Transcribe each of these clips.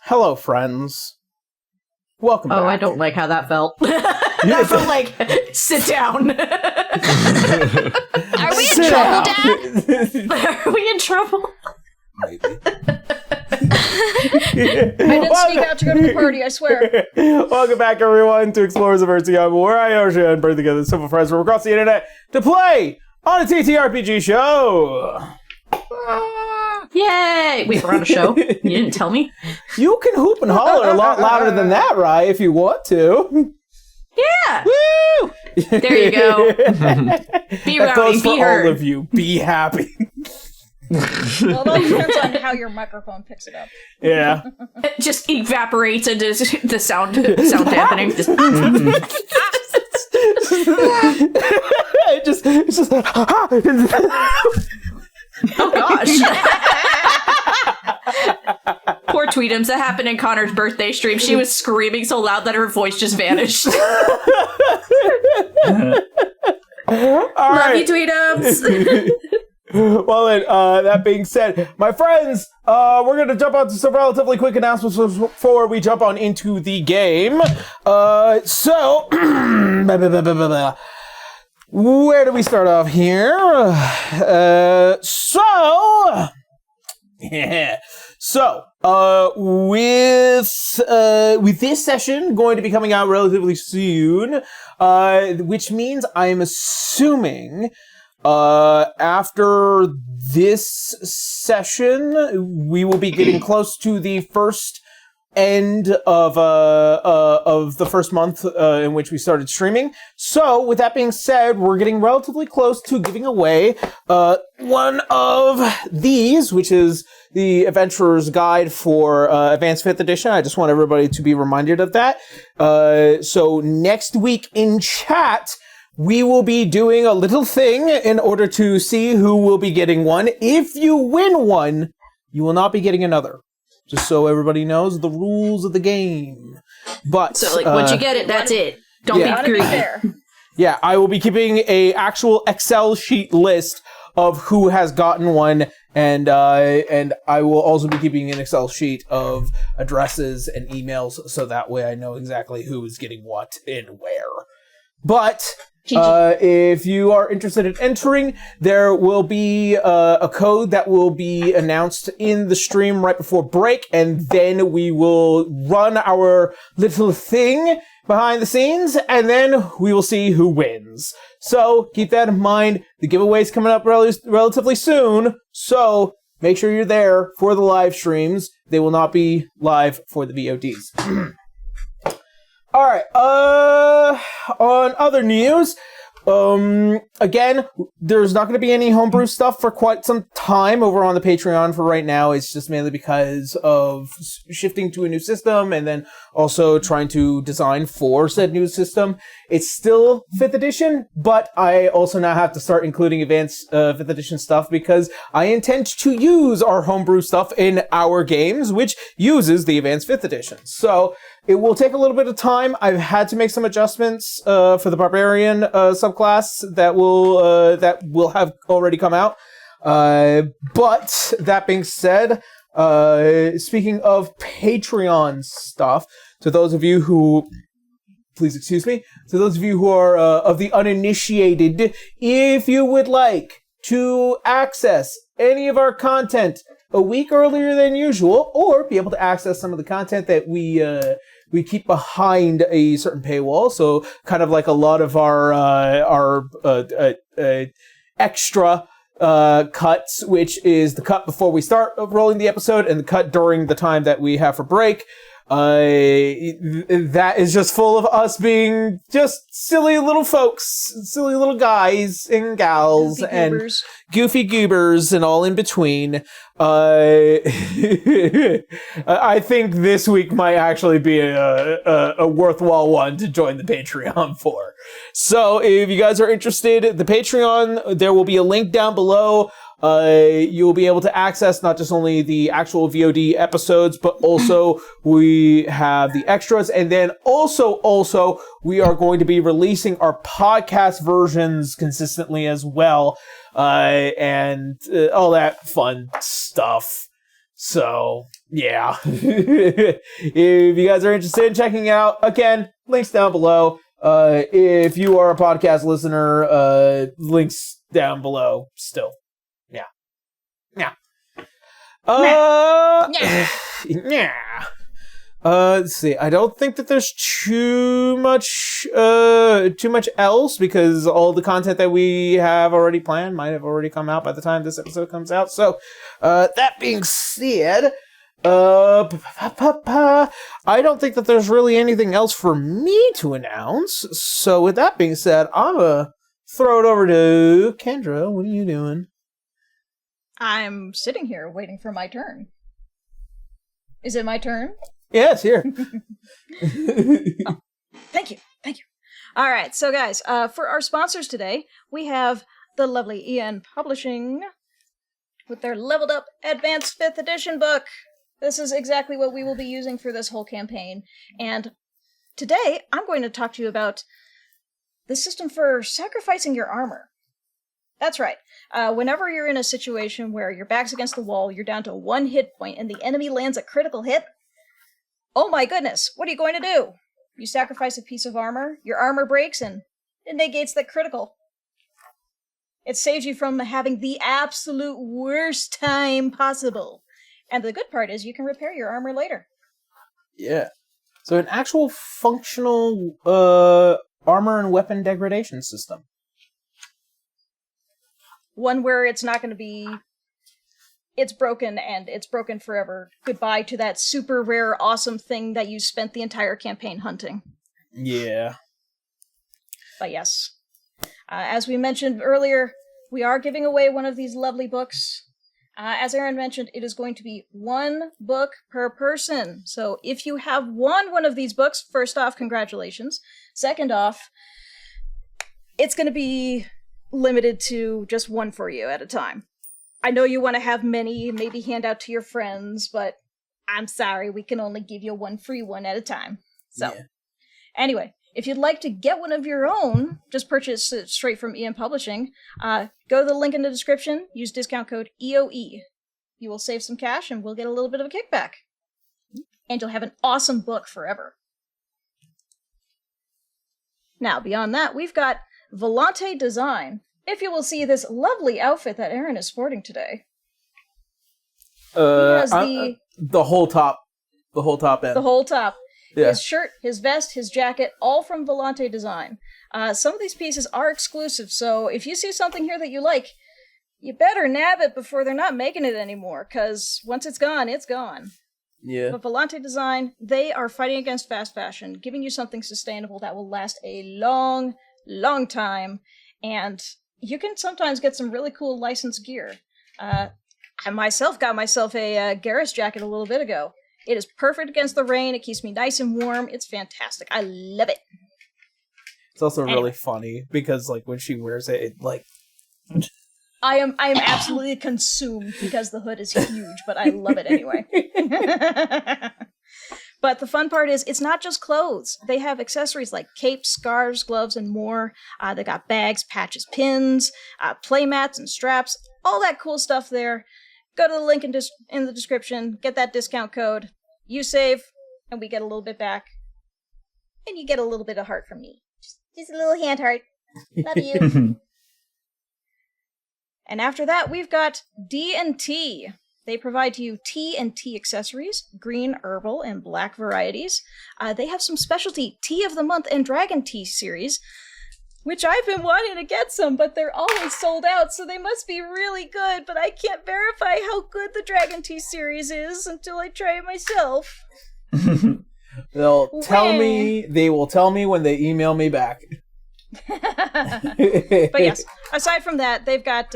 Hello, friends. Welcome back. Oh, I don't like how that felt. That felt like, sit down. Are we in trouble, Dad? Are we in trouble? Maybe. I didn't sneak out to go to the party, I swear. Welcome back, everyone, to Explorers of Eardsihimmle, where I, Yoshi, and bring together simple friends from across the internet to play on a TTRPG show. Yay! Wait, we're on a show? You didn't tell me? You can hoop and holler a lot louder than that, right, if you want to. Yeah! Woo! There you go. Be that rowdy, goes be for heard. all of you. Be happy. Well, it all depends on how your microphone picks it up. Yeah. It just evaporates into the sound dampening. It's just Oh gosh. Poor Tweetums. That happened in Connor's birthday stream. She was screaming so loud that her voice just vanished. Love you, Tweetums. Well, then, that being said, my friends, we're going to jump on to some relatively quick announcements before we jump on into the game. So, where do we start off here? With this session going to be coming out relatively soon, which means I'm assuming after this session, we will be getting close to the first end of the first month in which we started streaming. So, with that being said, we're getting relatively close to giving away one of these, which is the Adventurer's Guide for Advanced 5th Edition. I just want everybody to be reminded of that. So, next week in chat, we will be doing a little thing in order to see who will be getting one. If you win one, you will not be getting another. Just so everybody knows the rules of the game. But So, once you get it, that's it. Don't be greedy. Yeah, I will be keeping a actual Excel sheet list of who has gotten one, and I will also be keeping an Excel sheet of addresses and emails, so that way I know exactly who is getting what and where. But if you are interested in entering, there will be a code that will be announced in the stream right before break, and then we will run our little thing behind the scenes, and then we will see who wins. So keep that in mind. The giveaway's coming up relatively soon, so make sure you're there for the live streams. They will not be live for the VODs. Alright, on other news, again, there's not going to be any homebrew stuff for quite some time over on the Patreon for right now. It's just mainly because of shifting to a new system and then also trying to design for said new system. It's still 5th edition, but I also now have to start including advanced 5th edition stuff because I intend to use our homebrew stuff in our games, which uses the advanced 5th edition. So it will take a little bit of time. I've had to make some adjustments for the Barbarian subclass that will have already come out. But that being said, speaking of Patreon stuff, to those of you who... Please excuse me. To those of you who are of the uninitiated, if you would like to access any of our content a week earlier than usual, or be able to access some of the content that we keep behind a certain paywall, so kind of like a lot of our extra cuts, which is the cut before we start rolling the episode and the cut during the time that we have for break. That is just full of us being just silly little folks, silly little guys and gals, and goofy goobers and all in between. I think this week might actually be a worthwhile one to join the Patreon for. So if you guys are interested, the Patreon, there will be a link down below. You'll be able to access not just only the actual VOD episodes, but also we have the extras. And then also we are going to be releasing our podcast versions consistently as well. And all that fun stuff. So, yeah. If you guys are interested in checking it out, again, links down below. If you are a podcast listener, links down below still. Yeah. Yeah. Yeah. Let's see. I don't think that there's too much else, because all the content that we have already planned might have already come out by the time this episode comes out. So, that being said, I don't think that there's really anything else for me to announce. So, with that being said, I'm gonna throw it over to Kendra. What are you doing? I'm sitting here waiting for my turn. Is it my turn? Yeah, it's here. Oh, thank you. All right, so guys, for our sponsors today, we have the lovely EN Publishing with their leveled up Advanced 5th Edition book. This is exactly what we will be using for this whole campaign. And today, I'm going to talk to you about the system for sacrificing your armor. That's right. Whenever you're in a situation where your back's against the wall, you're down to 1 hit point, and the enemy lands a critical hit, oh my goodness, what are you going to do? You sacrifice a piece of armor, your armor breaks, and it negates that critical. It saves you from having the absolute worst time possible. And the good part is you can repair your armor later. Yeah. So an actual functional armor and weapon degradation system. One where it's not going to be... It's broken, and it's broken forever. Goodbye to that super rare, awesome thing that you spent the entire campaign hunting. Yeah. But yes. As we mentioned earlier, we are giving away one of these lovely books. As Aaron mentioned, it is going to be 1 book per person. So if you have won one of these books, first off, congratulations. Second off, it's going to be limited to just 1 for you at a time. I know you want to have many, maybe hand out to your friends, but I'm sorry, we can only give you 1 free one at a time. So, Anyway, if you'd like to get one of your own, just purchase it straight from EN Publishing. Go to the link in the description, use discount code EOE. You will save some cash, and we'll get a little bit of a kickback. And you'll have an awesome book forever. Now, beyond that, we've got Volante Design. If you will see this lovely outfit that Aaron is sporting today. He has the whole top end. The whole top. Yeah. His shirt, his vest, his jacket, all from Volante Design. Some of these pieces are exclusive, so if you see something here that you like, you better nab it before they're not making it anymore, because once it's gone, it's gone. Yeah. But Volante Design, they are fighting against fast fashion, giving you something sustainable that will last a long, long time, and you can sometimes get some really cool licensed gear. I myself got myself a Garrus jacket a little bit ago. It is perfect against the rain. It keeps me nice and warm. It's fantastic. I love it. It's also really funny because, like, when she wears it, I am absolutely consumed because the hood is huge, but I love it anyway. But the fun part is, it's not just clothes. They have accessories like capes, scarves, gloves, and more. They got bags, patches, pins, play mats, and straps. All that cool stuff there. Go to the link in the description, get that discount code. You save, and we get a little bit back. And you get a little bit of heart from me. Just a little hand heart. Love you. And after that, we've got D&T. They provide to you tea and tea accessories, green, herbal, and black varieties. They have some specialty Tea of the Month and Dragon Tea series, which I've been wanting to get some, but they're always sold out, so they must be really good, but I can't verify how good the Dragon Tea series is until I try it myself. They will tell me when they email me back. But yes, aside from that, they've got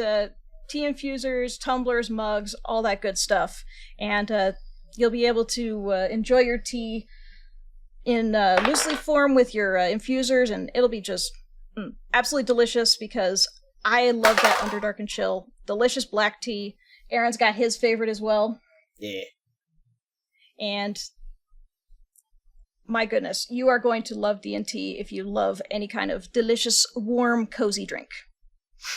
tea infusers, tumblers, mugs, all that good stuff. And you'll be able to enjoy your tea in loose leaf form with your infusers, and it'll be just absolutely delicious because I love that Underdark and Chill. Delicious black tea. Aaron's got his favorite as well. Yeah. And my goodness, you are going to love D&T if you love any kind of delicious, warm, cozy drink.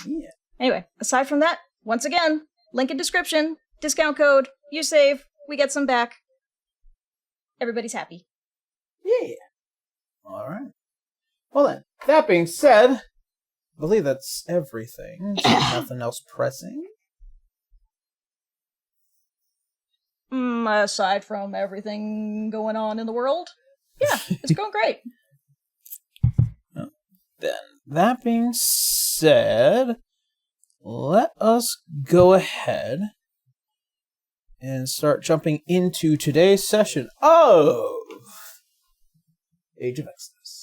Yeah. Anyway, aside from that, once again, link in description, discount code, you save, we get some back. Everybody's happy. Yeah. All right. Well then, that being said, I believe that's everything. So nothing else pressing. Aside from everything going on in the world, yeah, it's going great. Then, that being said, let us go ahead and start jumping into today's session of Age of Exodus.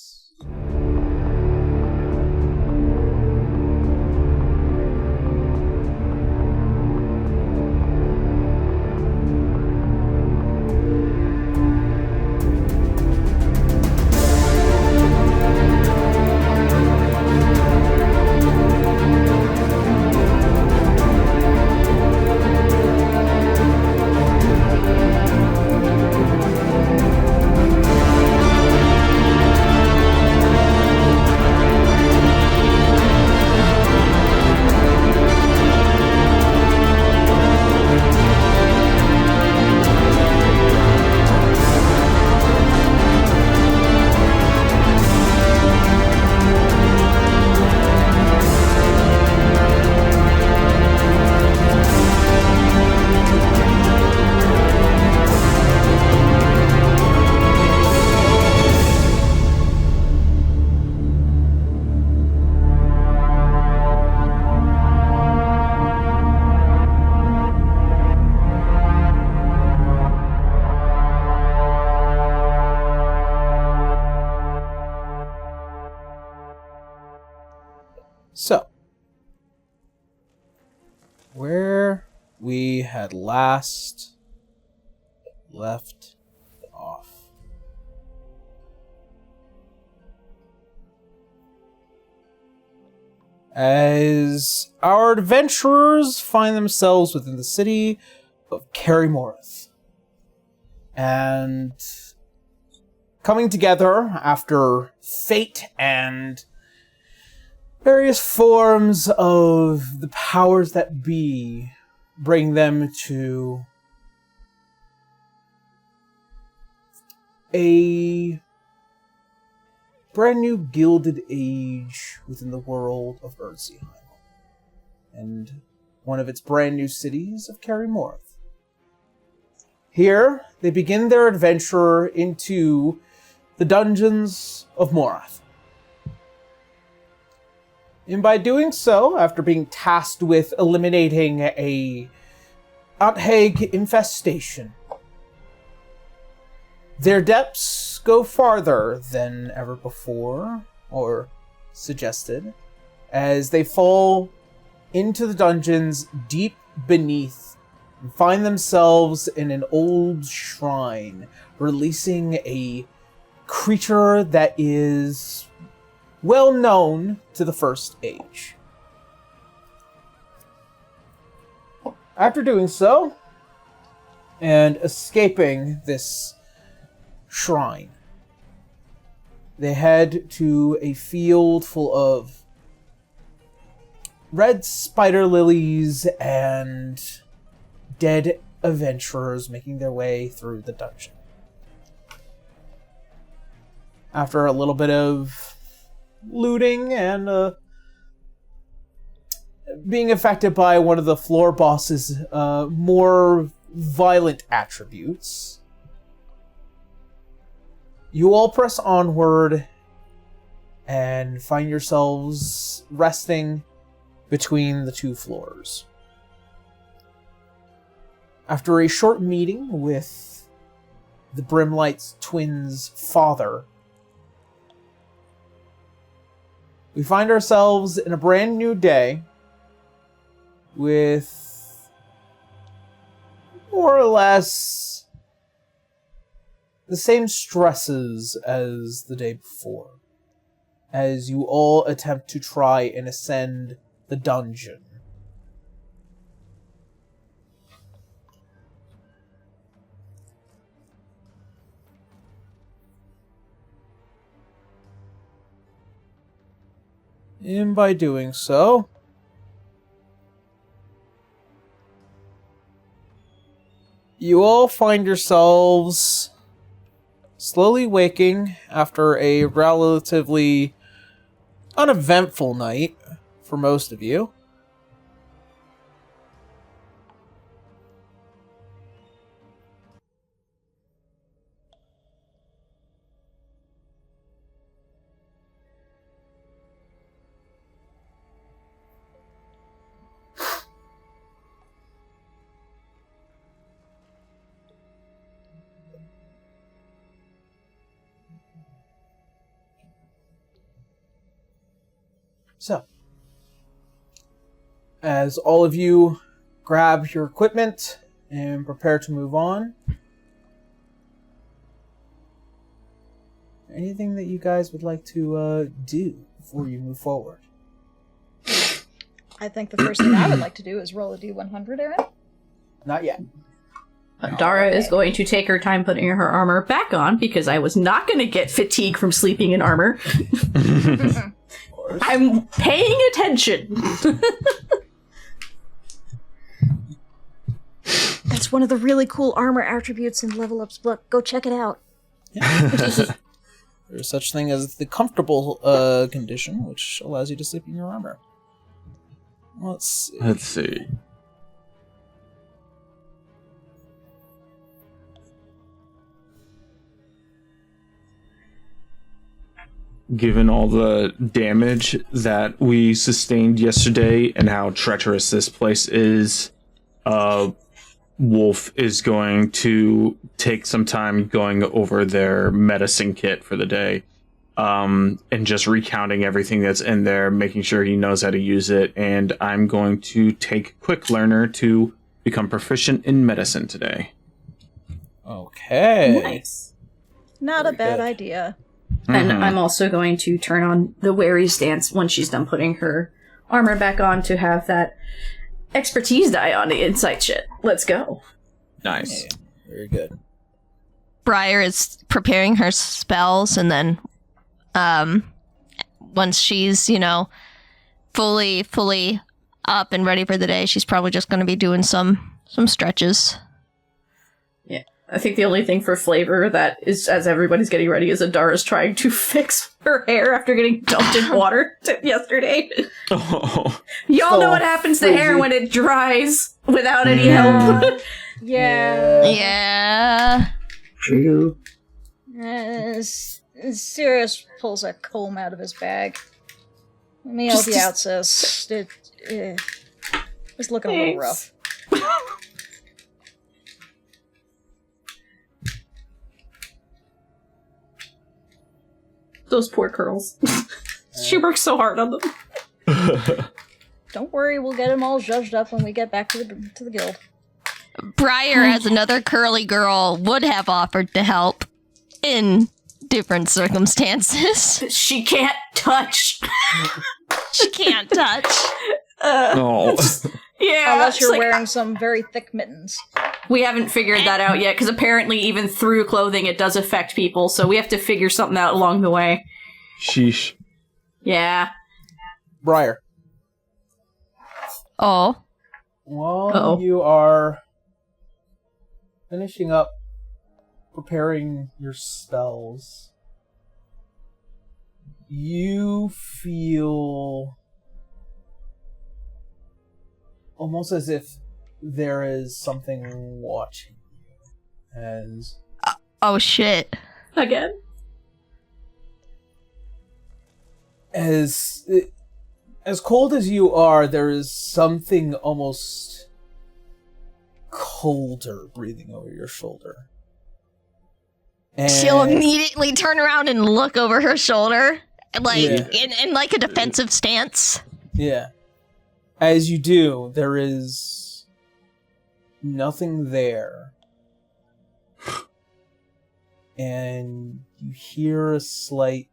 So, where we had last left off. As our adventurers find themselves within the city of Karimorith, and coming together after fate and various forms of the powers that be bring them to a brand new gilded age within the world of Eardsihimmle, and one of its brand new cities of Karimorith. Here, they begin their adventure into the dungeons of Morath. And by doing so, after being tasked with eliminating a Outhag infestation, their depths go farther than ever before, or suggested, as they fall into the dungeons deep beneath and find themselves in an old shrine, releasing a creature that is well known to the First Age. After doing so, and escaping this shrine, they head to a field full of red spider lilies and dead adventurers making their way through the dungeon. After a little bit of looting and being affected by one of the floor boss's more violent attributes, you all press onward and find yourselves resting between the two floors. After a short meeting with the Brimlight's twins' father, we find ourselves in a brand new day with more or less the same stresses as the day before, as you all attempt to try and ascend the dungeon. And by doing so, You all find yourselves slowly waking after a relatively uneventful night for most of you. So, as all of you grab your equipment and prepare to move on, anything that you guys would like to do before you move forward? I think the first thing I would like to do is roll a D100, Aaron. Not yet. Dara is going to take her time putting her armor back on because I was not going to get fatigue from sleeping in armor. I'm paying attention. That's one of the really cool armor attributes in Level Up's book. Go check it out. There's such thing as the comfortable condition, which allows you to sleep in your armor. Let's see. Given all the damage that we sustained yesterday and how treacherous this place is, Wolf is going to take some time going over their medicine kit for the day, and just recounting everything that's in there, making sure he knows how to use it, and I'm going to take Quick Learner to become proficient in medicine today. Okay. Nice. Not Very a bad good. idea. And I'm also going to turn on the wary stance when she's done putting her armor back on to have that expertise die on the insight shit. Let's go. Nice. Okay, very good. Briar is preparing her spells, and then once she's, fully up and ready for the day, she's probably just going to be doing some stretches. Yeah. I think the only thing for flavor that is, as everybody's getting ready, is Adara's trying to fix her hair after getting dumped in water yesterday. Oh. Y'all know what happens to hair when it dries without any help. Yeah. True. Sirius pulls a comb out of his bag. Let me help you out, sis. It's looking a little rough. Those poor curls. She works so hard on them. Don't worry, we'll get them all zhuzhed up when we get back to the guild. Briar, as another curly girl, would have offered to help in different circumstances. She can't touch. She can't touch. Oh. Yeah. Unless it's you're like, wearing some very thick mittens. we haven't figured that out yet, because apparently even through clothing it does affect people, so we have to figure something out along the way. Sheesh. Yeah. Briar, Oh. while you are finishing up preparing your spells, you feel almost as if there is something watching you. Oh, shit. Again? As cold as you are, there is something almost colder breathing over your shoulder. And She'll immediately turn around and look over her shoulder, like Yeah. in like a defensive stance. yeah. As you do, there is nothing there. And you hear a slight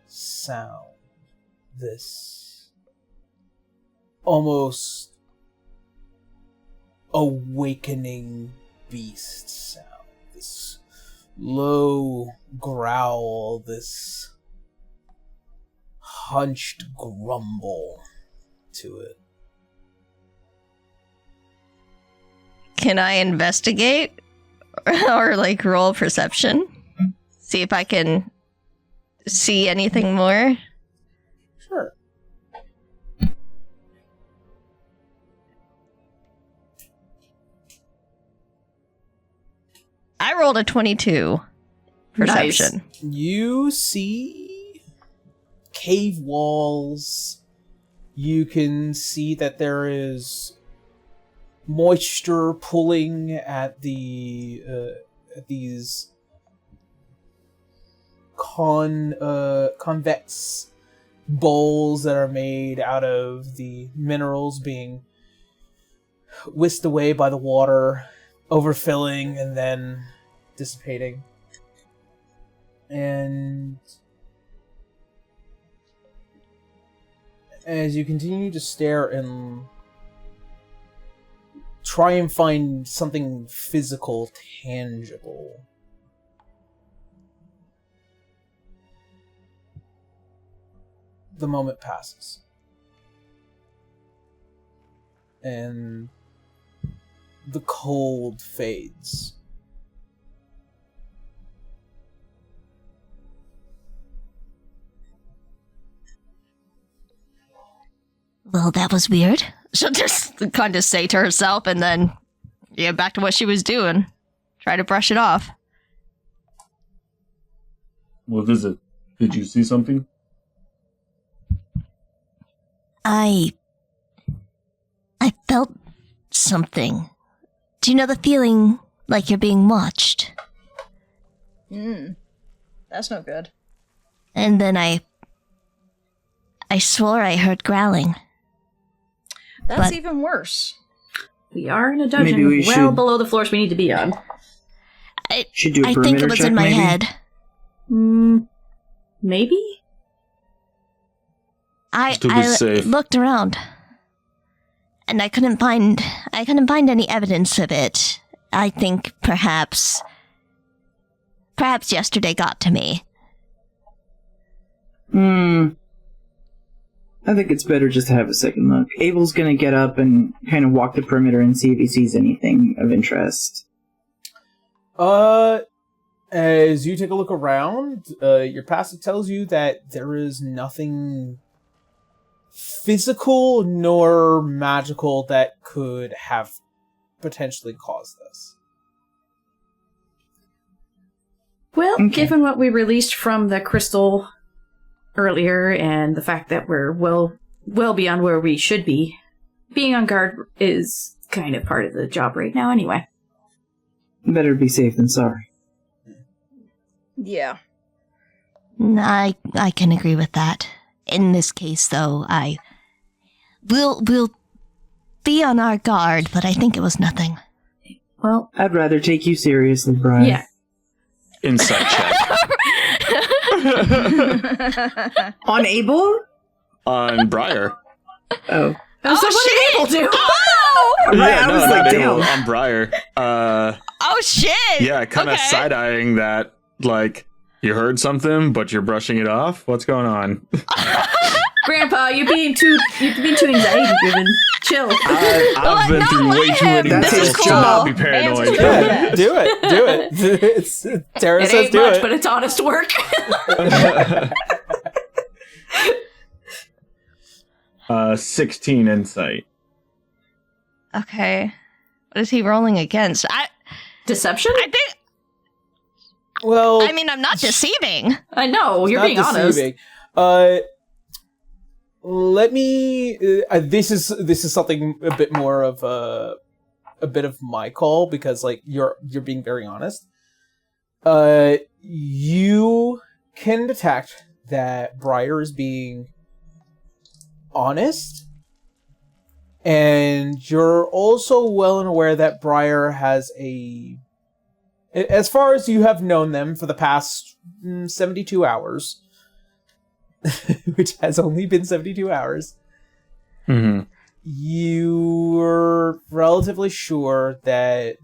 sound. This almost awakening beast sound. This low growl, this hunched grumble to it. Can I investigate or like roll perception? See if I can see anything more? Sure. I rolled a 22 perception. You see cave walls. You can see that there is moisture pulling at these convex bowls that are made out of the minerals being whisked away by the water, overfilling and then dissipating. And as you continue to stare and try and find something physical, tangible, the moment passes. And the cold fades. Well, that was weird. She'll just kind of say to herself and then, yeah, back to what she was doing. Try to brush it off. What is it? Did you see something? I felt something. Do you know the feeling like you're being watched? That's no good. And then I swore I heard growling. That's But- even worse. We are in a dungeon Maybe we well should- below the floors we need to be on. Should do a I perimeter think it was check, in my maybe? head. Maybe? Still be I safe. looked around, and I couldn't find any evidence of it. I think perhaps yesterday got to me. I think it's better just to have a second look. Abel's gonna get up and kind of walk the perimeter and see if he sees anything of interest. As you take a look around, your passive tells you that there is nothing physical nor magical that could have potentially caused this. Well, Okay. given what we released from the crystal earlier and the fact that we're well beyond where we should be, being on guard is kind of part of the job right now anyway. Better be safe than sorry. Yeah. I can agree with that. In this case, though, we'll be on our guard, but I think it was nothing. Well, I'd rather take you seriously, Brian. yeah. Insight check. On Abel? On Briar. Oh. So what did Abel do? Right, I was like, Abel, damn. on Briar. Oh shit! Yeah, kind of side-eyeing that, like, you heard something, but you're brushing it off? What's going on? Grandpa, you're being too anxiety driven. Chill. I've been through way too many That's meals his to not be Man's paranoid. just Yeah, do it. It's Tara It says ain't do much, it. but it's honest work. 16 insight. Okay. What is he rolling against? Deception? I think. Well, I mean, I'm not deceiving. I know, you're not being honest. deceiving. Let me. This is something a bit more of a bit of my call because like you're being very honest. You can detect that Briar is being honest, and you're also well and aware that Briar has a. As far as you have known them for the past 72 hours, which has only been 72 hours, Mm-hmm. you're relatively sure that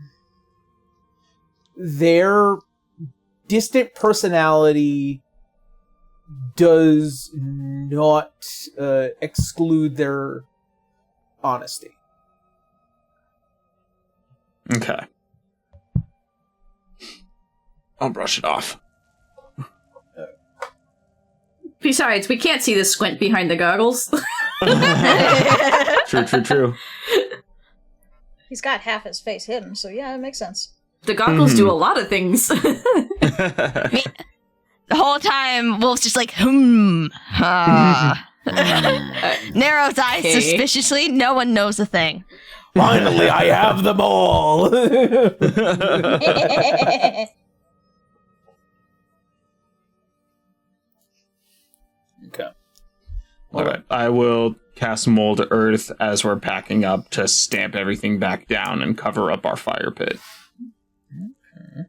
their distant personality does not exclude their honesty. Okay. I'll brush it off. Besides, we can't see the squint behind the goggles. True. He's got half his face hidden, so yeah, it makes sense. The goggles do a lot of things. The whole time, Wolf's just like, narrows eyes suspiciously. No one knows a thing. Finally, I have them all. Okay. All right. I will cast Mold Earth as we're packing up to stamp everything back down and cover up our fire pit. Okay.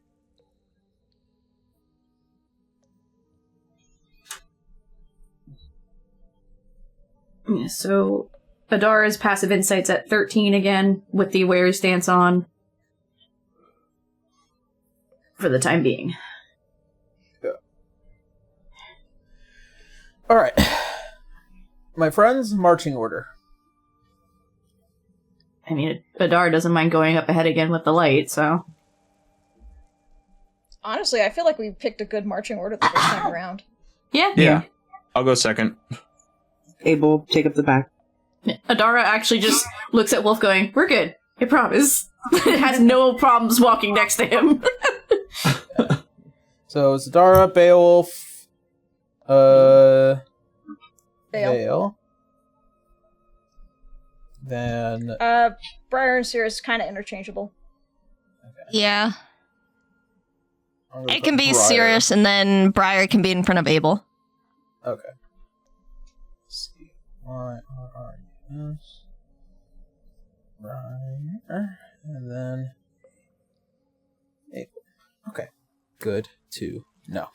Yeah, so Adara's passive insight's at 13 again, with the aware stance on. For the time being. All right. My friends, marching order. I mean, Adara doesn't mind going up ahead again with the light, so... Honestly, I feel like we picked a good marching order the first time around. Yeah. I'll go second. Abel, take up the back. Adara actually just looks at Wolf going, "We're good, I promise." Has no problems walking next to him. So it's Dara, Beowulf, Vale. Then Briar and Cirrus kind of interchangeable. Yeah. I'm gonna It can put be Briar. Sirius, and then Briar can be in front of Abel. Okay. Let's see. Y-R-R-U-S. Briar. And then Abel. Okay. Good to know.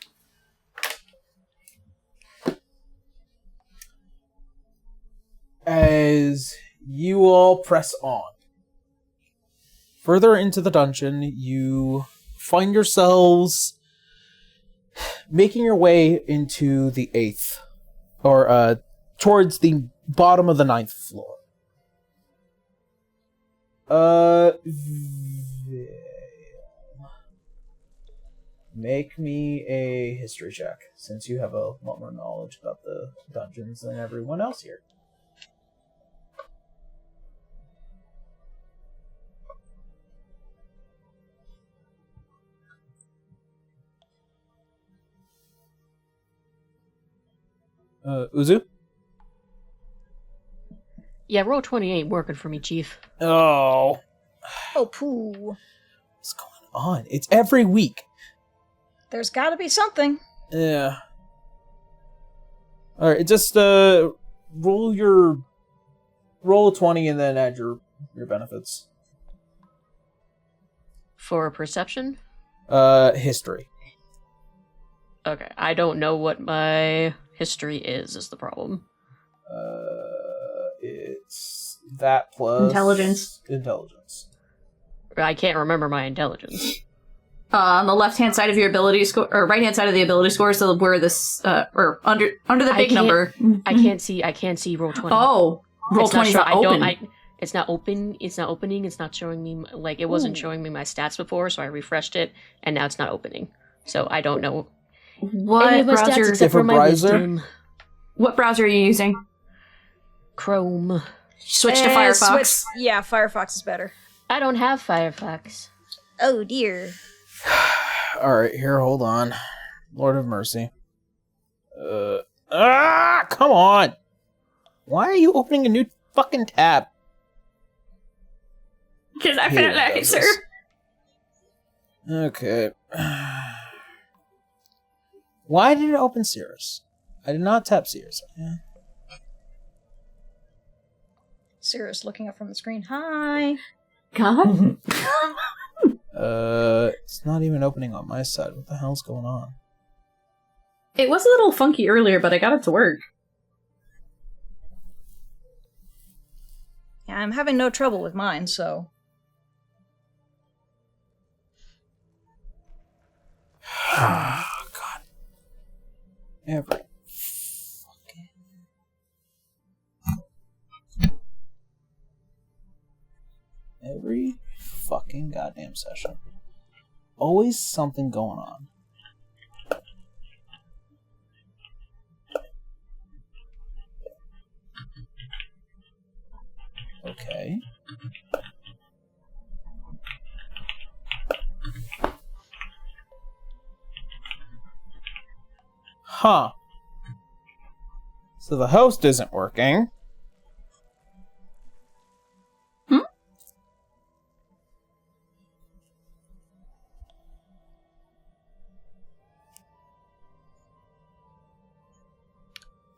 As you all press on further into the dungeon, you find yourselves making your way into the 8th, or towards the bottom of the 9th floor. Make me a history check, since you have a lot more knowledge about the dungeons than everyone else here. Uzu? Yeah, roll 20 ain't working for me, Chief. Oh. Oh, poo. What's going on? It's every week. There's gotta be something. Yeah. Alright, just roll a 20 and then add your benefits. For perception? History. Okay, I don't know what my history is the problem. It's that plus Intelligence. I can't remember my intelligence. On the left-hand side of your ability score, or right-hand side of the ability score, so where this, or under the big number. I can't see roll 20. Oh, roll 20 is not open. It's not open. It's not opening. It's not showing me, like, it wasn't showing me my stats before, so I refreshed it, and now it's not opening. So I don't know. What Any of my stats browser? except for my browser? wisdom. What browser are you using? Chrome. Switch to Firefox. Yeah, Firefox is better. I don't have Firefox. Oh dear. Alright, here, hold on. Lord of mercy. Come on! Why are you opening a new fucking tab? Because I Here felt like it, goes. sir. Okay. Why did it open Cirrus? I did not tap Cirrus. Yeah. Cirrus looking up from the screen. Hi. God. It's not even opening on my side. What the hell's going on? It was a little funky earlier, but I got it to work. Yeah, I'm having no trouble with mine, so. Oh, God. Every fucking goddamn session. Always something going on. Okay. Huh. So the host isn't working.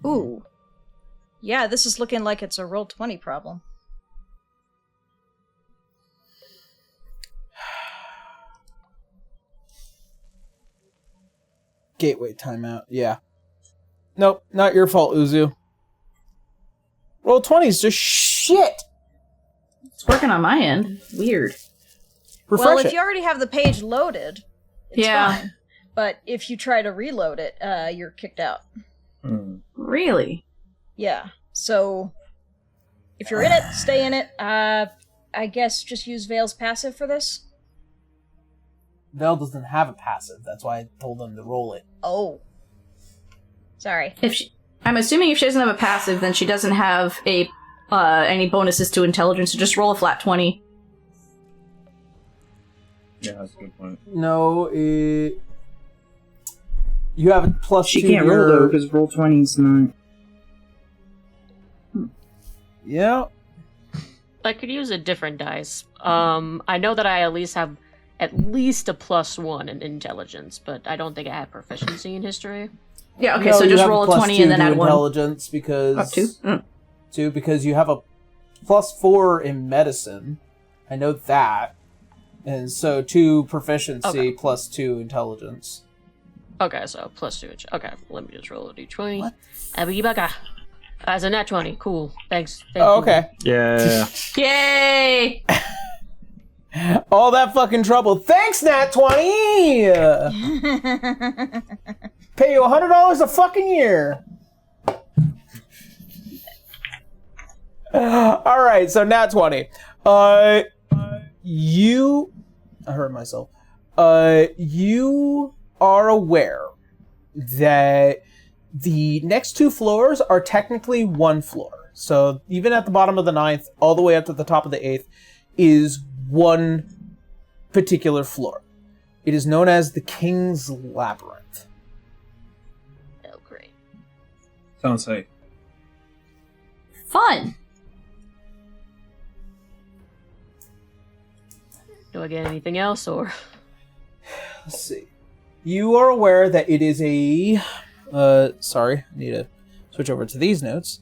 Ooh. Yeah, this is looking like it's a Roll20 problem. Gateway timeout. Yeah. Nope, not your fault, Uzu. Roll20 is just shit. It's working on my end. Weird. Refresh Well, it. if you already have the page loaded, it's Yeah. fine. But if you try to reload it, you're kicked out. Really? Yeah. So, if you're in it, stay in it. I guess just use Vale's passive for this. Vel doesn't have a passive. That's why I told them to roll it. Oh. Sorry. I'm assuming if she doesn't have a passive, then she doesn't have any bonuses to intelligence, so just roll a flat 20. Yeah, that's a good point. No, you have a plus She 2 can't to roll your- though, because Roll20's not. Yeah. I could use a different dice. I know that I at least have at least a +1 in intelligence, but I don't think I have proficiency in history. Yeah, okay, No, so you just have roll a plus 20 2 and then to add 1. intelligence because... Up 2? 2, because you have a +4 in medicine. I know that. And so 2 proficiency Okay. plus 2 intelligence. Okay, so +2. Okay, let me just roll a d20. What? Abibaga. As a nat 20. Cool. Thanks. Oh, okay. Yeah. Yay! All that fucking trouble. Thanks, Nat 20! Pay you $100 a fucking year. Alright, so Nat 20. I heard myself. You are aware that the next 2 floors are technically 1 floor. So even at the bottom of the 9th, all the way up to the top of the 8th, is 1 particular floor. It is known as the King's Labyrinth. Oh, great. Sounds safe. Fun! Do I get anything else, or? Let's see. You are aware that it is a... sorry, I need to switch over to these notes.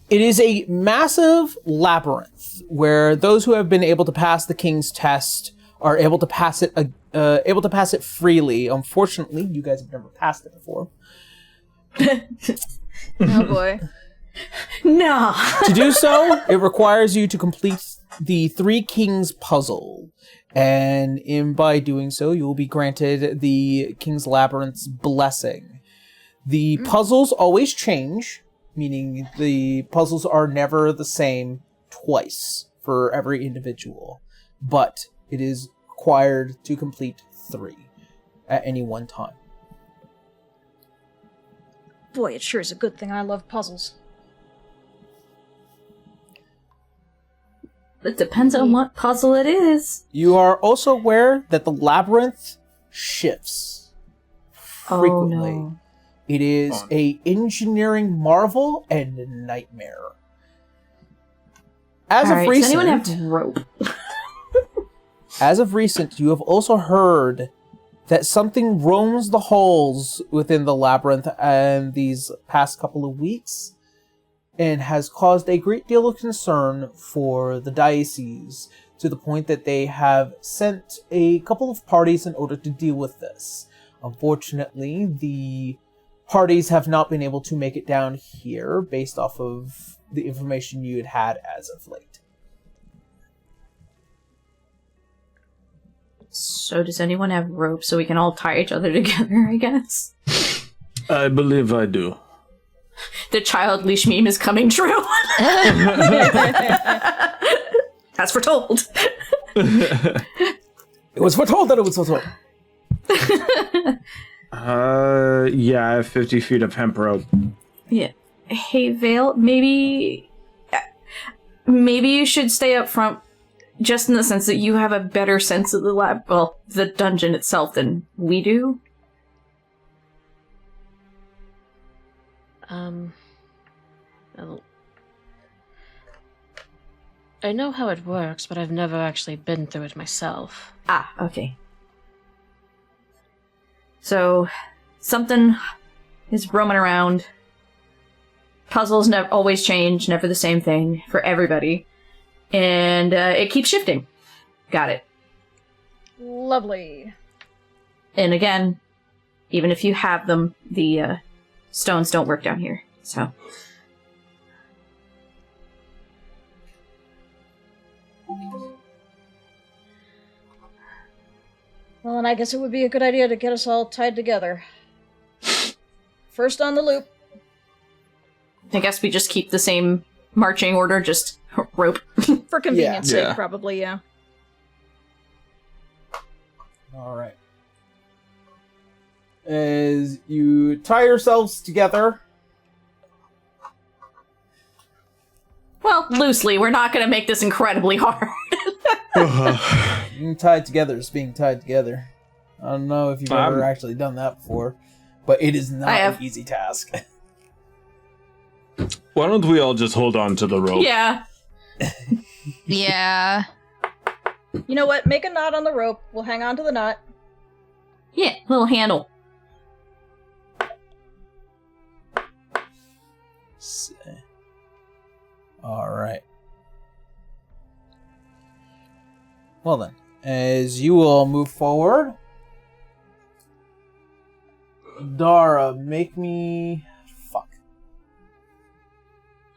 It is a massive labyrinth where those who have been able to pass the King's test are able to pass it freely. Unfortunately, you guys have never passed it before. Oh boy. No! To do so, it requires you to complete the 3 Kings puzzle. And by doing so, you will be granted the King's Labyrinth's blessing. The puzzles always change, meaning the puzzles are never the same twice for every individual. But it is required to complete 3 at any one time. Boy, it sure is a good thing I love puzzles. It depends on what puzzle it is. You are also aware that the labyrinth shifts frequently. Oh, no. It is a engineering marvel and a nightmare. As All of right, recent, does anyone have rope? as of recent, you have also heard that something roams the halls within the labyrinth and these past couple of weeks, and has caused a great deal of concern for the diocese, to the point that they have sent a couple of parties in order to deal with this. Unfortunately, the parties have not been able to make it down here based off of the information you had as of late. So does anyone have rope so we can all tie each other together, I guess? I believe I do. The child leash meme is coming true. As foretold. It was foretold that it was foretold. Yeah, I have 50 feet of hemp rope. Yeah. Hey, Vale, maybe you should stay up front, just in the sense that you have a better sense of the dungeon itself than we do. Well, I know how it works, but I've never actually been through it myself. Ah, okay. So, something is roaming around. Puzzles always change, never the same thing for everybody. And it keeps shifting. Got it. Lovely. And again, even if you have them, the stones don't work down here. So. Well, and I guess it would be a good idea to get us all tied together. First on the loop. I guess we just keep the same marching order, just rope. For convenience sake, Yeah. probably, yeah. All right. As you tie yourselves together. Well, loosely. We're not going to make this incredibly hard. Being tied together is being tied together. I don't know if you've ever actually done that before, but it is not an easy task. Why don't we all just hold on to the rope? Yeah. Yeah. You know what? Make a knot on the rope. We'll hang on to the knot. Yeah, little handle. All right. Well then, as you all move forward, Dara, make me...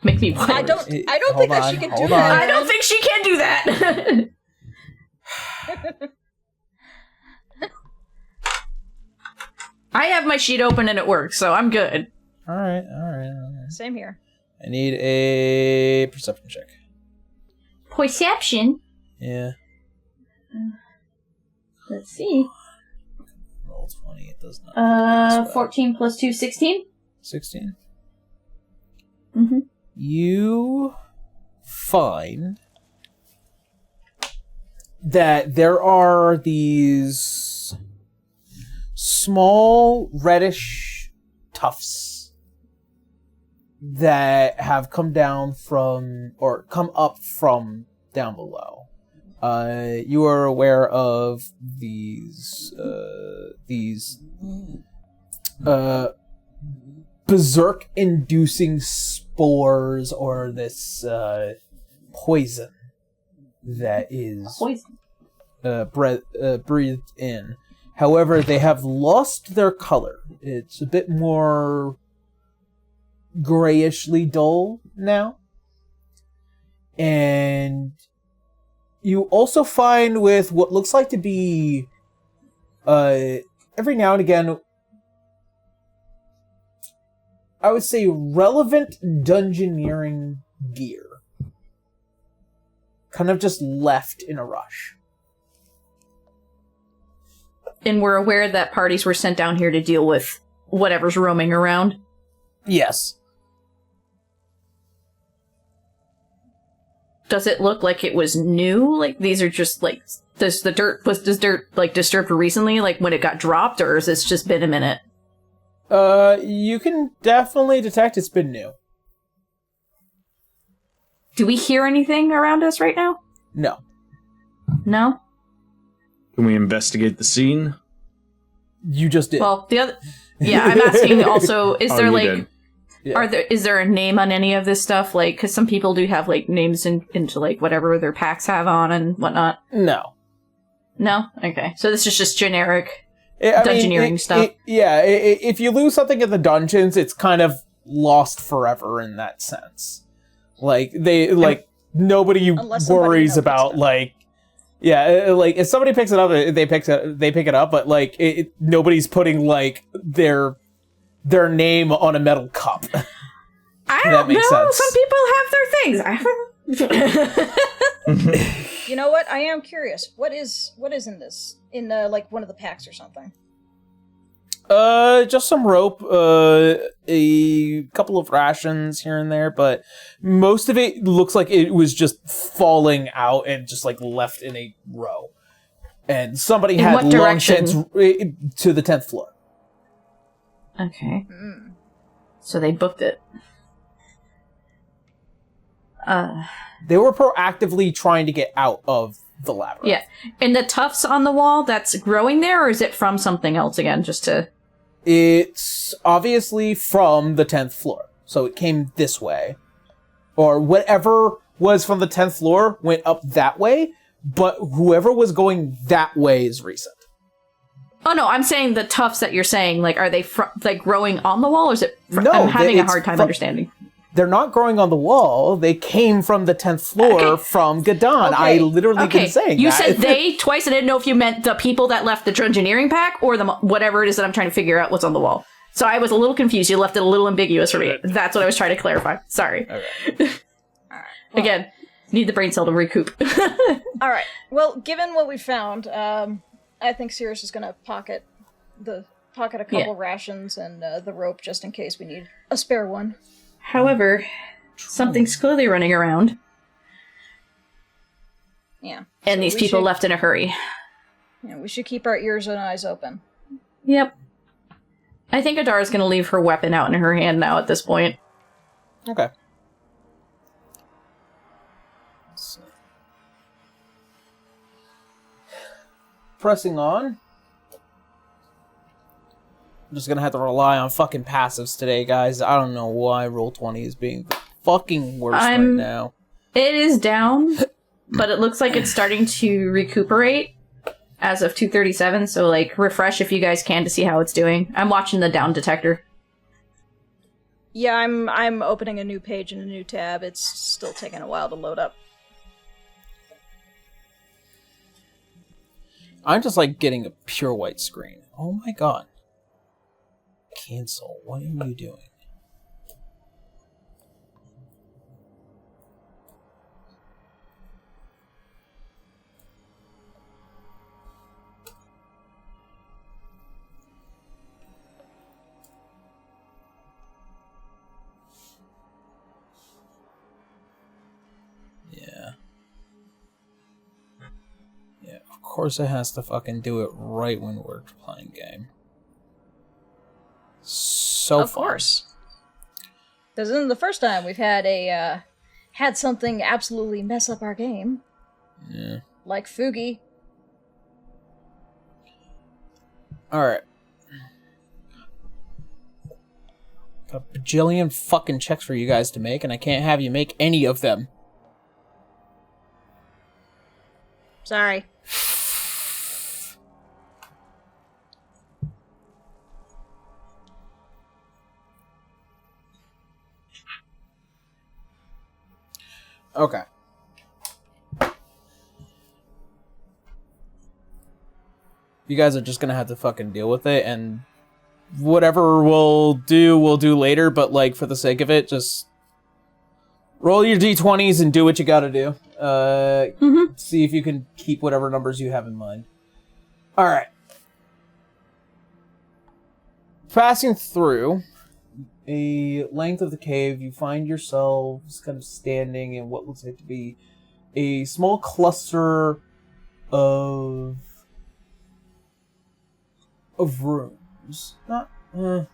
Make me what? I don't think that she can do hold that. I don't think she can do that. I have my sheet open and it works, so I'm good. All right. Same here. I need a perception check. Perception? Yeah. Let's see. Roll 20, it does not. 14 plus 2, 16? 16. Mm-hmm. You find that there are these small reddish tufts that have come down from, or come up from down below. You are aware of these berserk-inducing spores, or this poison that is breathed in. However, they have lost their color. It's a bit more grayishly dull now. And you also find with what looks like to be every now and again, I would say, relevant dungeoneering gear. Kind of just left in a rush. And we're aware that parties were sent down here to deal with whatever's roaming around? Yes. Does it look like it was new? Like, these are just, like, was this dirt, like, disturbed recently, like, when it got dropped, or has this just been a minute? You can definitely detect it's been new. Do we hear anything around us right now? No. No? Can we investigate the scene? You just did. Well, the other... Yeah, I'm asking also, is there, like... did. Yeah. Is there a name on any of this stuff? Like, because some people do have, like, names into, like, whatever their packs have on and whatnot. No. No? Okay. So this is just generic dungeoneering stuff. If you lose something in the dungeons, it's kind of lost forever in that sense. Like, nobody worries about, like... Yeah, like, if somebody picks it up, they pick it up, but, like, nobody's putting, like, their name on a metal cup. I don't know. Sense. Some people have their things. You know what? I am curious. What is in this? In like one of the packs or something? Just some rope, a couple of rations here and there, but most of it looks like it was just falling out and just like left in a row. And somebody had long direction? since to the 10th floor. Okay. So they booked it. They were proactively trying to get out of the labyrinth. Yeah. And the tufts on the wall, that's growing there, or is it from something else again, just to... It's obviously from the 10th floor. So it came this way. Or whatever was from the 10th floor went up that way, but whoever was going that way is recent. Oh, no, I'm saying the tufts that you're saying, like, are they like growing on the wall, or is it... No, I'm having a it's hard time from- understanding. They're not growing on the wall. They came from the 10th floor Okay. from Gadon. Okay. I literally been saying you that. said they twice. I didn't know if you meant the people that left the Dungeoneering pack or the whatever it is that I'm trying to figure out what's on the wall. So I was a little confused. You left it a little ambiguous for me. That's what I was trying to clarify. Sorry. Okay. Again, need the brain cell to recoup. All right. Well, given what we found, I think Cirrus is going to pocket a couple rations and the rope just in case we need a spare one. However, something's clearly running around. Yeah. And So these we people should- left in a hurry. Yeah, we should keep our ears and eyes open. Yep. I think Adara's going to leave her weapon out in her hand now at this point. Okay. So. Pressing on. I'm just gonna have to rely on fucking passives today, guys. I don't know why Roll20 is being fucking worse right now. It is down, but it looks like it's starting to recuperate as of 2:37. So, like, refresh if you guys can to see how it's doing. I'm watching the down detector. Yeah, I'm opening a new page in a new tab. It's still taking a while to load up. I'm just like getting a pure white screen. Oh my god. Cancel. What are you doing? Yeah. Yeah, of course it has to fucking do it right when we're playing game. So Of fun. course. This isn't the first time we've had something absolutely mess up our game. Yeah. Like Fugi. Alright. Got a bajillion fucking checks for you guys to make, and I can't have you make any of them. Sorry. Okay. You guys are just gonna have to fucking deal with it, and whatever we'll do later, but, like, for the sake of it, just roll your d20s and do what you gotta do. See if you can keep whatever numbers you have in mind. Alright. Passing through a length of the cave, you find yourselves kind of standing in what looks like to be a small cluster of rooms. Not, I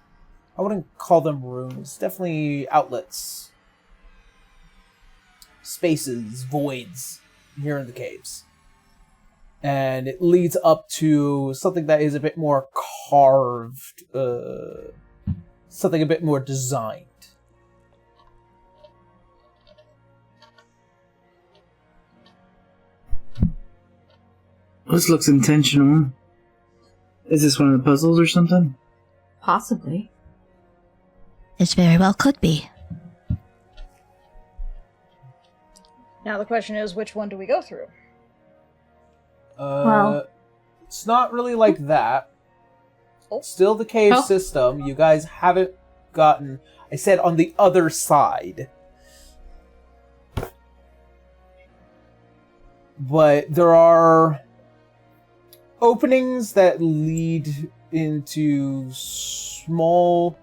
wouldn't call them rooms. Definitely outlets. Spaces, voids here in the caves. And it leads up to something that is a bit more carved, something a bit more designed. This looks intentional. Is this one of the puzzles or something? Possibly. It very well could be. Now the question is, which one do we go through? Well- It's not really like that. Oh. Still the cave Oh. system. You guys haven't gotten... I said on the other side. but there are openings that lead into small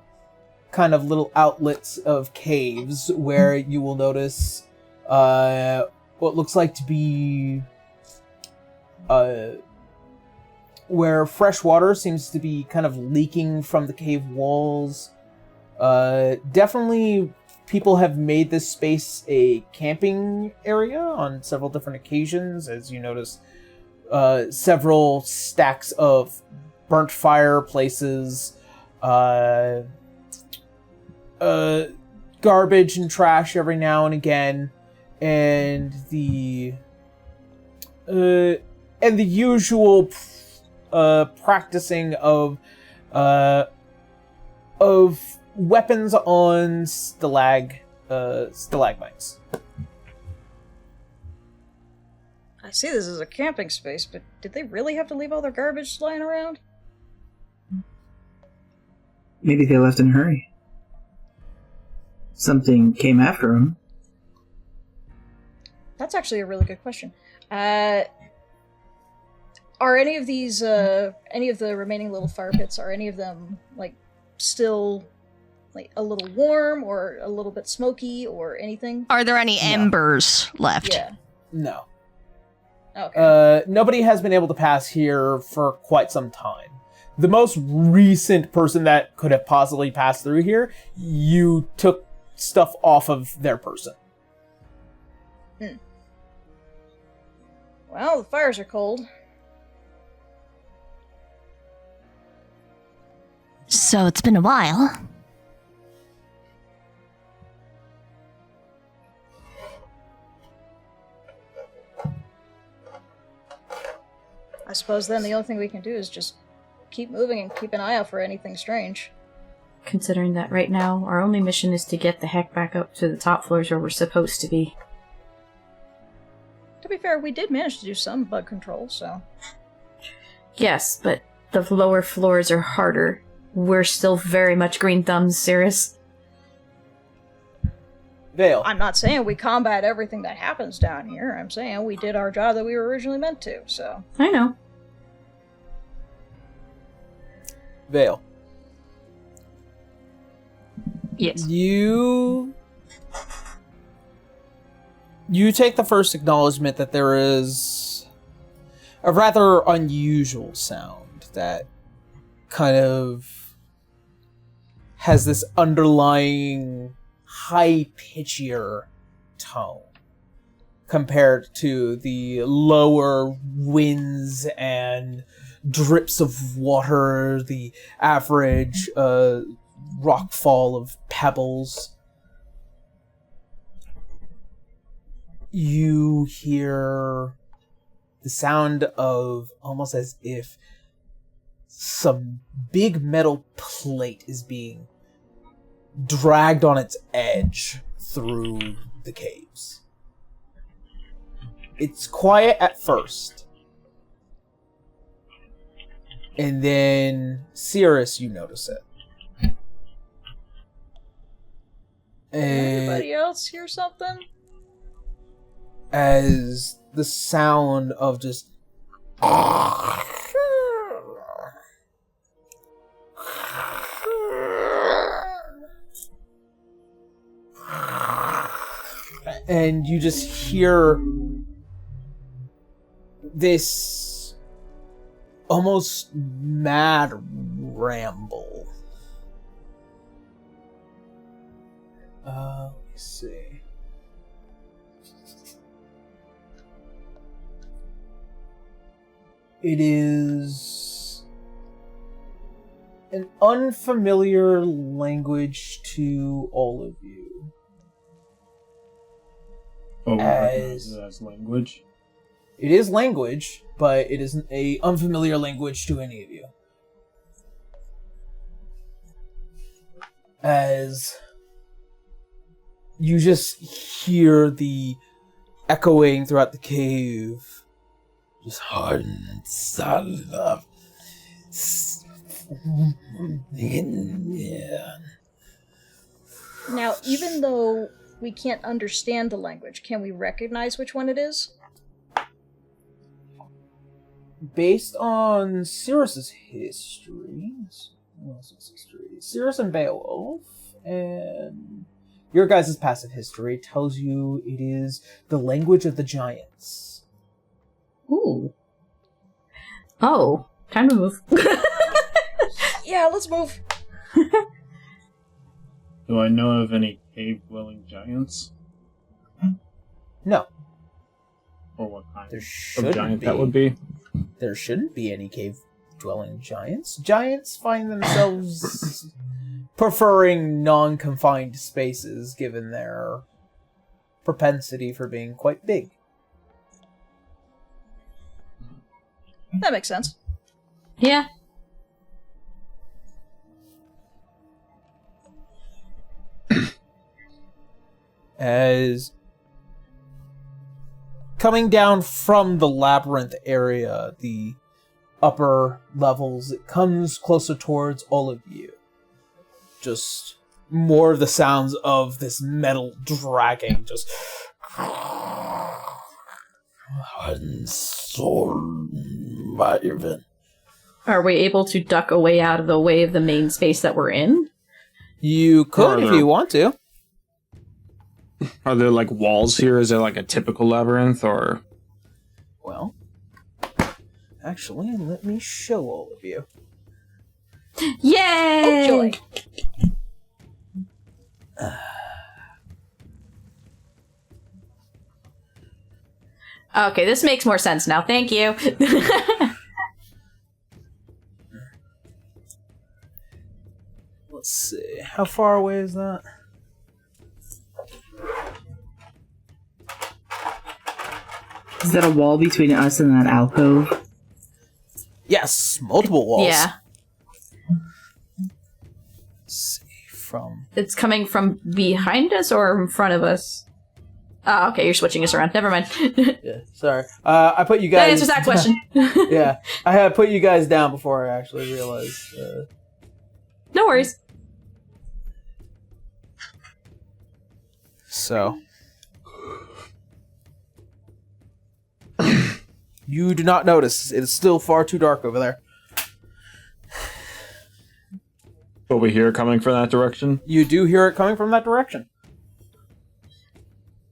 kind of little outlets of caves where you will notice what looks like to be where fresh water seems to be kind of leaking from the cave walls. Definitely people have made this space a camping area on several different occasions, as you notice several stacks of burnt fireplaces, garbage and trash every now and again, and the usual practicing of weapons on stalagmites. I see this as a camping space, but did they really have to leave all their garbage lying around? Maybe they left in a hurry. Something came after them. That's actually a really good question. Are any of these, any of the remaining little fire pits, are any of them, like, still, like, a little warm or a little bit smoky or anything? Are there any embers left? Yeah. No. Okay. Nobody has been able to pass here for quite some time. The most recent person that could have possibly passed through here, you took stuff off of their person. Well, the fires are cold. So it's been a while. I suppose then the only thing we can do is just keep moving and keep an eye out for anything strange. Considering that right now, our only mission is to get the heck back up to the top floors where we're supposed to be. To be fair, we did manage to do some bug control, so... Yes, but the lower floors are harder. We're still very much green thumbs, Cirrus. Vale. I'm not saying we combat everything that happens down here. I'm saying we did our job that we were originally meant to, so... I know. Vale. Yes. You take the first acknowledgement that there is a rather unusual sound that kind of has this underlying high-pitchier tone compared to the lower winds and drips of water, the average rockfall of pebbles. You hear the sound of almost as if some big metal plate is being dragged on its edge through the caves. It's quiet at first. And then, Cirrus, you notice it. Anybody else hear something? As the sound of just and you just hear this almost mad ramble. Let me see. It is an unfamiliar language to all of you. Oh, as language? It is language, but it is an unfamiliar language to any of you. As you just hear the echoing throughout the cave. Just hard and solid up. Yeah. Now, even though we can't understand the language, can we recognize which one it is? based on Cirrus's history, Cirrus and Beowulf, and your guys' passive history tells you it is the language of the giants. Ooh. Oh, time to move. Yeah, let's move. Do I know of any cave-dwelling giants? No. Or what kind There of shouldn't giant be. that would be? There shouldn't be any cave-dwelling giants. Giants find themselves preferring non-confined spaces given their propensity for being quite big. That makes sense. Yeah. As coming down from the labyrinth area, the upper levels, it comes closer towards all of you. Just more of the sounds of this metal dragging, just Are we able to duck away out of the way of the main space that we're in? You could if you want to. Are there like walls here? Is there like a typical labyrinth or? Well, actually, let me show all of you. Yay! Oh, joy. Okay, this makes more sense now. Thank you. Let's see. How far away is that? Is that a wall between us and that alcove? Yes, multiple walls. Yeah. Let's see, from... It's coming from behind us or in front of us? Oh, okay, you're switching us around. Never mind. Yeah, sorry. I put you That guys... answers that question. Yeah, I had put you guys down before I actually realized. No worries. So... You do not notice. It is still far too dark over there. Over here coming from that direction? You do hear it coming from that direction.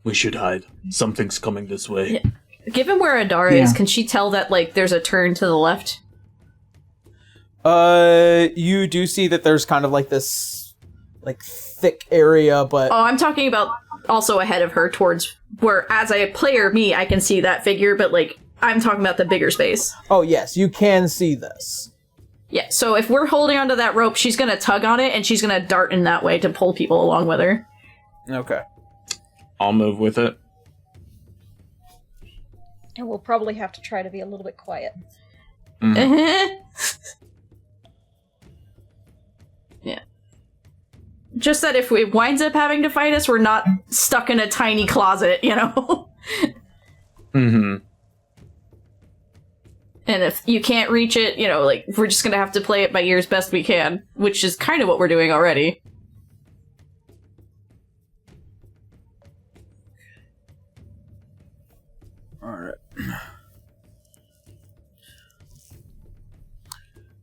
We should hide. Something's coming this way. Yeah. Given where Adara is, Yeah. can she tell that, like, there's a turn to the left? You do see that there's kind of like this, like, thick area, but... Oh, I'm talking about also ahead of her towards where, as a player, me, I can see that figure, but, like, I'm talking about the bigger space. Oh, yes, you can see this. Yeah, so if we're holding onto that rope, she's gonna tug on it, and she's gonna dart in that way to pull people along with her. Okay. I'll move with it. And we'll probably have to try to be a little bit quiet. Yeah. Just that if it winds up having to fight us, we're not stuck in a tiny closet, you know? Mm-hmm. And if you can't reach it, you know, like, we're just gonna have to play it by ear as best we can, which is kind of what we're doing already. Alright.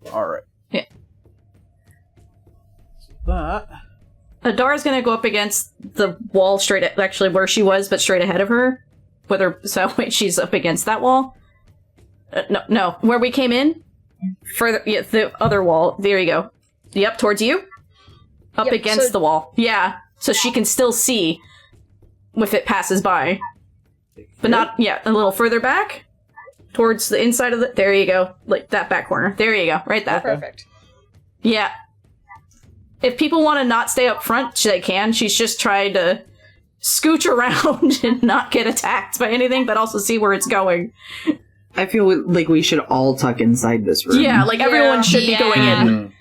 Alright. Yeah. So that... Adara's gonna go up against the wall straight at, actually where she was, but straight ahead of her. So wait, she's up against that wall? No, where we came in? Further, yeah, the other wall. There you go. Yep, towards you? Up Yep, against so- the wall. Yeah, so she can still see if it passes by. But not, yeah, a little further back? Towards the inside of the... There you go. Like, that back corner. There you go. Right there. Perfect. Yeah. If people want to not stay up front, they can. She's just trying to scooch around and not get attacked by anything, but also see where it's going. I feel like we should all tuck inside this room. Yeah, like everyone should be going in.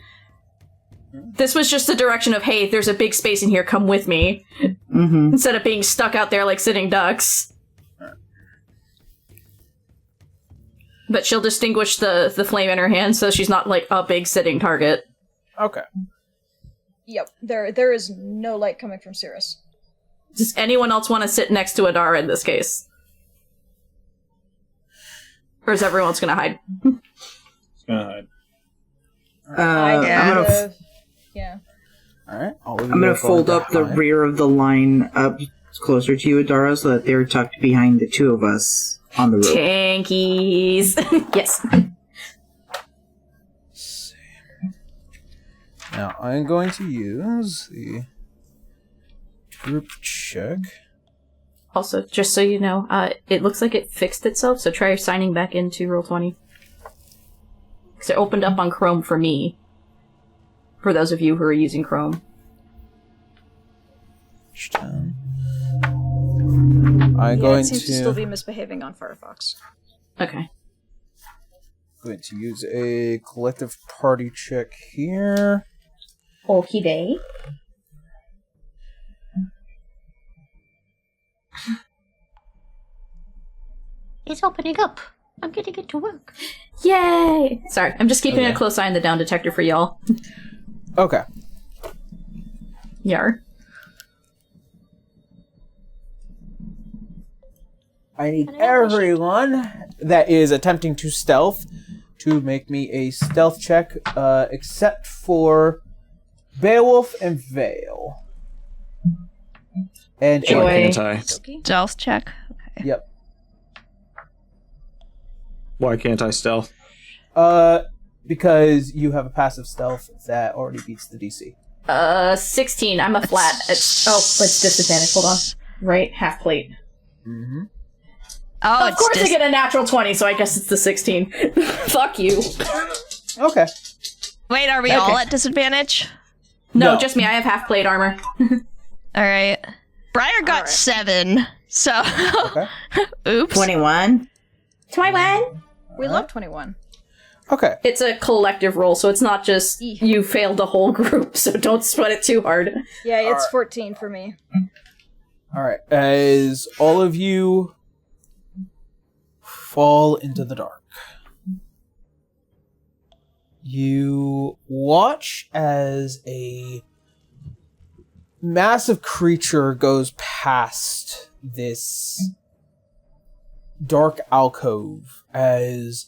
Mm. This was just a direction of, hey, there's a big space in here, come with me. Mm-hmm. Instead of being stuck out there like sitting ducks. But she'll distinguish the flame in her hand, so she's not like a big sitting target. Okay. Yep, there is no light coming from Cirrus. Does anyone else want to sit next to Adara in this case? Or is everyone else gonna hide? Uh, I'm gonna yeah. All right. I'm gonna fold up the rear of the line up closer to you, Adara, so that they're tucked behind the two of us on the rope. Tankies. Yes. Now I'm going to use the group check. Also, just so you know, it looks like it fixed itself, so try signing back into Roll20. Because it opened up on Chrome for me. For those of you who are using Chrome. I'm Yeah, going it seems to still to be misbehaving on Firefox. Okay. use a collective party check here. Okie day. It's opening up. I'm getting it to work. Yay! Sorry, I'm just keeping a close eye on the down detector for y'all. Okay. Yar. I need everyone that is attempting to stealth to make me a stealth check, except for Beowulf and Vale. And Joy. why can't I? Stealth check. Okay. Yep. Why can't I stealth? Because you have a passive stealth that already beats the DC. 16. I'm a flat. It's disadvantage. Hold on. Right, half plate. Mm-hmm. Oh, Of course I get a natural 20, so I guess it's the 16. Fuck you. Okay. Wait, are we all at disadvantage? No, No. just me. I have half plate armor. All right. Briar got 7, so... Okay. Oops. 21. 21? We love 21. Okay. It's a collective roll, so it's not just you failed the whole group, so don't sweat it too hard. Yeah, it's 14 for me. All right. As all of you fall into the dark, you watch as a massive creature goes past this dark alcove, as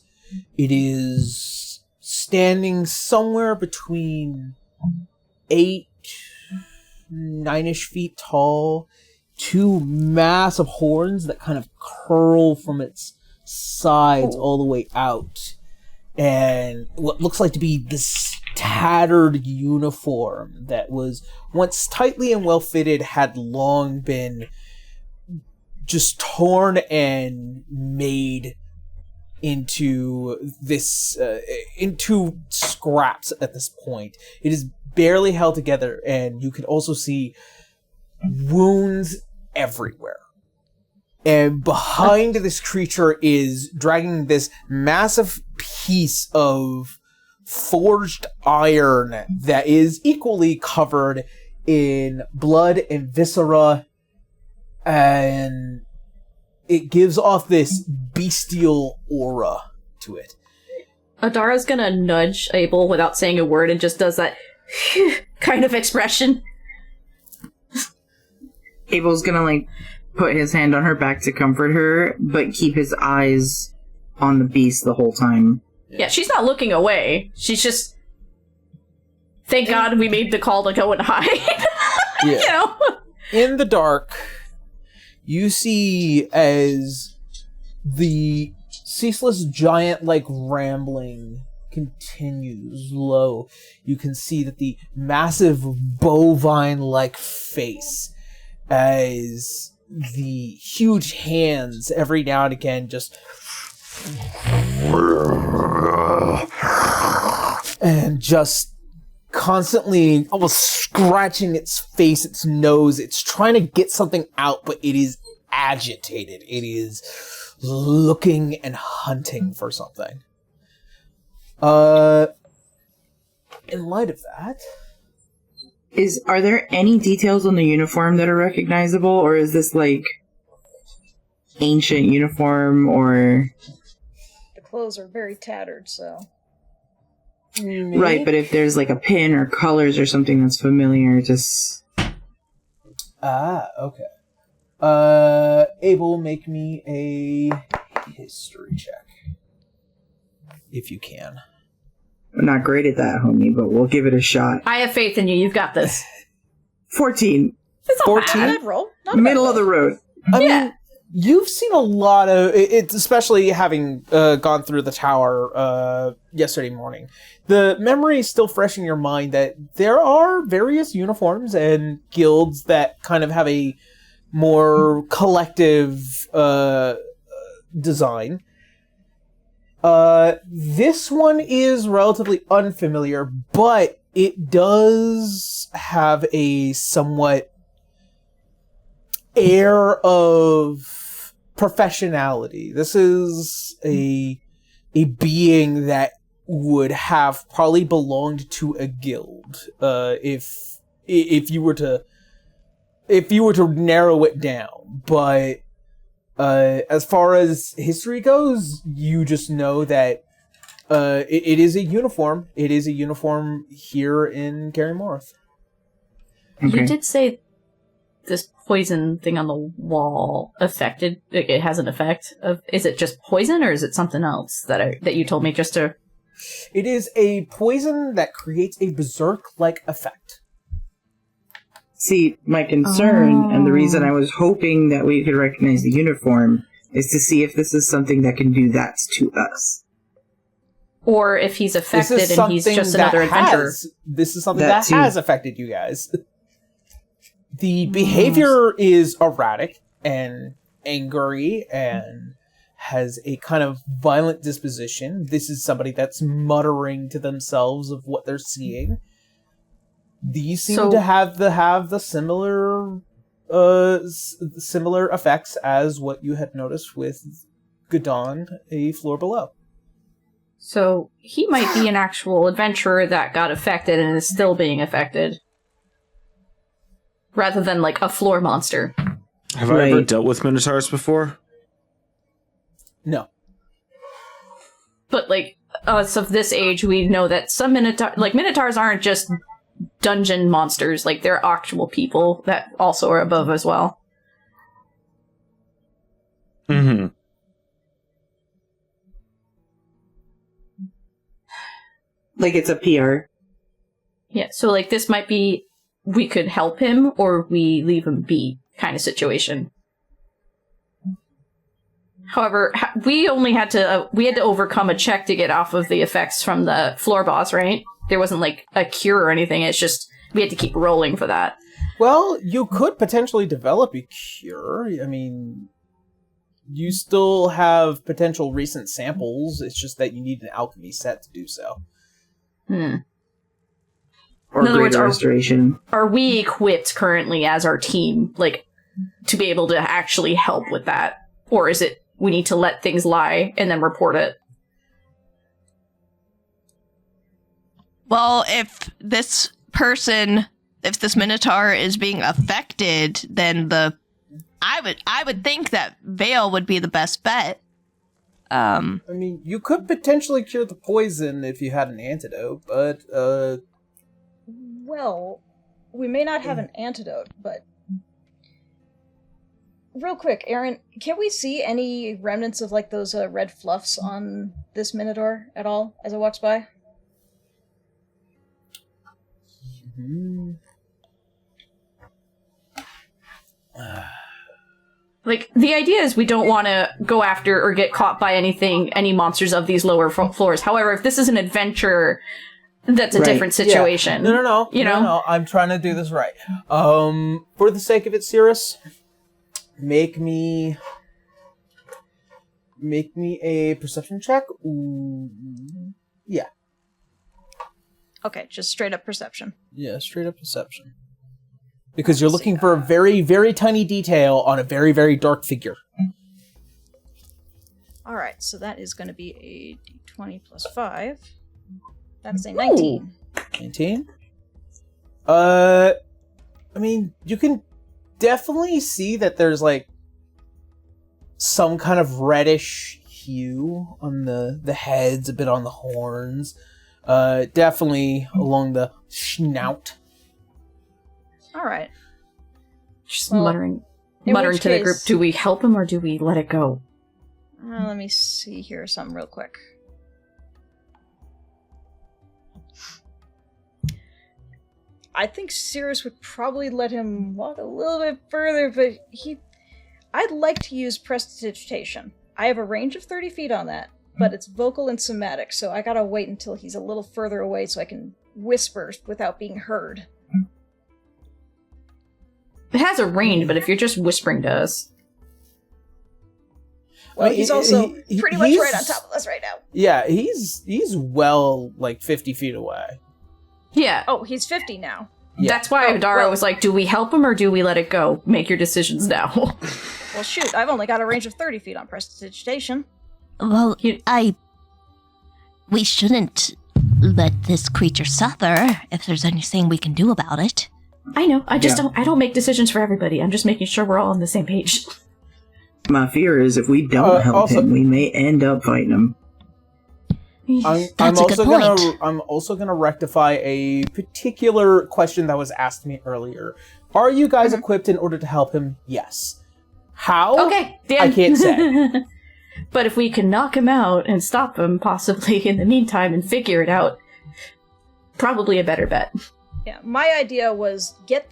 it is standing somewhere between 8, 9-ish feet tall, 2 massive horns that kind of curl from its sides all the way out, and what looks like to be this tattered uniform that was once tightly and well fitted had long been just torn and made into this into scraps at this point. It is barely held together, and you can also see wounds everywhere. And behind this creature is dragging this massive piece of forged iron that is equally covered in blood and viscera, and it gives off this bestial aura to it. Adara's gonna nudge Abel without saying a word and just does that kind of expression. Abel's gonna, put his hand on her back to comfort her, but keep his eyes on the beast the whole time. Yeah, she's not looking away. She's just... Thank God we made the call to go and hide. Yeah. You know? In the dark, you see as the ceaseless giant-like rambling continues low, you can see that the massive bovine-like face, as the huge hands every now and again just and just constantly almost scratching its face, its nose. It's trying to get something out, but it is agitated. It is looking and hunting for something. In light of that, Are there any details on the uniform that are recognizable, or is this ancient uniform, or... The clothes are very tattered, so... Right, but if there's a pin or colors or something that's familiar, just... okay. Abel, make me a history check. if you can. I'm not great at that, homie, but we'll give it a shot. I have faith in you. You've got this. 14. It's not 14? bad. Bad roll. Not a bad Middle roll. of the road. I Yeah. mean, you've seen a lot of it, especially having gone through the tower yesterday morning. The memory is still fresh in your mind that there are various uniforms and guilds that kind of have a more collective design. This one is relatively unfamiliar, but it does have a somewhat air of professionality. This is a being that would have probably belonged to a guild if you were to narrow it down. But as far as history goes, you just know that it is a uniform. It is a uniform here in Kaer Morhen. Okay. You did say this poison thing on the wall affected. It has an effect of. Is it just poison, or is it something else that you told me just to? It is a poison that creates a berserk-like effect. See, my concern, and the reason I was hoping that we could recognize the uniform, is to see if this is something that can do that to us. Or if he's affected This is and he's something just another that adventurer. This is something That that too. has affected you guys. The behavior is erratic and angry and has a kind of violent disposition. This is somebody that's muttering to themselves of what they're seeing. These seem to have the similar similar effects as what you had noticed with Gadon, a floor below. So he might be an actual adventurer that got affected and is still being affected. Rather than like a floor monster. Have I ever dealt with minotaurs before? No. But like us of this age, we know that some minotaurs aren't just dungeon monsters. Like they're actual people that also are above as well. Mm-hmm. Like it's a PR. Yeah, so like this might be we could help him or we leave him be kind of situation. However, we only had to overcome a check to get off of the effects from the floor boss, right? There wasn't like a cure or anything. It's just we had to keep rolling for that. Well, you could potentially develop a cure. I mean, you still have potential recent samples. It's just that you need an alchemy set to do so. Or In other words, greater restoration. Are we equipped currently as our team, like, to be able to actually help with that? Or is it we need to let things lie and then report it? Well, if this minotaur is being affected, then I would think that Vale would be the best bet. I mean, you could potentially cure the poison if you had an antidote, but Well, we may not have an antidote, but real quick, Aaron, can we see any remnants of like those red fluffs on this minotaur at all as it walks by? Like, the idea is we don't want to go after or get caught by any monsters of these lower floors. However, if this is an adventure, that's a different situation. Yeah. No. You know? No. I'm trying to do this right. For the sake of it, Cirrus, make me a perception check. Ooh. Yeah. Okay, just straight up perception. Yeah, straight up perception. Because you're looking for a very, very tiny detail on a very, very dark figure. Alright, so that is going to be a d20 plus 5. That's a 19. 19? I mean, you can definitely see that there's, like, some kind of reddish hue on the heads, a bit on the horns. Definitely along the snout. Alright. Just Well, muttering in to which the group, case- do we help him or do we let it go? Let me see here something real quick. I think Cirrus would probably let him walk a little bit further, but I'd like to use prestidigitation. I have a range of 30 feet on that, but it's vocal and somatic, so I gotta wait until he's a little further away so I can whisper without being heard. It has a range, but if you're just whispering to us... Well, he's also pretty much right on top of us right now. Yeah, he's well, 50 feet away. Yeah. Oh, he's 50 now. Yeah. That's why Dara was like, do we help him or do we let it go? Make your decisions now. Well, shoot, I've only got a range of 30 feet on prestidigitation. Well, we shouldn't let this creature suffer if there's anything we can do about it. I know. I don't make decisions for everybody. I'm just making sure we're all on the same page. My fear is if we don't help him, we may end up fighting him. That's a good point. I'm also gonna rectify a particular question that was asked me earlier. Are you guys equipped in order to help him? Yes. How? Okay, I can't say. But if we can knock him out and stop him, possibly in the meantime, and figure it out, probably a better bet. Yeah, my idea was get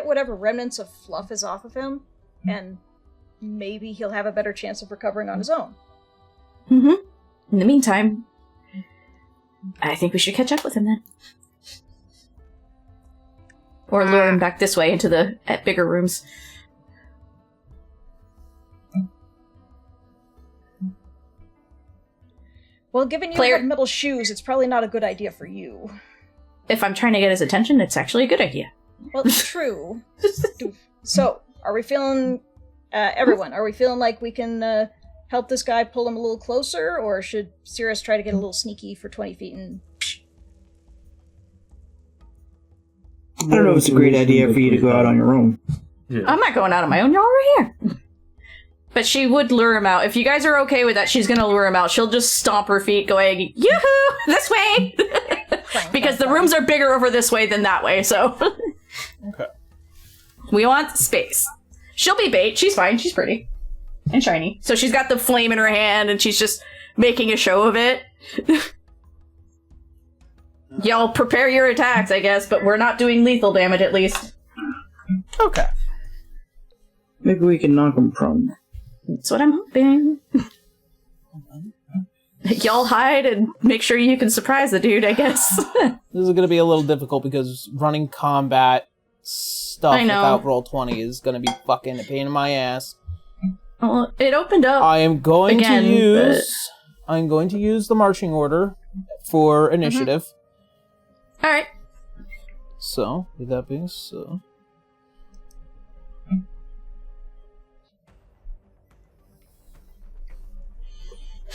whatever remnants of fluff is off of him, and maybe he'll have a better chance of recovering on his own. Mm-hmm. In the meantime, I think we should catch up with him then. Or lure him back this way into the bigger rooms. Well, given you have metal shoes, it's probably not a good idea for you. If I'm trying to get his attention, it's actually a good idea. Well, true. So, are we feeling... everyone, are we feeling like we can help this guy pull him a little closer, or should Cirrus try to get a little sneaky for 20 feet and... I don't know if it's a great idea for you to go out on your own. Yeah. I'm not going out on my own, you're all right here. But she would lure him out. If you guys are okay with that, she's gonna lure him out. She'll just stomp her feet going, yoo-hoo, this way! Because the rooms are bigger over this way than that way, so... Okay. We want space. She'll be bait, she's fine, she's pretty. And shiny. So she's got the flame in her hand, and she's just making a show of it. Y'all prepare your attacks, I guess, but we're not doing lethal damage, at least. Okay. Maybe we can knock him prone. That's what I'm hoping. Y'all hide and make sure you can surprise the dude, I guess. This is going to be a little difficult because running combat stuff without Roll20 is going to be fucking a pain in my ass. Well, it opened up. I'm going to use the marching order for initiative. All right. So, with that being so.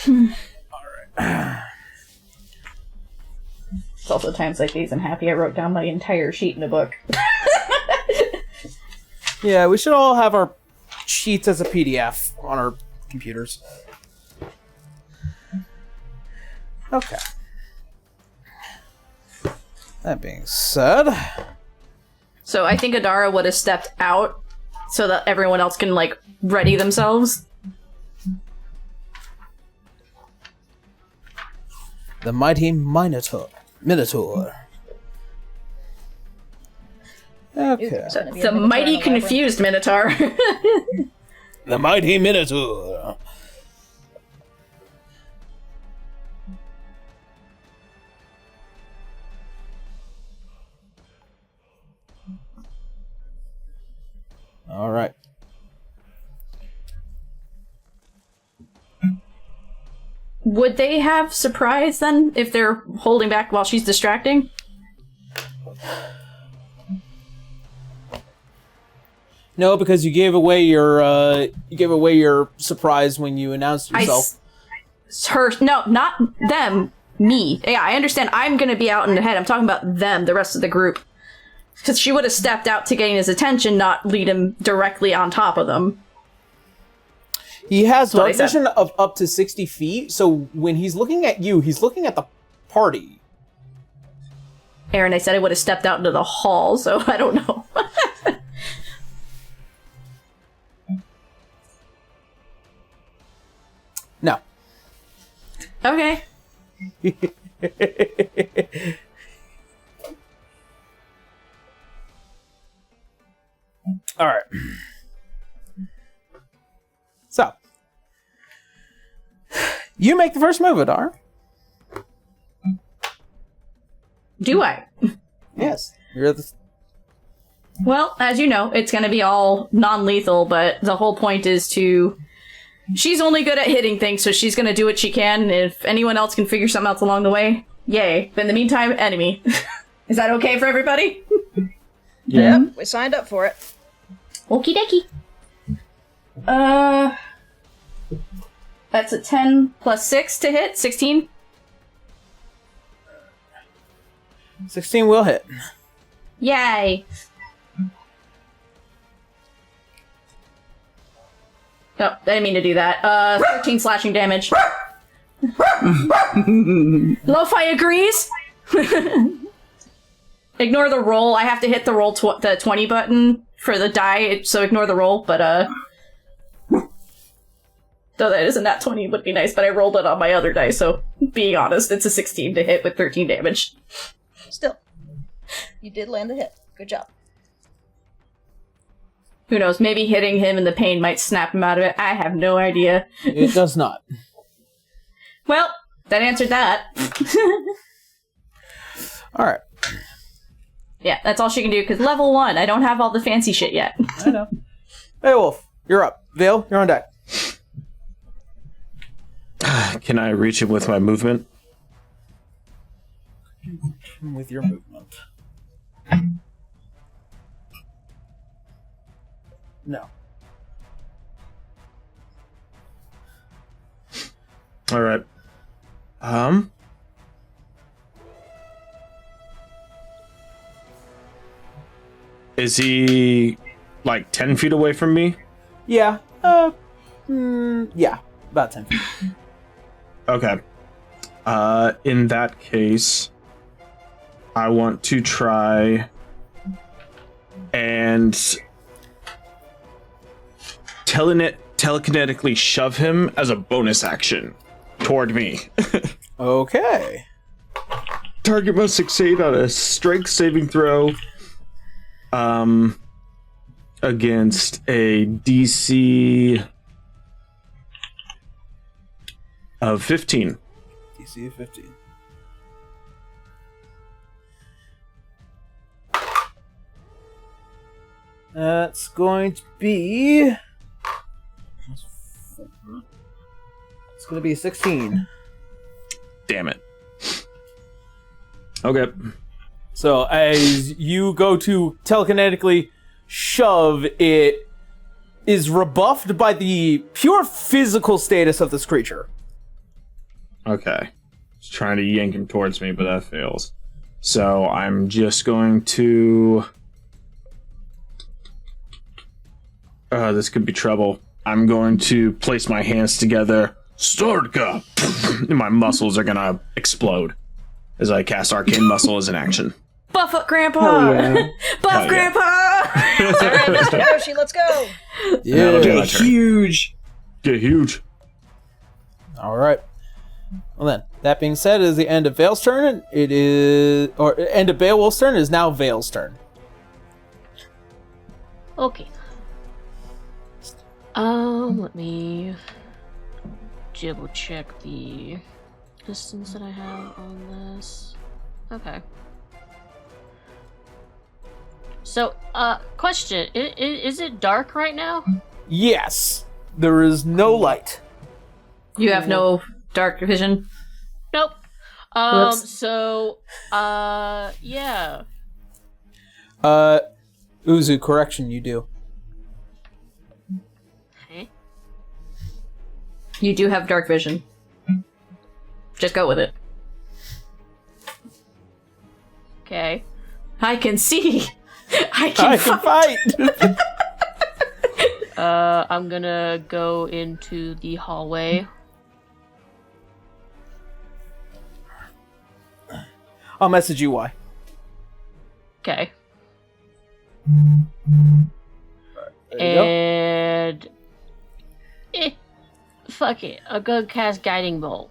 Alright. It's also times like these I'm happy I wrote down my entire sheet in a book. Yeah, we should all have our sheets as a PDF on our computers. Okay. That being said... So I think Adara would have stepped out so that everyone else can, ready themselves. The mighty Minotaur. Okay. The mighty confused Minotaur. The mighty Minotaur. All right. Would they have surprise then if they're holding back while she's distracting? No, because you gave away your surprise when you announced yourself. No, not them. Me. Yeah, I understand. I'm gonna be out in the head. I'm talking about them, the rest of the group. Because she would have stepped out to gain his attention, not lead him directly on top of them. He has dark vision of up to 60 feet, so when he's looking at you, he's looking at the party. Aaron, I said I would have stepped out into the hall, so I don't know. No. Okay. You make the first move, Adar. Do I? Yes. You're the... Well, as you know, it's going to be all non-lethal, but the whole point is to... She's only good at hitting things, so she's going to do what she can. If anyone else can figure something else along the way, yay. But in the meantime, enemy. Is that okay for everybody? Yeah. Yep, we signed up for it. Okie dokie. That's a 10 plus 6 to hit, 16. 16 will hit. Yay! Oh, I didn't mean to do that. 13 slashing damage. Lo-Fi agrees! Ignore the roll. I have to hit the roll the 20 button for the die, so ignore the roll, but though that isn't that 20 would be nice, but I rolled it on my other die, so being honest, it's a 16 to hit with 13 damage. Still, you did land the hit. Good job. Who knows, maybe hitting him in the pain might snap him out of it. I have no idea. It does not. Well, that answered that. Alright. Yeah, that's all she can do, because level 1, I don't have all the fancy shit yet. I know. Hey, Wolf, you're up. Vale, you're on deck. Can I reach him with my movement? With your movement. No. All right. Is he like 10 feet away from me? Yeah. Yeah. About 10 feet. Okay. In that case, I want to try and telekinetically shove him as a bonus action toward me. Okay. Target must succeed on a strength saving throw against a DC of 15. DC of 15. That's going to be... It's going to be 16. Damn it. Okay. So as you go to telekinetically shove, it is rebuffed by the pure physical status of this creature. Okay. Just trying to yank him towards me, but that fails. So I'm just going to... this could be trouble. I'm going to place my hands together. Storka! And my muscles are gonna explode as I cast Arcane Muscle as an action. Buff up, Grandpa! Oh, yeah. Buff, Hell yeah. Grandpa! Alright, Mr. Yoshi, let's go! Yeah. That'll be my turn. Huge. Get huge. All right. Well then, that being said, is the end of Vale's turn. It is, or end of Beowulf's turn is now Vale's turn. Okay. Let me double check the distance that I have on this. Okay. So, question: is it dark right now? Yes, there is no light. You have no dark vision? Nope. Whoops. So, yeah. Uzu, correction, you do. Okay. You do have dark vision. Just go with it. Okay. I can see! I I can can fight! fight. I'm gonna go into the hallway. I'll message you why. Okay. There you go. And fuck it. I'll go cast Guiding Bolt.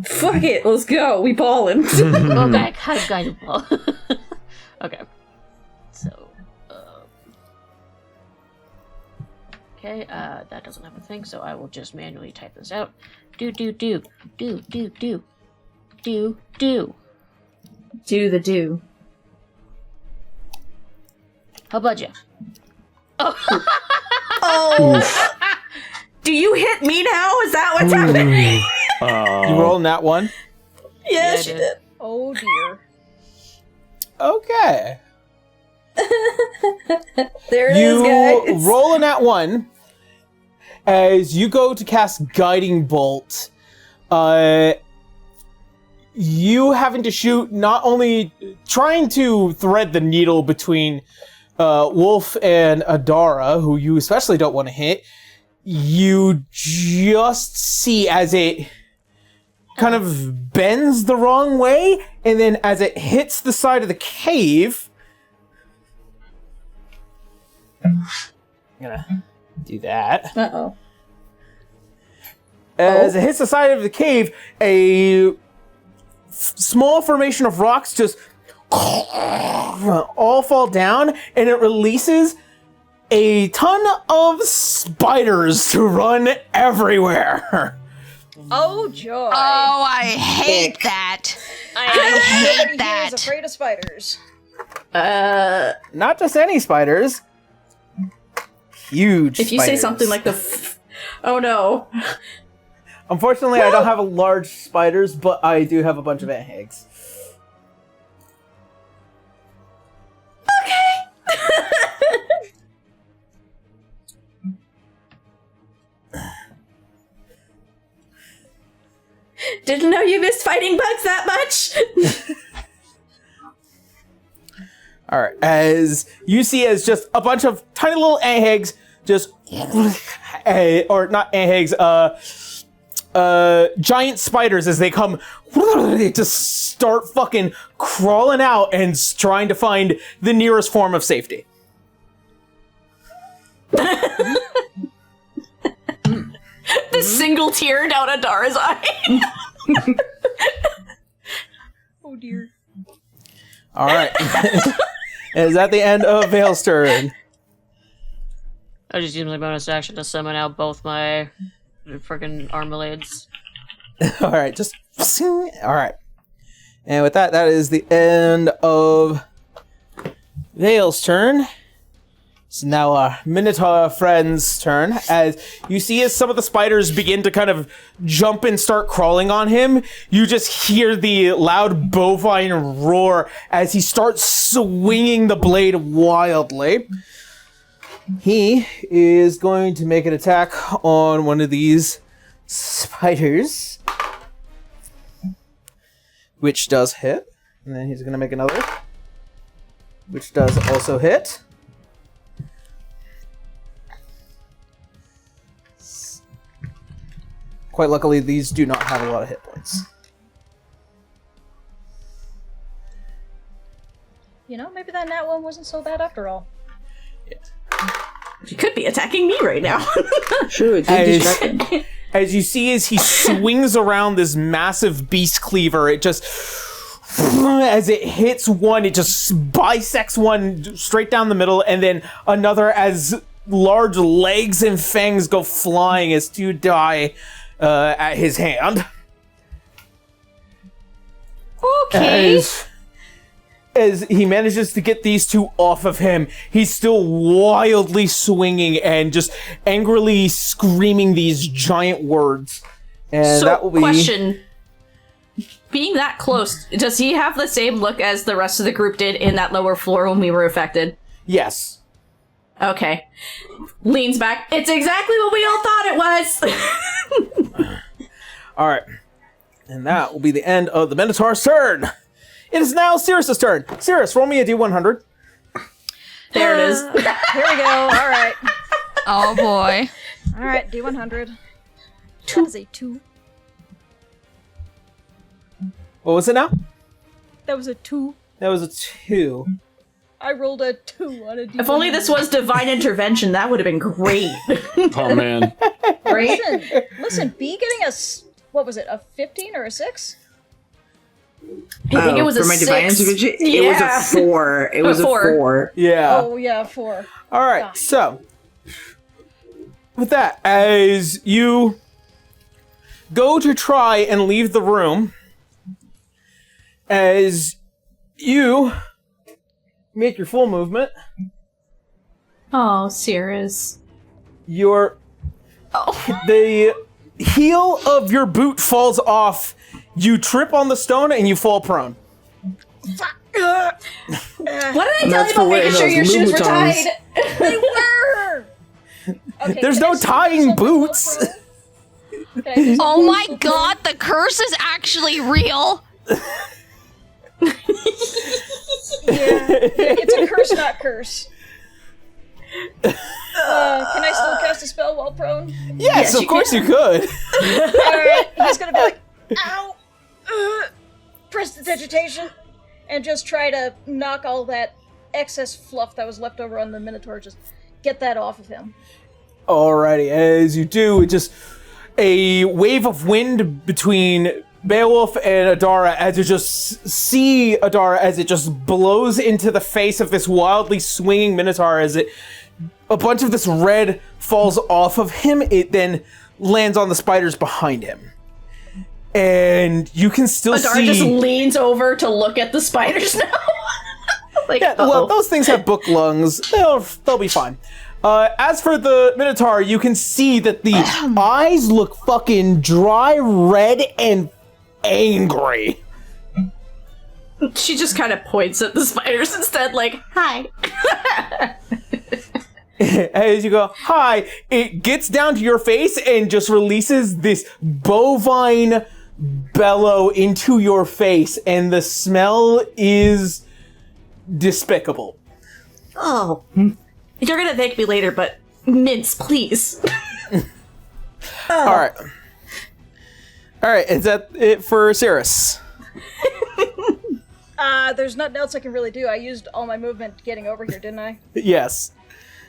Fuck it, let's go. We ballin'. Go back, have Guiding Bolt. Okay. So, okay, that doesn't have a thing, so I will just manually type this out. Do. Do the do. How about you? Oh! Do you hit me now? Is that what's happening? You rolling that one? Yeah, she did. Oh dear. Okay. There it is, You guys. rolling that one as you go to cast Guiding Bolt. You having to shoot, not only trying to thread the needle between Wolf and Adara, who you especially don't want to hit. You just see as it kind of bends the wrong way, and then as it hits the side of the cave, I'm gonna do that. Uh-oh. As it hits the side of the cave, a small formation of rocks just all fall down, and it releases a ton of spiders to run everywhere. Oh joy. Oh, I hate that. I hate Nobody here that. is afraid of spiders. Not just any spiders. Huge If you say spiders. something like oh no. Unfortunately, I don't have a large spiders, but I do have a bunch of ant eggs. Didn't know you missed fighting bugs that much. All right, as you see, as just a bunch of tiny little ant eggs, just or not ant eggs, giant spiders as they come, they just start fucking crawling out and trying to find the nearest form of safety. The single tear down Adara's eye. Oh dear. All right, is that the end of Vale's turn? I just use my bonus action to summon out both my freaking armalades. All right, just all right, and with that, that is the end of Vale's turn. It's now our Minotaur friend's turn. As you see, as some of the spiders begin to kind of jump and start crawling on him, you just hear the loud bovine roar as he starts swinging the blade wildly. He is going to make an attack on one of these spiders, which does hit. And then he's going to make another, which does also hit. Quite luckily, these do not have a lot of hit points. You know, maybe that nat one wasn't so bad after all. You could be attacking me right now. True, it's distracting. As you see, as he swings around this massive beast cleaver, it just, as it hits one, it just bisects one straight down the middle, and then another as large legs and fangs go flying as two die at his hand. Okay. As he manages to get these two off of him, he's still wildly swinging and just angrily screaming these giant words. And So, that will be... question. Being that close, does he have the same look as the rest of the group did in that lower floor when we were affected? Yes. Okay. Leans back. It's exactly what we all thought it was! All right. And that will be the end of the Minotaur's turn. It is now Cirrus's turn. Cirrus, roll me a D100. There it is. Here we go. All right. Oh boy. All right, D100. That is a 2. What was it now? That was a 2. That was a 2. I rolled a 2 on a D100. If only this was divine intervention, that would have been great. Oh man. Right? Listen, B getting a, what was it, a 15 or a 6? I think it was for a my 6. divine intervention, it was Yeah. a 4. It was a 4. Yeah. Oh, yeah, 4. All right. So, with that, as you go to try and leave the room as you make your full movement. Oh, Cirrus. The heel of your boot falls off. You trip on the stone and you fall prone. What did I tell that's you for about wearing making sure those your shoes were Louboutins. tied? They were! Okay, There's can no I still tying do something boots. while prone? Can I do Oh something my while god, the curse is actually real. prone? Yeah, it's a curse, not curse. Can I still cast a spell while prone? Yes, of course you could. Alright, he's gonna be like, ow! Prestidigitation! And just try to knock all that excess fluff that was left over on the Minotaur, just get that off of him. Alrighty, as you do, it just a wave of wind between Beowulf and Adara as you just see Adara as it just blows into the face of this wildly swinging Minotaur as a bunch of this red falls off of him. It then lands on the spiders behind him. And you can still Adara see... just leans over to look at the spiders now. Like, Yeah, well, those things have book lungs. They'll be fine. As for the Minotaur, you can see that the eyes look fucking dry red and angry. She just kind of points at the spiders instead, like, hi. As you go, hi, it gets down to your face and just releases this bovine bellow into your face, and the smell is despicable. Oh. You're gonna thank me later, but mince, please. Alright, is that it for Cirrus? There's nothing else I can really do. I used all my movement getting over here, didn't I? Yes.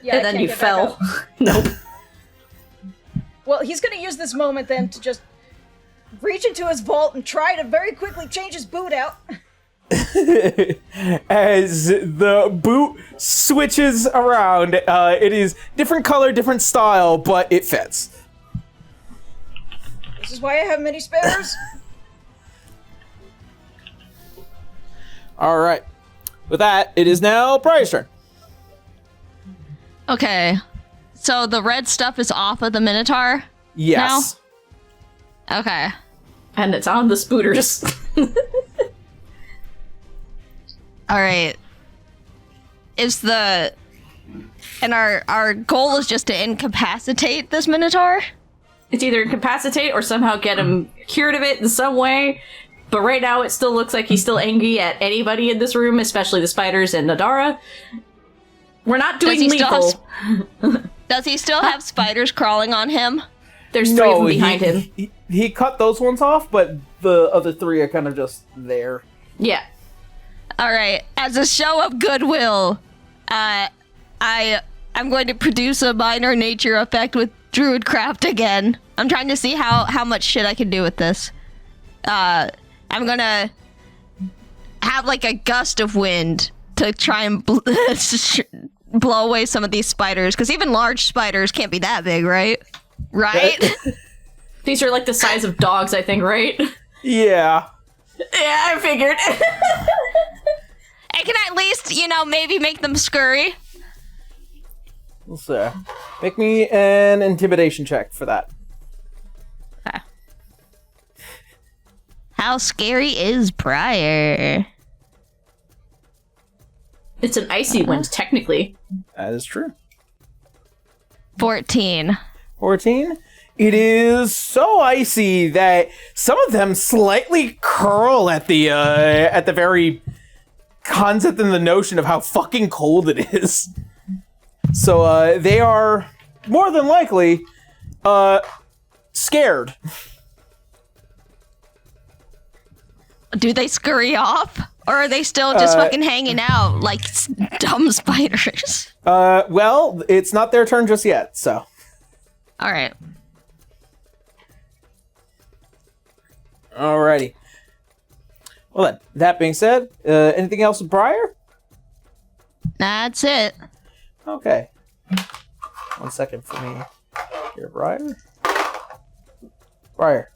Yeah, And I then can't you get back fell. up. Nope. Well, he's gonna use this moment then to just reach into his vault and try to very quickly change his boot out. As the boot switches around, it is different color, different style, but it fits. This is why I have many spares. All right. With that, it is now Briar's turn. Okay. So the red stuff is off of the Minotaur? Yes. Okay. And it's on the spooters. Alright. And our goal is just to incapacitate this Minotaur? It's either incapacitate or somehow get him cured of it in some way. But right now it still looks like he's still angry at anybody in this room, especially the spiders and Nadara. We're not doing lethal. Does he still have spiders crawling on him? There's three of them behind him. He cut those ones off, but the other three are kind of just there. Yeah. Alright, as a show of goodwill, I'm going to produce a minor nature effect with Druidcraft again. I'm trying to see how much shit I can do with this. I'm gonna have like a gust of wind to try and blow away some of these spiders, because even large spiders can't be that big, right? Right? These are like the size of dogs, I think, right? Yeah. Yeah, I figured. I can at least, maybe make them scurry. Let's see. Make me an intimidation check for that. How scary is Briar? It's an icy wind, technically. That is true. 14. 14. It is so icy that some of them slightly curl at the very concept and the notion of how fucking cold it is. So they are more than likely scared. Do they scurry off? Or are they still just fucking hanging out like dumb spiders? Well, it's not their turn just yet, so. Alright. Alrighty. Well then, that being said, anything else with Briar? That's it. Okay. 1 second for me. Here, Briar. Briar.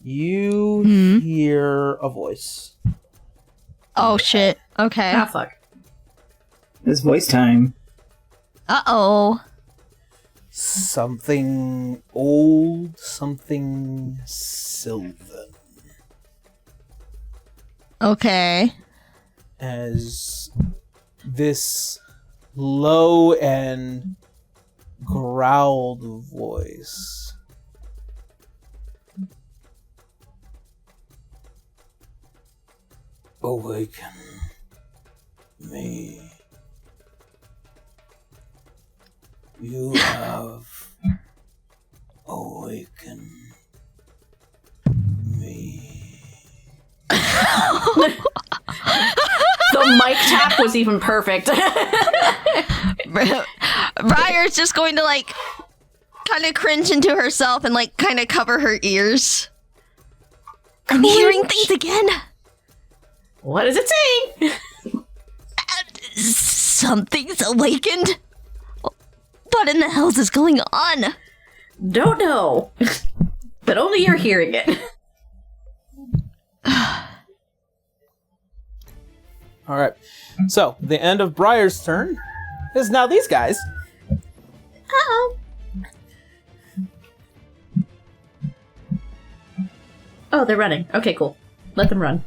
You hear a voice. Oh shit. Okay. Ah, fuck. It's voice time. Uh-oh. Something old, something sylvan. Okay. As this low and growled voice awaken me. You have awakened me. The mic tap was even perfect. Briar's just going to, like, kind of cringe into herself and, like, kind of cover her ears. I'm hearing things again. What is it saying? Something's awakened. What in the hell's is going on? Don't know. But only you're hearing it. All right. So, the end of Briar's turn is now these guys. Uh-oh. Oh, they're running. Okay, cool. Let them run.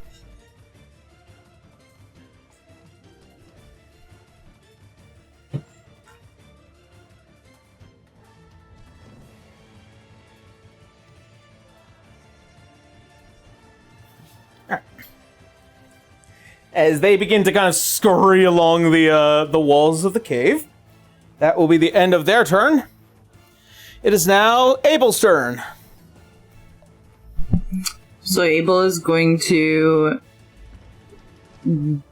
As they begin to kind of scurry along the walls of the cave. That will be the end of their turn. It is now Abel's turn. So Abel is going to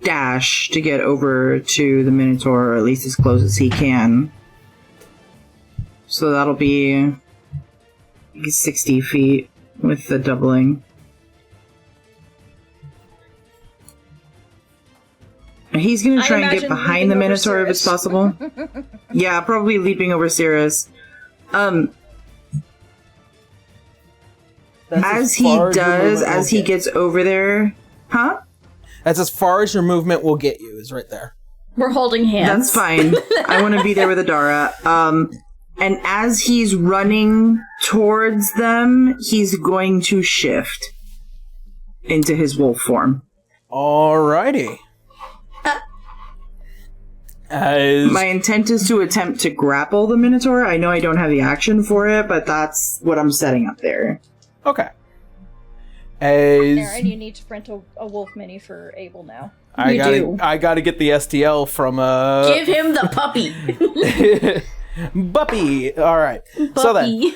dash to get over to the Minotaur, or at least as close as he can. So that'll be 60 feet with the doubling. And he's going to try and get behind the Minotaur if it's possible. Yeah, probably leaping over Cirrus. As he does, as he gets over there... Huh? That's as far as your movement will get you, is right there. We're holding hands. That's fine. I want to be there with Adara. And as he's running towards them, he's going to shift into his wolf form. Alrighty. My intent is to attempt to grapple the Minotaur. I know I don't have the action for it, but that's what I'm setting up there. Okay. Aaron, you need to print a wolf mini for Abel now. I gotta get the STL from Give him the puppy. Buppy. All right. Buppy. So then,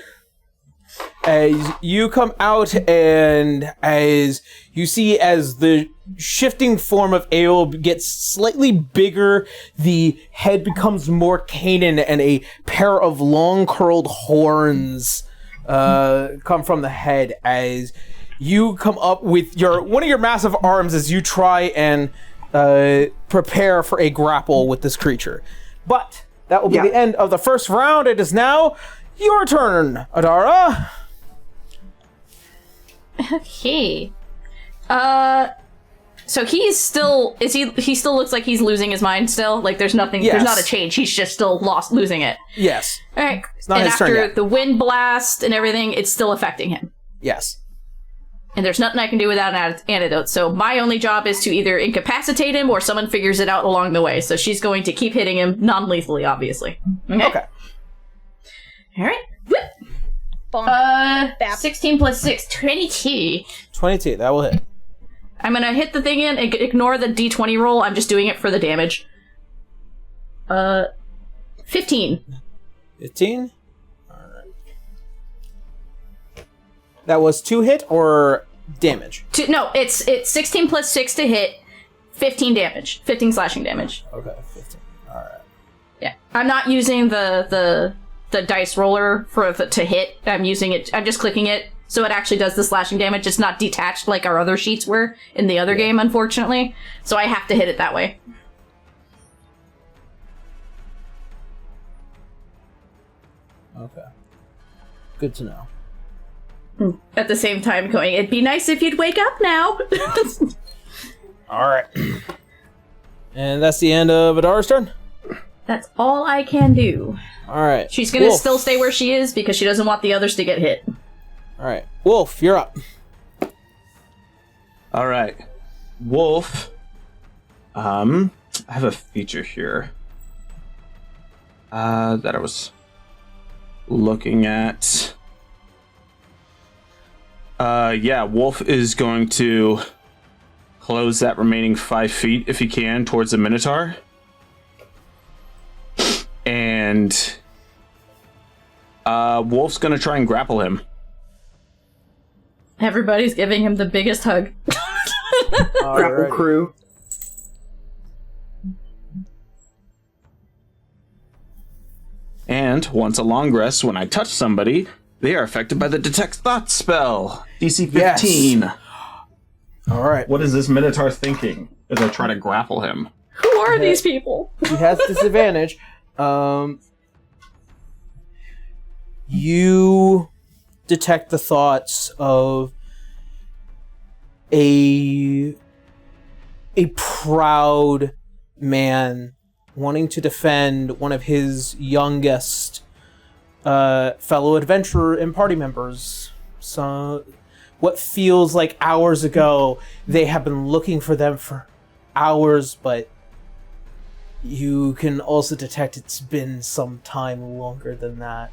as you come out and as you see as the shifting form of Abel gets slightly bigger, the head becomes more canine and a pair of long curled horns come from the head as you come up with one of your massive arms as you try and prepare for a grapple with this creature. But that will be the end of the first round. It is now your turn, Adara. Okay. So he still looks like he's losing his mind still? Like there's nothing, Yes. there's not a change. He's just still losing it. Yes. Alright. It's not and his turn after yet. the wind blast and everything, it's still affecting him. Yes. And there's nothing I can do without an antidote. So my only job is to either incapacitate him or someone figures it out along the way. So she's going to keep hitting him non-lethally, obviously. Okay. Alright. Bonk. 16 plus 6, 22. 22, that will hit. I'm gonna hit the thing in and ignore the d20 roll. I'm just doing it for the damage. 15. 15? Alright. That was 2 hit or damage? No, it's 16 plus 6 to hit, 15 damage. 15 slashing damage. Okay, 15. Alright. Yeah. I'm not using the dice roller to hit. I'm using it, I'm just clicking it, so it actually does the slashing damage. It's not detached like our other sheets were in the other game, unfortunately. So I have to hit it that way. Okay. Good to know. At the same time going, it'd be nice if you'd wake up now. All right. And that's the end of Adara's turn? That's all I can do. All right. She's gonna Wolf. still stay where she is because she doesn't want the others to get hit. All right. Wolf, you're up. All right, Wolf. I have a feature here that I was looking at. Yeah, Wolf is going to close that remaining 5 feet if he can towards the Minotaur. And Wolf's gonna try and grapple him. Everybody's giving him the biggest hug. Grapple crew. And once a long rest, when I touch somebody, they are affected by the Detect Thoughts spell. DC 15. Yes. All right. What is this Minotaur thinking as I try to grapple him? Who are these people? He has disadvantage. You detect the thoughts of a proud man wanting to defend one of his youngest fellow adventurer and party members. So, what feels like hours ago, they have been looking for them for hours, but you can also detect it's been some time longer than that.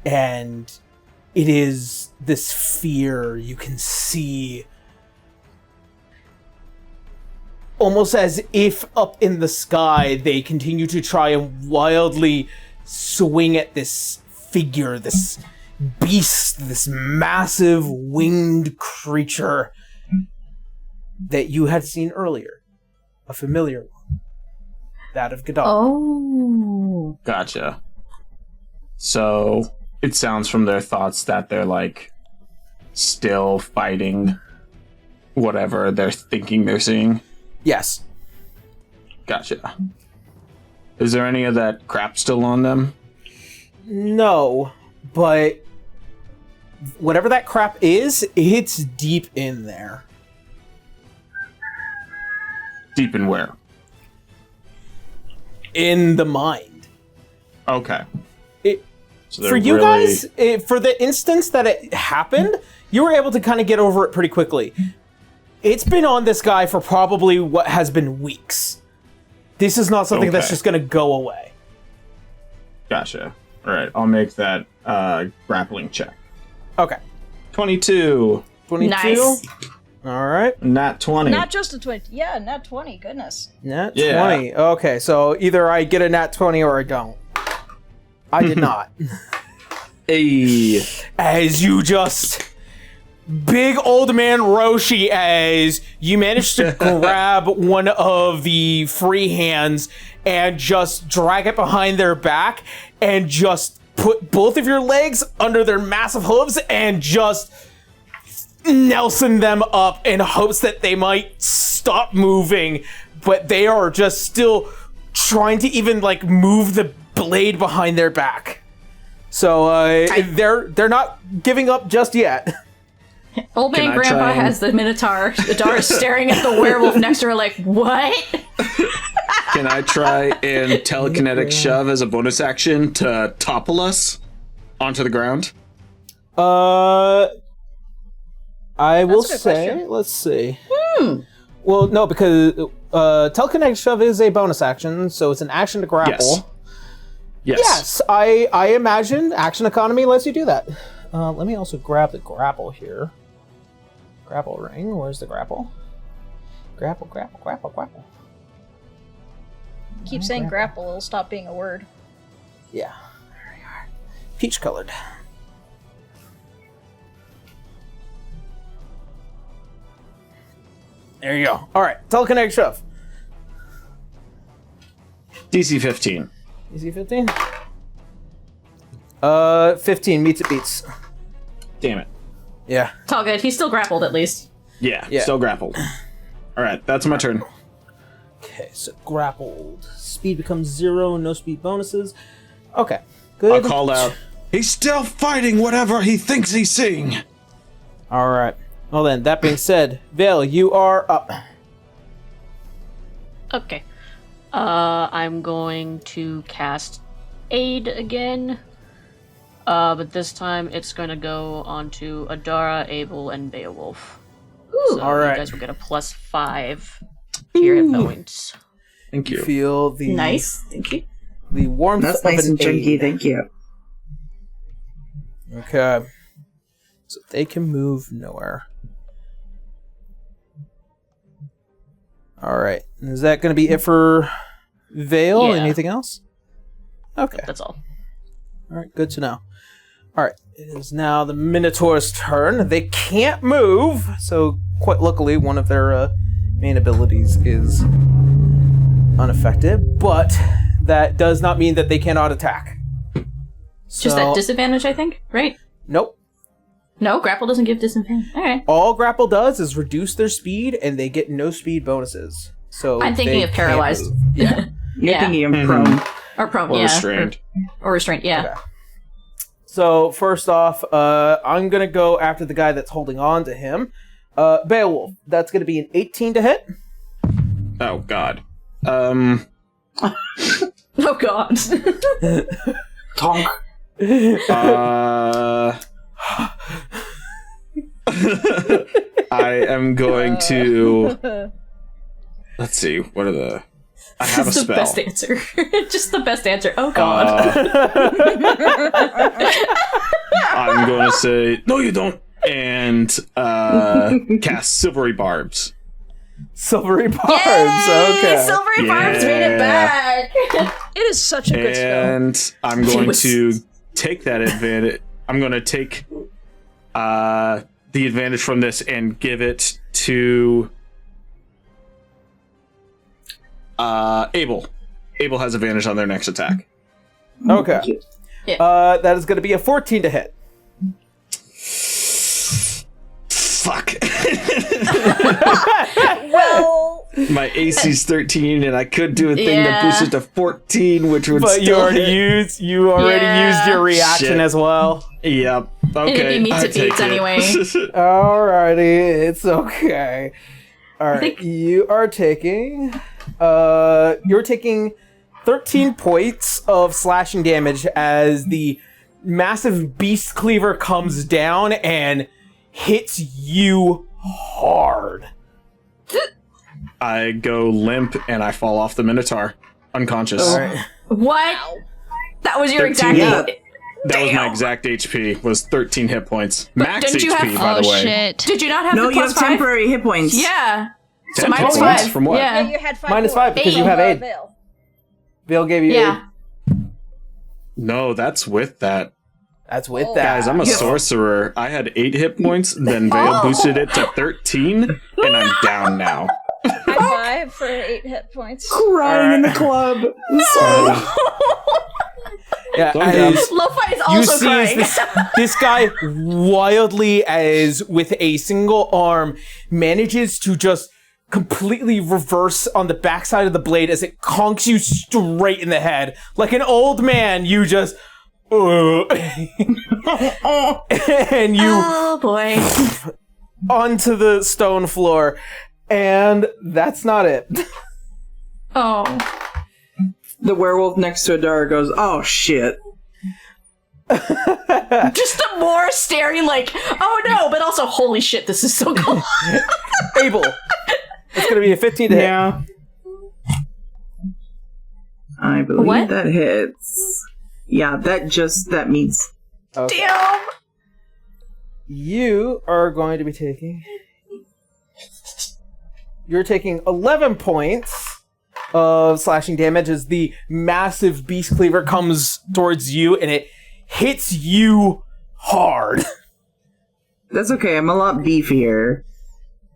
And it is this fear you can see, almost as if up in the sky they continue to try and wildly swing at this figure, this beast, this massive winged creature that you had seen earlier. A familiar one. That of Godot. Oh. Gotcha. So it sounds from their thoughts that they're like still fighting whatever they're thinking they're seeing. Yes. Gotcha. Is there any of that crap still on them? No, but whatever that crap is, it's deep in there. Deep in where? In the mind. Okay. So For you guys, for the instance that it happened, you were able to kind of get over it pretty quickly. It's been on this guy for probably what has been weeks. This is not something that's just going to go away. Gotcha. All right, I'll make that grappling check. Okay. 22. 22? Nice. All right. Nat 20. Not just a 20. Yeah, not 20. Goodness. Nat Yeah. 20. Okay, so either I get a nat 20 or I don't. I did not. Hey. As you just... Big old man Roshi, as you manage to grab one of the free hands and just drag it behind their back and just put both of your legs under their massive hooves and just Nelson them up in hopes that they might stop moving, but they are just still trying to even like move the blade behind their back. So they're not giving up just yet. Old man Can I Grandpa try and- has the Minotaur. Adara is staring at the werewolf next to her like, what? Can I try and telekinetic shove as a bonus action to topple us onto the ground? I will a good say, question. let's see. Well, no, because telekinetic shove is a bonus action, so it's an action to grapple. Yes. Yes, I imagine action economy lets you do that. Let me also grab the grapple here. Grapple ring. Where's the grapple? Grapple, grapple, grapple, grapple. Keep saying grapple, it'll stop being a word. Yeah, there you are. Peach colored. There you go. All right, telekinetic shove. DC 15. Easy 15. 15 meets it beats. Damn it. Yeah. It's all good. He's still grappled at least. Yeah, Yeah. still grappled. All right, that's my turn. Okay, so grappled. Speed becomes 0, no speed bonuses. Okay, good. I'll call out, he's still fighting whatever he thinks he's seeing. All right. Well then, that being said, Vale, you are up. Okay. I'm going to cast Aid again. But this time it's going to go onto Adara, Abel, and Beowulf. So all right. you guys will get a +5 to your hit points. Thank you. Feel the Nice. Thank you. the warmth That's of nice an and chunky. aid. Thank you. Okay. So they can move nowhere. All right. Is that going to be it for Vale? Yeah. Anything else? Okay. That's all. All right. Good to know. All right. It is now the Minotaur's turn. They can't move, so quite luckily, one of their main abilities is unaffected. But that does not mean that they cannot attack. Just at disadvantage, I think, right? Nope. No, grapple doesn't give disadvantage. All right. All grapple does is reduce their speed, and they get no speed bonuses. So I'm thinking they of can't paralyzed. move. Yeah. You're Yeah. thinking of prone. Or prone, Or yeah. restrained. Or restrained, yeah. Okay. So first off, I'm gonna go after the guy that's holding on to him. Beowulf. That's gonna be an 18 to hit. Oh God. Oh god. Tonk. I am going to. Let's see. What are the? I have a Just the spell. best answer. Just the best answer. Oh god. I'm going to say no, you don't, and cast Silvery Barbs. Silvery barbs. Yay! Okay. Silvery Barbs made it back. It is such a good spell. And I'm going to take that advantage. I'm going to take the advantage from this and give it to Abel. Abel has advantage on their next attack. Okay. Yeah. That is gonna be a 14 to hit. Fuck. Well, My AC's 13, and I could do a thing that Yeah. boosts it to 14, which would But still you already hit. used used your reaction Shit. as well. Yep. Okay. It meets I it beats take anyway. Alrighty, it's okay. Alright, think- you are taking you're taking 13 points of slashing damage as the massive beast cleaver comes down and hits you hard. I go limp and I fall off the Minotaur, unconscious. Alright. What? That was your 13, exact. yeah. That was my Damn. exact HP. Was 13 hit points. Max didn't you HP, have- by Oh the way. shit. Did you not have No, the you plus have 5? temporary hit points. Yeah. So 10 minus hit points? 5. From what? yeah, Yeah. you had 5 Minus more 5 because you Eight. have aid. Veil. Vale gave you Yeah. aid. No, that's with that. That's with Oh. that. Guys, I'm a sorcerer. I had 8 hit points, then Vale boosted it to 13, and I'm down now. High 5 for 8 hit points. Crying in the club. Yeah, Going down. as Lo-Fi is you also see crying. this guy wildly, as with a single arm, manages to just completely reverse on the backside of the blade as it conks you straight in the head. Like an old man, you just... and you Oh boy. onto the stone floor. And that's not it. Oh. The werewolf next to Adara goes, oh shit. Just the more staring like, oh no, but also holy shit, this is so cool. Abel. It's going to be a 15 to hit. Yeah. I believe What? that hits. Yeah, that means. Okay. Damn. You are going to be taking... You're taking 11 points of slashing damage as the massive beast cleaver comes towards you and it hits you hard. That's okay, I'm a lot beefier.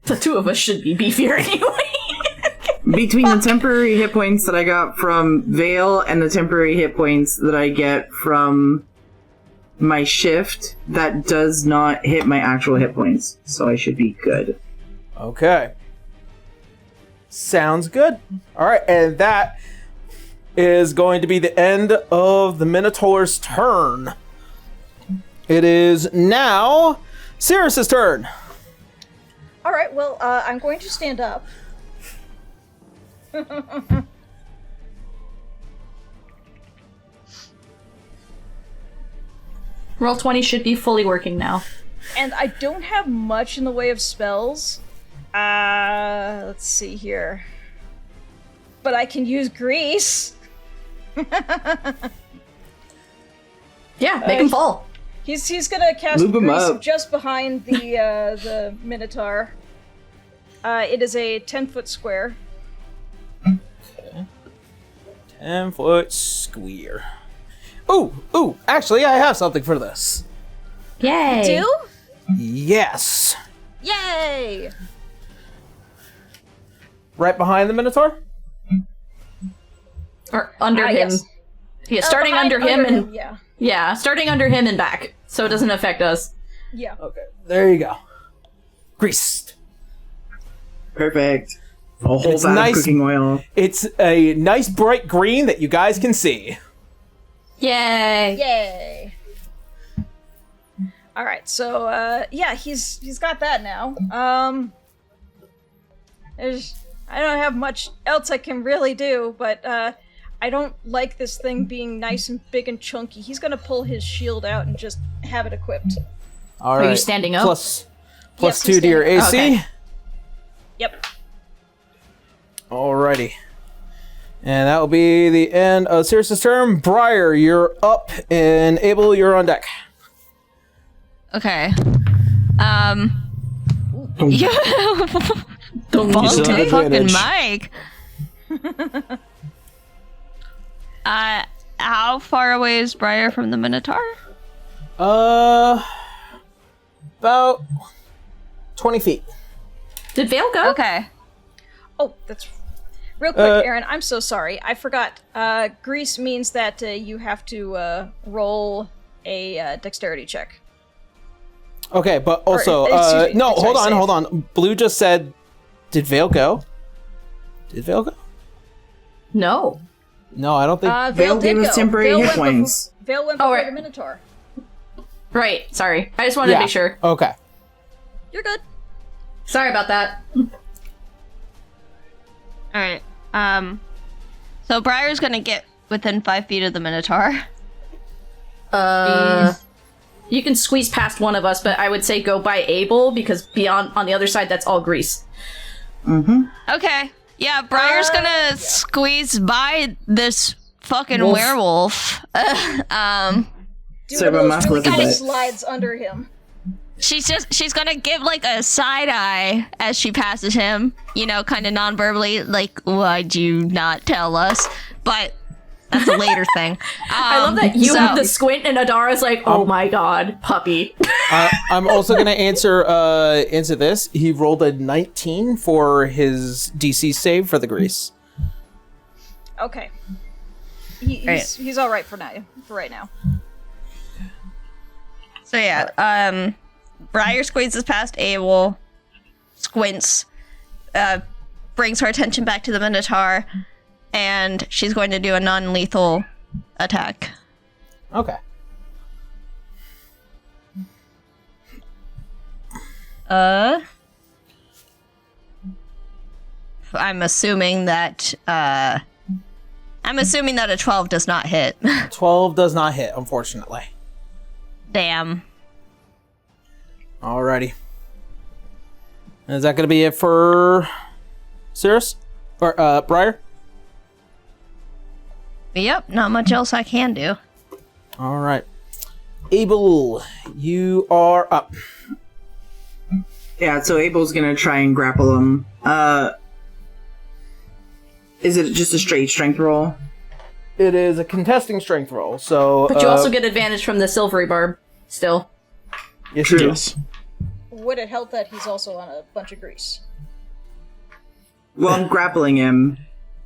The two of us should be beefier anyway. Between the temporary hit points that I got from Vale and the temporary hit points that I get from my shift, that does not hit my actual hit points, so I should be good. Okay. Sounds good. All right, and that is going to be the end of the Minotaur's turn. It is now Cirrus's turn. All right. Well, I'm going to stand up. Roll 20 should be fully working now. And I don't have much in the way of spells. Let's see here. But I can use grease. Yeah, make him fall. He's gonna cast Lube him grease up. just behind the Minotaur. It is a 10-foot square. 10-foot square. Ooh, actually, I have something for this. Yay. Do? Yes. Yay! Right behind the Minotaur? Or under him. Yes. Yeah, starting Behind- under him and... Yeah. Yeah, starting under him and back. So it doesn't affect us. Yeah. Okay, there you go. Greased. Perfect. A whole It's vat of nice. cooking oil. It's a nice bright green that you guys can see. Yay. Yay! All right, so yeah, he's got that now. I don't have much else I can really do, but I don't like this thing being nice and big and chunky. He's gonna pull his shield out and just have it equipped. All right. you standing up? Plus Yes, 2 he's to your AC. standing Okay. Yep. Alrighty. And that will be the end of Cirrus's turn. Briar, you're up, and Abel, you're on deck. Okay. Yeah. Ball still to have the fucking advantage. mic. How far away is Briar from the Minotaur? About 20 feet. Did Vale go? Okay. Oh, that's real quick, Aaron. I'm so sorry. I forgot. Grease means that you have to roll a dexterity check. Okay, but also, excuse me, no, sorry, hold save. on. Blue just said, did Vale go? Did Vale go? No. No, I don't think. Vale did gave us go. temporary Vale hit went points. Vale went Oh, before right. the Minotaur. Right, sorry. I just wanted to be sure. Okay. You're good. Sorry about that. Alright. So Briar's gonna get within 5 feet of the Minotaur. You can squeeze past one of us, but I would say go by Abel, because beyond on the other side, that's all grease. Okay. Yeah, Briar's gonna squeeze by this fucking Wolf. werewolf. Do Sorry, one my of mouth those really was a cool bit- slides under him. She's gonna give like a side eye as she passes him, you know, kind of non-verbally, like, why'd you not tell us? But that's a later thing. I love that you have the squint and Adara's like, oh my god, puppy. I'm also gonna answer this. He rolled a 19 for his DC save for the grease. Okay. He's all right for now. For right now. So yeah, Briar squeezes past Abel, squints, brings her attention back to the Minotaur, and she's going to do a non-lethal attack. Okay. I'm assuming that a 12 does not hit. 12 does not hit, unfortunately. Damn. Alrighty. Is that gonna be it for Cirrus? Or Briar? Yep, not much else I can do. Alright. Abel, you are up. Yeah, so Abel's gonna try and grapple him. Is it just a straight strength roll? It is a contesting strength roll, so But you also get advantage from the silvery barb, still. yes, you do. Yes. Would it help that he's also on a bunch of grease? Well, I'm grappling him.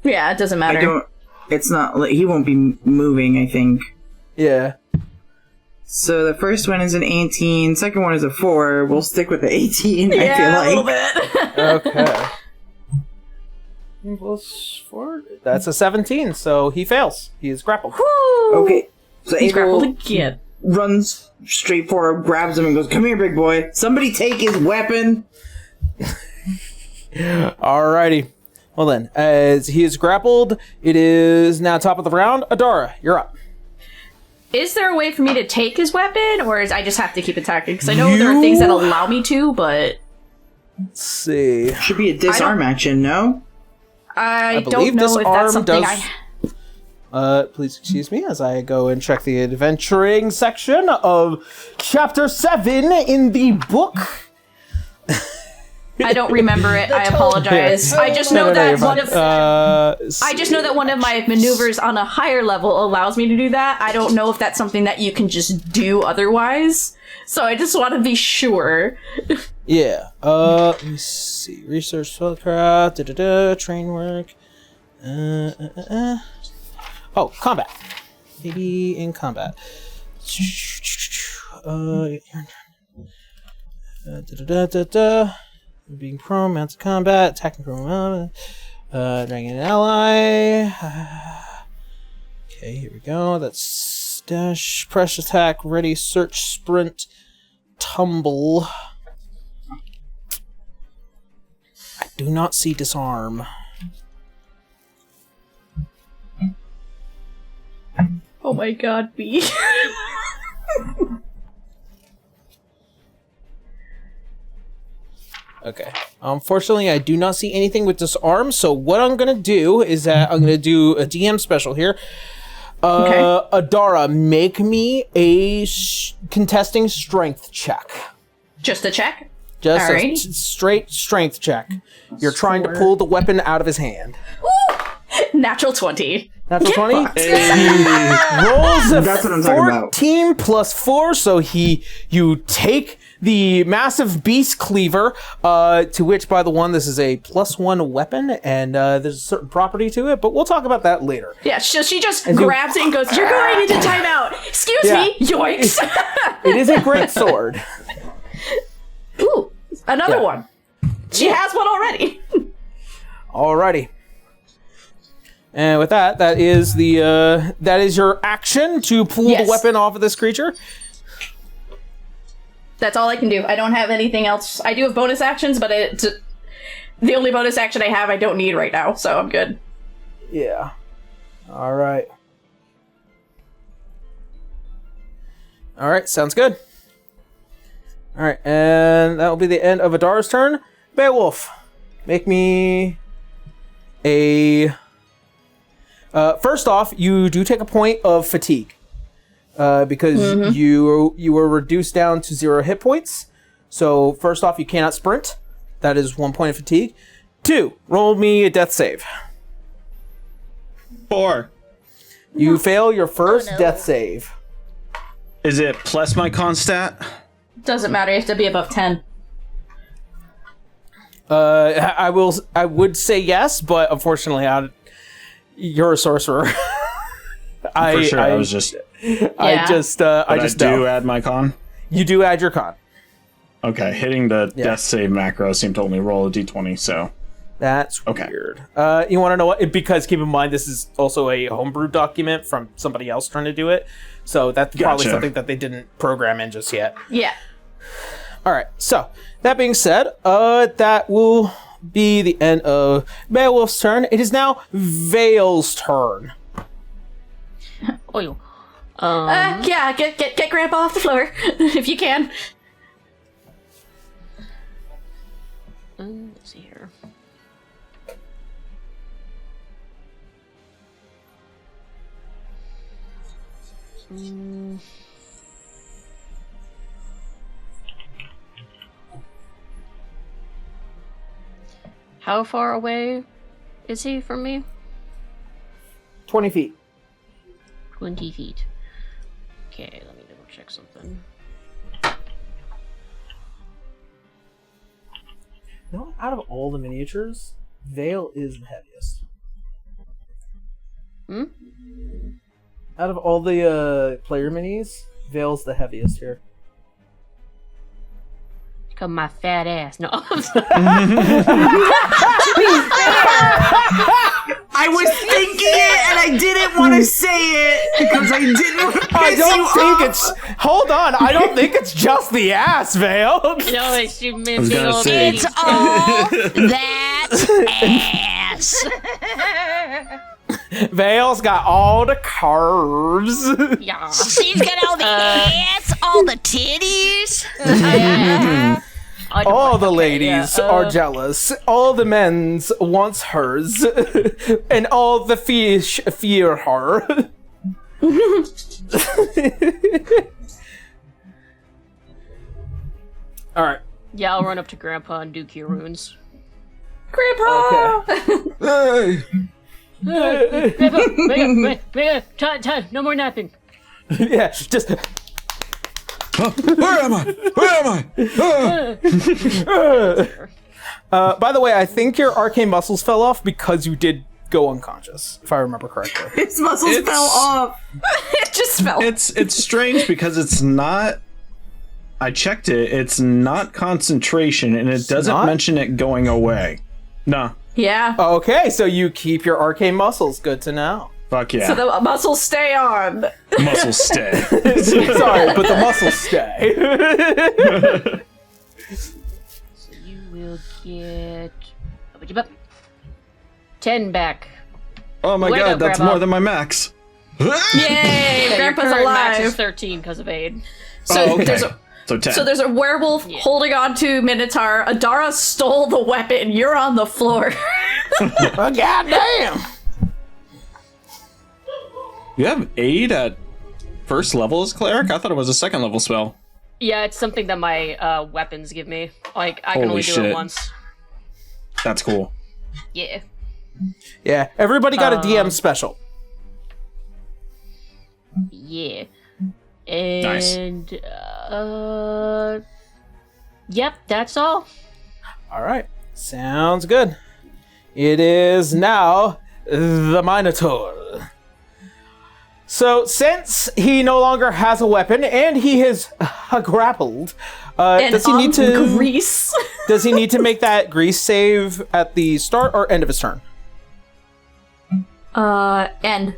Yeah, it doesn't matter. I don't. It's not. He won't be moving, I think. Yeah. So the first one is an 18. Second one is a 4. We'll stick with the 18. I feel like. a little bit. Okay. Plus 4. That's a 17, so he fails. He is grappled. Okay. So He's grappled Abel again. runs straight forward, grabs him, and goes, "Come here, big boy. Somebody take his weapon." Alrighty. Well then, as he is grappled, it is now top of the round. Adara, you're up. Is there a way for me to take his weapon, or I just have to keep attacking? Because I know there are things that allow me to, but... Let's see. Should be a disarm action, no? I don't know if that's something please excuse me as I go and check the adventuring section of Chapter 7 in the book. I don't remember it. I apologize. I just know that one of my maneuvers on a higher level allows me to do that. I don't know if that's something that you can just do otherwise. So I just want to be sure. Yeah. Let me see. Research spellcraft. Train work. Oh, combat. Maybe in combat. Being prone, mounts of combat, attacking prone, dragging an ally. Okay, here we go. That's dash, press, attack, ready, search, sprint, tumble. I do not see disarm. Oh my god, B. Okay. Unfortunately, I do not see anything with disarm, so what I'm going to do is that I'm going to do a DM special here. Okay. Adara, make me a contesting strength check. Just a check? Just a straight strength check. You're trying to pull the weapon out of his hand. Ooh! Natural 20. Natural 20? Rolls a 14 plus 4, so you take the massive beast cleaver, to which, by the one, this is a +1 weapon, and there's a certain property to it, but we'll talk about that later. Yeah, she just grabs it and goes, "You're going into timeout! Excuse me! Yoinks!" It is a great sword. Ooh, another one. She has one already. Alrighty. And with that is that is your action to pull the weapon off of this creature. That's all I can do. I don't have anything else. I do have bonus actions, but the only bonus action I have I don't need right now, so I'm good. Yeah. Alright. Alright, sounds good. Alright, and that will be the end of Adara's turn. Beowulf, make me a... first off, you do take a point of fatigue. Because you were reduced down to 0 hit points. So first off, you cannot sprint. That is 1 point of fatigue. 2, roll me a death save. 4. You fail your first death save. Is it plus my con stat? Doesn't matter. You have to be above 10. I would say yes, but unfortunately, you're a sorcerer. I do add my con. You do add your con. Okay, hitting the death save macro seemed to only roll a d20, so that's weird. You want to know what? Because keep in mind, this is also a homebrew document from somebody else trying to do it, so that's probably something that they didn't program in just yet. Yeah. All right. So that being said, that will be the end of Beowulf's turn. It is now Vale's turn. Oil. Yeah, get Grandpa off the floor if you can. Let's see here. How far away is he from me? 20 feet. 20 feet. Okay, let me double check something. You know, out of all the miniatures, Vale is the heaviest. Out of all the player minis, Vale's the heaviest here. Come my fat ass. No. I was thinking it and I didn't didn't want to say it because I didn't want to I piss don't you think off. it's. Hold on. I don't think it's just the ass, Vale. No, it's your big gonna old say- lady. It's all that ass. Vale's got all the curves. Yeah. She's got all the ass, all the titties. All the ladies are jealous. All the men's wants hers, and all the fish fear her. All right. Yeah, I'll run up to Grandpa and do cure wounds. Grandpa! Okay. Grandpa, wake up, Todd, no more napping. Yeah, just. Where am I? By the way, I think your arcane muscles fell off because you did go unconscious, if I remember correctly. His muscles fell off. It just fell. It's strange because it's not. I checked it. It's not concentration, and it doesn't not? mention it going away. No. Yeah. Okay, so you keep your arcane muscles. Good to know. Fuck yeah. So the muscles stay on. Muscles stay. Sorry, but the muscles stay. So you will get 10 back. Oh my Wake god, up, that's Grandma. more than my max. Yay! Yeah, Grandpa's your current max is alive. 13 because of aid. So Oh, okay. there's a So 10. So there's a werewolf holding on to Minotaur. Adara stole the weapon. You're on the floor. Oh, goddamn! You have aid at first level as cleric? I thought it was a second level spell. Yeah, it's something that my weapons give me. Like, I can Holy only do shit. it once. That's cool. Yeah. Yeah, everybody got a DM special. Yeah. Nice. And, yep, that's all. All right, sounds good. It is now the Minotaur. So, since he no longer has a weapon and he is grappled, And does he need to? grease? Does he need to make that grease save at the start or end of his turn? End.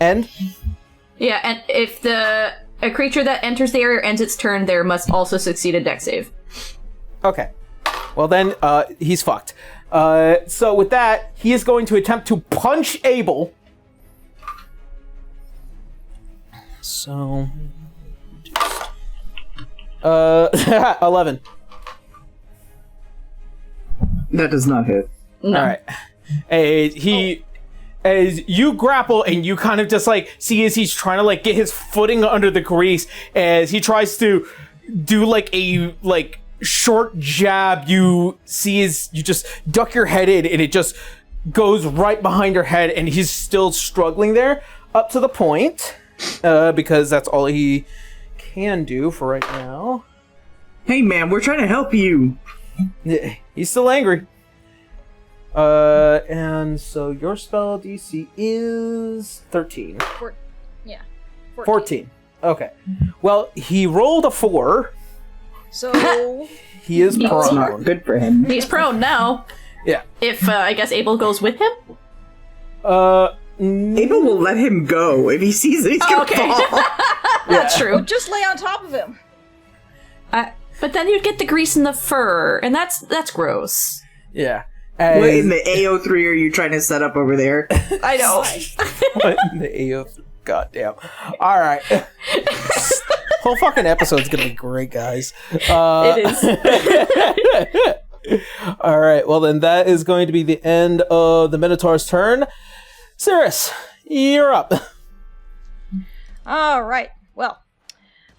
End. Yeah, and if a creature that enters the area ends its turn, there must also succeed a dex save. Okay. Well then, he's fucked. So with that, he is going to attempt to punch Abel. So, 11. That does not hit. All right. As you grapple and you kind of just like see as he's trying to like get his footing under the grease, as he tries to do like a short jab, you see as you just duck your head in and it just goes right behind your head, and he's still struggling there up to the point, because that's all he can do for right now. Hey man, we're trying to help you. Yeah, he's still angry. And so your spell DC is 13. 14. Okay. Well, he rolled a 4. So He is It's prone. not good for him. He's prone now. Yeah. If, I guess Abel goes with him? Abel will let him go if he sees that he's gonna Okay. fall. That's true. just lay on top of him. But then you'd get the grease in the fur, and that's gross. Yeah. What in As, the AO3 are you trying to set up over there? I know. what in the AO? Goddamn. All right. Whole fucking episode's gonna be great, guys. It is. All right. Well, then that is going to be the end of the Minotaur's turn. Cirrus, you're up. All right. Well,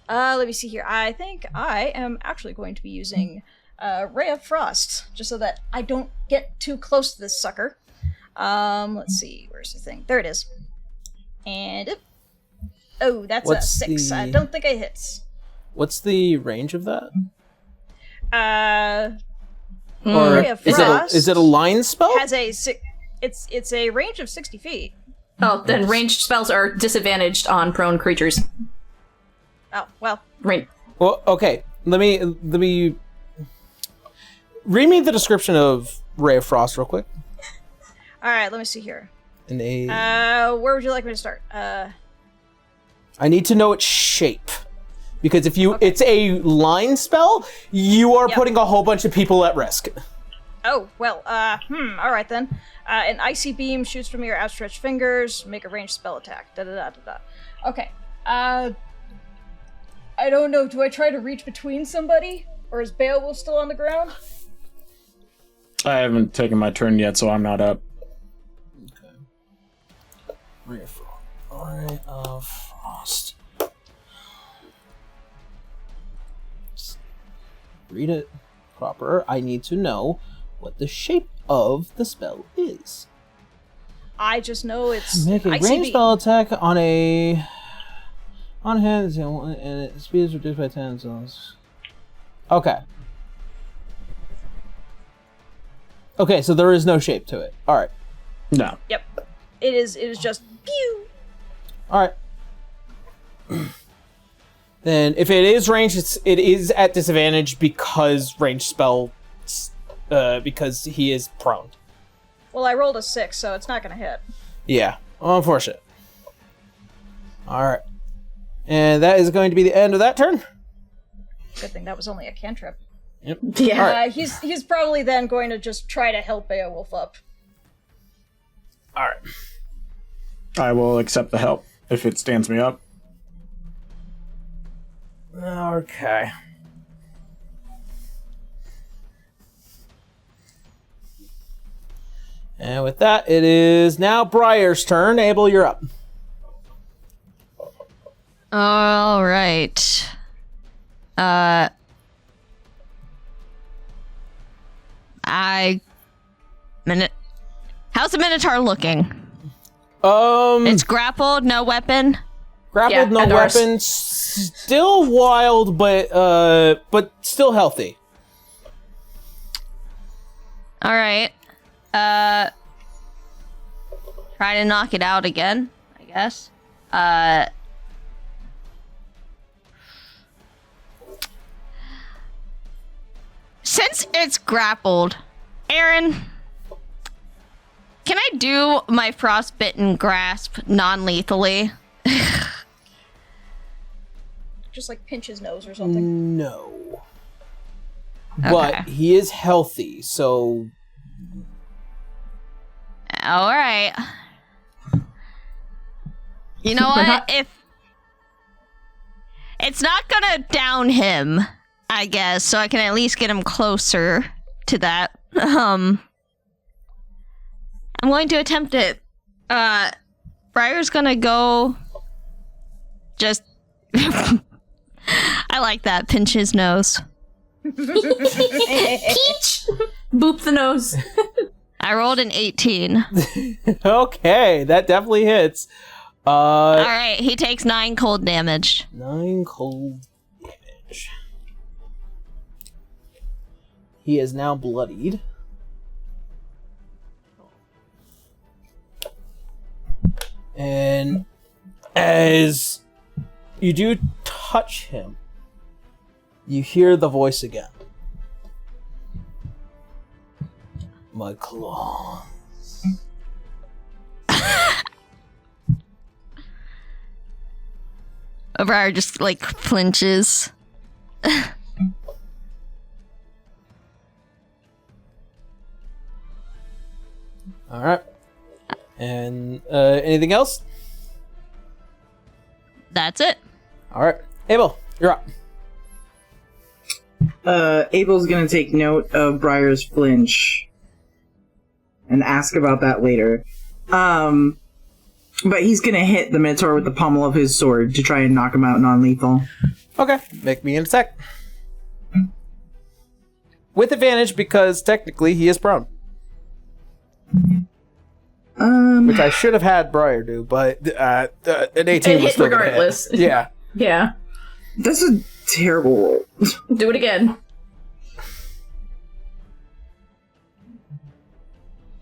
let me see here. I think I am actually going to be using Ray of Frost, just so that I don't get too close to this sucker. Let's see. Where's the thing? There it is. And oh, that's a What's 6. I the- don't think it hits. What's the range of that? Mm. Ray of Frost Is it a line spell? has a it's a range of 60 feet. Oh, then ranged spells are disadvantaged on prone creatures. Oh well. Well, okay. Let me read me the description of Ray of Frost real quick. All right. Let me see here. Where would you like me to start? I need to know its shape. Because if it's a line spell, you are putting a whole bunch of people at risk. Oh, well, alright then. An icy beam shoots from your outstretched fingers, make a ranged spell attack. Da-da-da-da-da. Okay, I don't know, do I try to reach between somebody? Or is Beowulf still on the ground? I haven't taken my turn yet, so I'm not up. Okay. Ray of Frost. Read it proper. I need to know what the shape of the spell is. I just know it's Make a icy ranged beam. spell attack on hand, and its speed is reduced by 10 zones. Okay. Okay, so there is no shape to it. All right. No. Yep. It is just pew. All right. Then, if it is ranged, it is at disadvantage because ranged spell, because he is prone. Well, I rolled a 6, so it's not gonna hit. Yeah, unfortunate. All right, and that is going to be the end of that turn. Good thing that was only a cantrip. Yep. Yeah. All right. He's probably then going to just try to help Beowulf up. All right. I will accept the help if it stands me up. Okay. And with that, it is now Briar's turn. Abel, you're up. All right. How's the Minotaur looking? It's grappled, no weapon. Grappled, Yeah, no and ours. weapon. Still wild, but still healthy. All right. Try to knock it out again, I guess. Since it's grappled, Aaron, can I do my frostbitten grasp non-lethally? Just like pinch his nose or something. No. But he is healthy, so... All right. You know what? If it's not gonna down him, I guess, so I can at least get him closer to that. I'm going to attempt it. Briar's gonna go. Just. I like that. Pinch his nose. Peach! Boop the nose. I rolled an 18. Okay, that definitely hits. All right, he takes 9 cold damage. 9 cold damage. He is now bloodied. And as you do touch him, you hear the voice again. My claws. Briar just, like, flinches. Alright. And anything else? That's it. Alright. Abel, you're up. Abel's gonna take note of Briar's flinch and ask about that later. But he's gonna hit the Minotaur with the pommel of his sword to try and knock him out non-lethal. Okay, make me an attack. With advantage because technically he is prone. Which I should have had Briar do, but an 18 It was hit still gonna regardless. hit. Yeah. Yeah. That's a terrible roll. Do it again.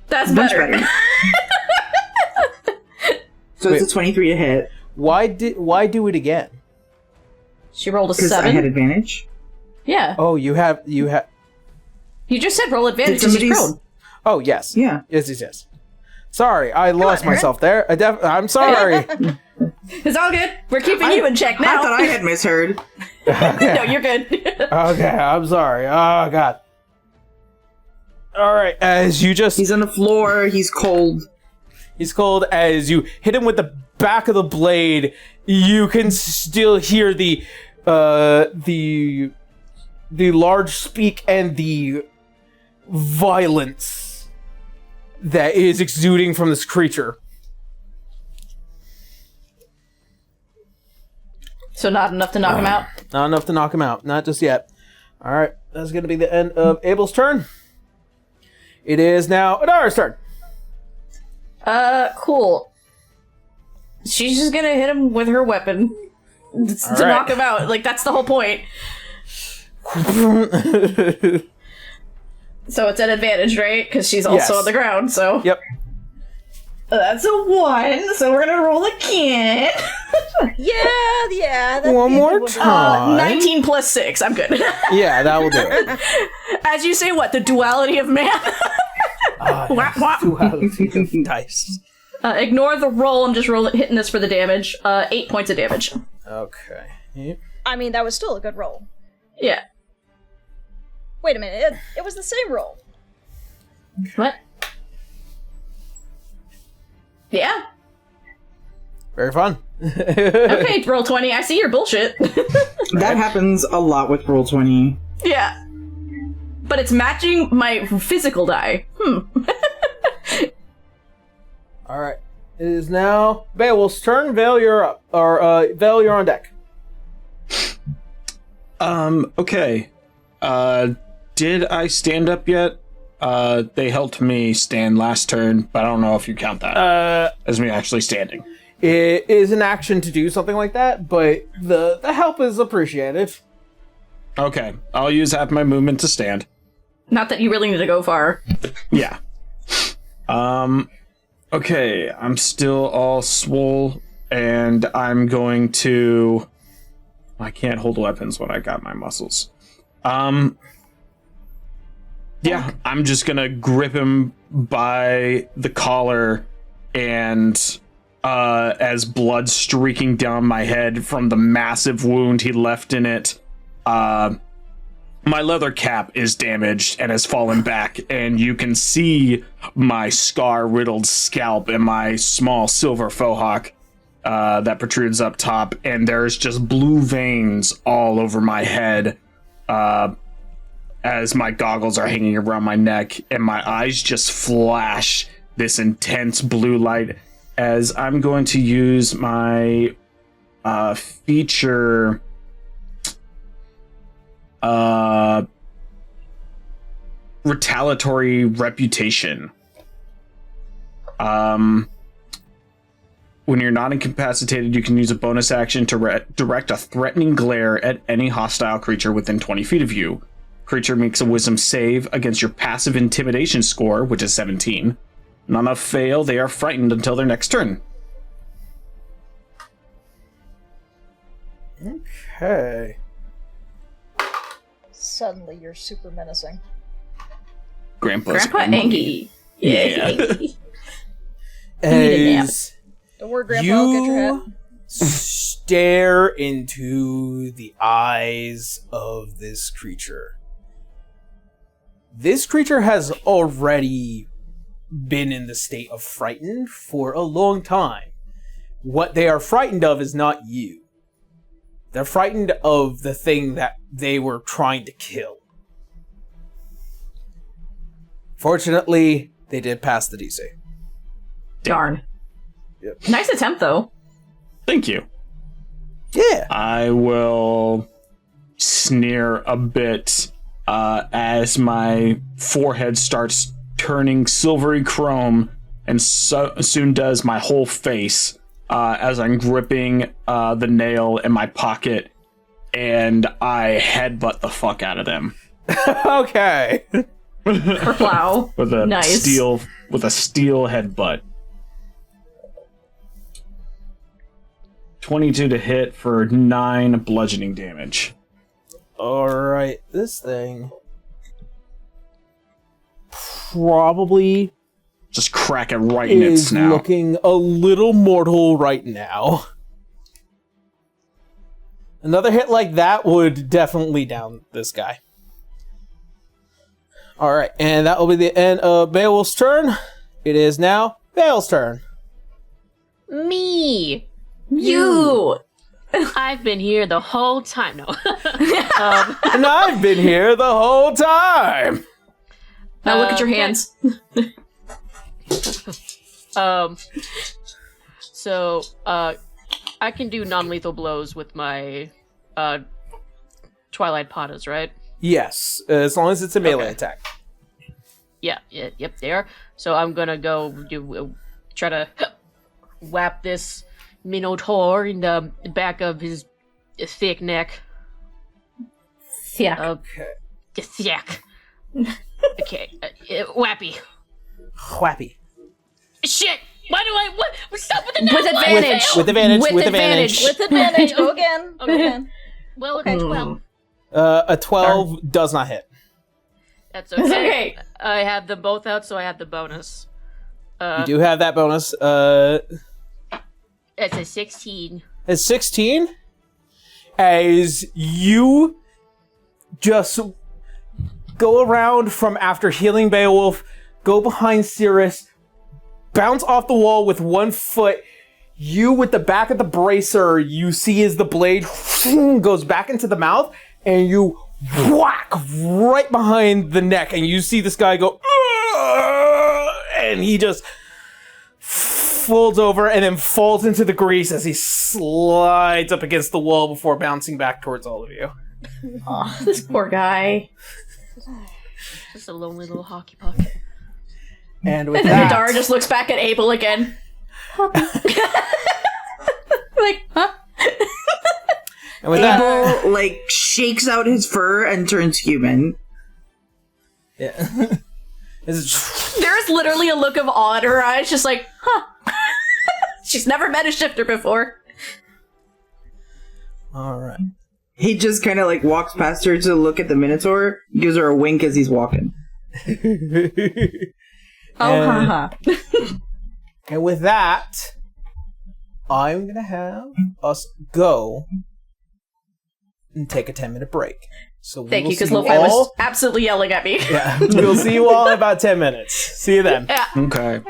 That's Much better. So it's a 23 to hit Why do it again? She rolled a because I 7. had advantage. Yeah. Oh, you have. You just said roll advantage Did because she's somebody's- prone. Oh, yes. Yeah. Yes. Sorry, I lost myself there. I'm sorry. It's all good. We're keeping you in check now. I thought I had misheard. No, you're good. Okay, I'm sorry. Oh, God. All right, as you just... He's on the floor. He's cold. He's cold. As you hit him with the back of the blade, you can still hear the large speak and the violence that is exuding from this creature. So not enough to knock him out? Not enough to knock him out. Not just yet. All right, that's going to be the end of Abel's turn. It is now Adara's turn. Cool. She's just gonna hit him with her weapon to knock him out. Like, that's the whole point. So it's an advantage, right? Because she's also on the ground, so... Yep. That's a 1, so we're gonna roll again. Yeah. One more time. 19 plus 6, I'm good. Yeah, that will do it. As you say, what, the duality of man? Wah, wah. Duality of dice. Ignore the roll, I'm just hitting this for the damage. 8 points of damage. Okay. Yep. I mean, that was still a good roll. Yeah. Wait a minute, it was the same roll. What? Yeah. Very fun. Okay, roll 20. I see your bullshit. That happens a lot with Roll20. Yeah. But it's matching my physical die. All right. It is now Beowulf's turn. Vale, you're up. Or, Vale, you're on deck. Okay. Did I stand up yet? They helped me stand last turn, but I don't know if you count that as me actually standing. It is an action to do something like that, but the help is appreciated. Okay, I'll use half my movement to stand. Not that you really need to go far. Yeah. Okay, I'm still all swole, and I'm going to... I can't hold weapons when I got my muscles. Yeah, I'm just gonna grip him by the collar, and as blood streaking down my head from the massive wound he left in it, my leather cap is damaged and has fallen back, and you can see my scar-riddled scalp and my small silver faux hawk that protrudes up top, and there's just blue veins all over my head as my goggles are hanging around my neck, and my eyes just flash this intense blue light as I'm going to use my feature retaliatory reputation. When you're not incapacitated, you can use a bonus action to direct a threatening glare at any hostile creature within 20 feet of you. Creature makes a wisdom save against your passive intimidation score, which is 17. None of fail, they are frightened until their next turn. Okay. Suddenly you're super menacing. Grandpa Angie. Yeah. As Don't worry, Grandpa, I'll get your hat. stare into the eyes of this creature. This creature has already been in the state of frightened for a long time. What they are frightened of is not you. They're frightened of the thing that they were trying to kill. Fortunately, they did pass the DC. Darn. Yep. Nice attempt, though. Thank you. Yeah. I will sneer a bit as my forehead starts turning silvery chrome, and soon does my whole face as I'm gripping the nail in my pocket, and I headbutt the fuck out of them. Okay. Kerplow. with a Nice. steel headbutt. 22 to hit for 9 bludgeoning damage. Alright, this thing probably Just crack it right in its is snout. looking a little mortal right now. Another hit like that would definitely down this guy. Alright, and that will be the end of Beowulf's turn. It is now Vale's turn. Me. You. I've been here the whole time. No. And I've been here the whole time! Now look at your hands. So, I can do non-lethal blows with my Twilight Patas, right? Yes, as long as it's a melee Okay. attack. Yep, they are. So I'm gonna go try to whap this Minotaur in the back of his thick neck. Yeah. Thick. Okay, whappy. Whappy. Shit! Why do I? What? Stop with the net! With advantage. With advantage, With with advantage. advantage. With advantage. Go again. Go again. Well, Okay. 12. A 12 does not hit. That's It's okay. okay. I have them both out, so I have the bonus. You do have that bonus. It's a 16. It's 16. As you just go around from after healing Beowulf, go behind Cirrus, bounce off the wall with one foot. You, with the back of the bracer, you see as the blade goes back into the mouth, and you whack right behind the neck, and you see this guy go, "Ugh!" and he just folds over and then falls into the grease as he slides up against the wall before bouncing back towards all of you. Oh, this poor guy. Just a lonely little hockey puck. And with And that, Adara just looks back at Abel again. Like, huh? and with that, Abel, like, shakes out his fur and turns human. yeah. This is- There's literally a look of awe in her eyes, just like, huh. She's never met a shifter before. all right. He just kind of, like, walks past her to look at the Minotaur, gives her a wink as he's walking. Oh, And- haha. And with that, I'm gonna have us go and take a 10-minute break. So we Thank will you, because see Lo-Fi was all- absolutely yelling at me. Yeah, we'll see you all in about 10 minutes. See you then. Yeah. Okay.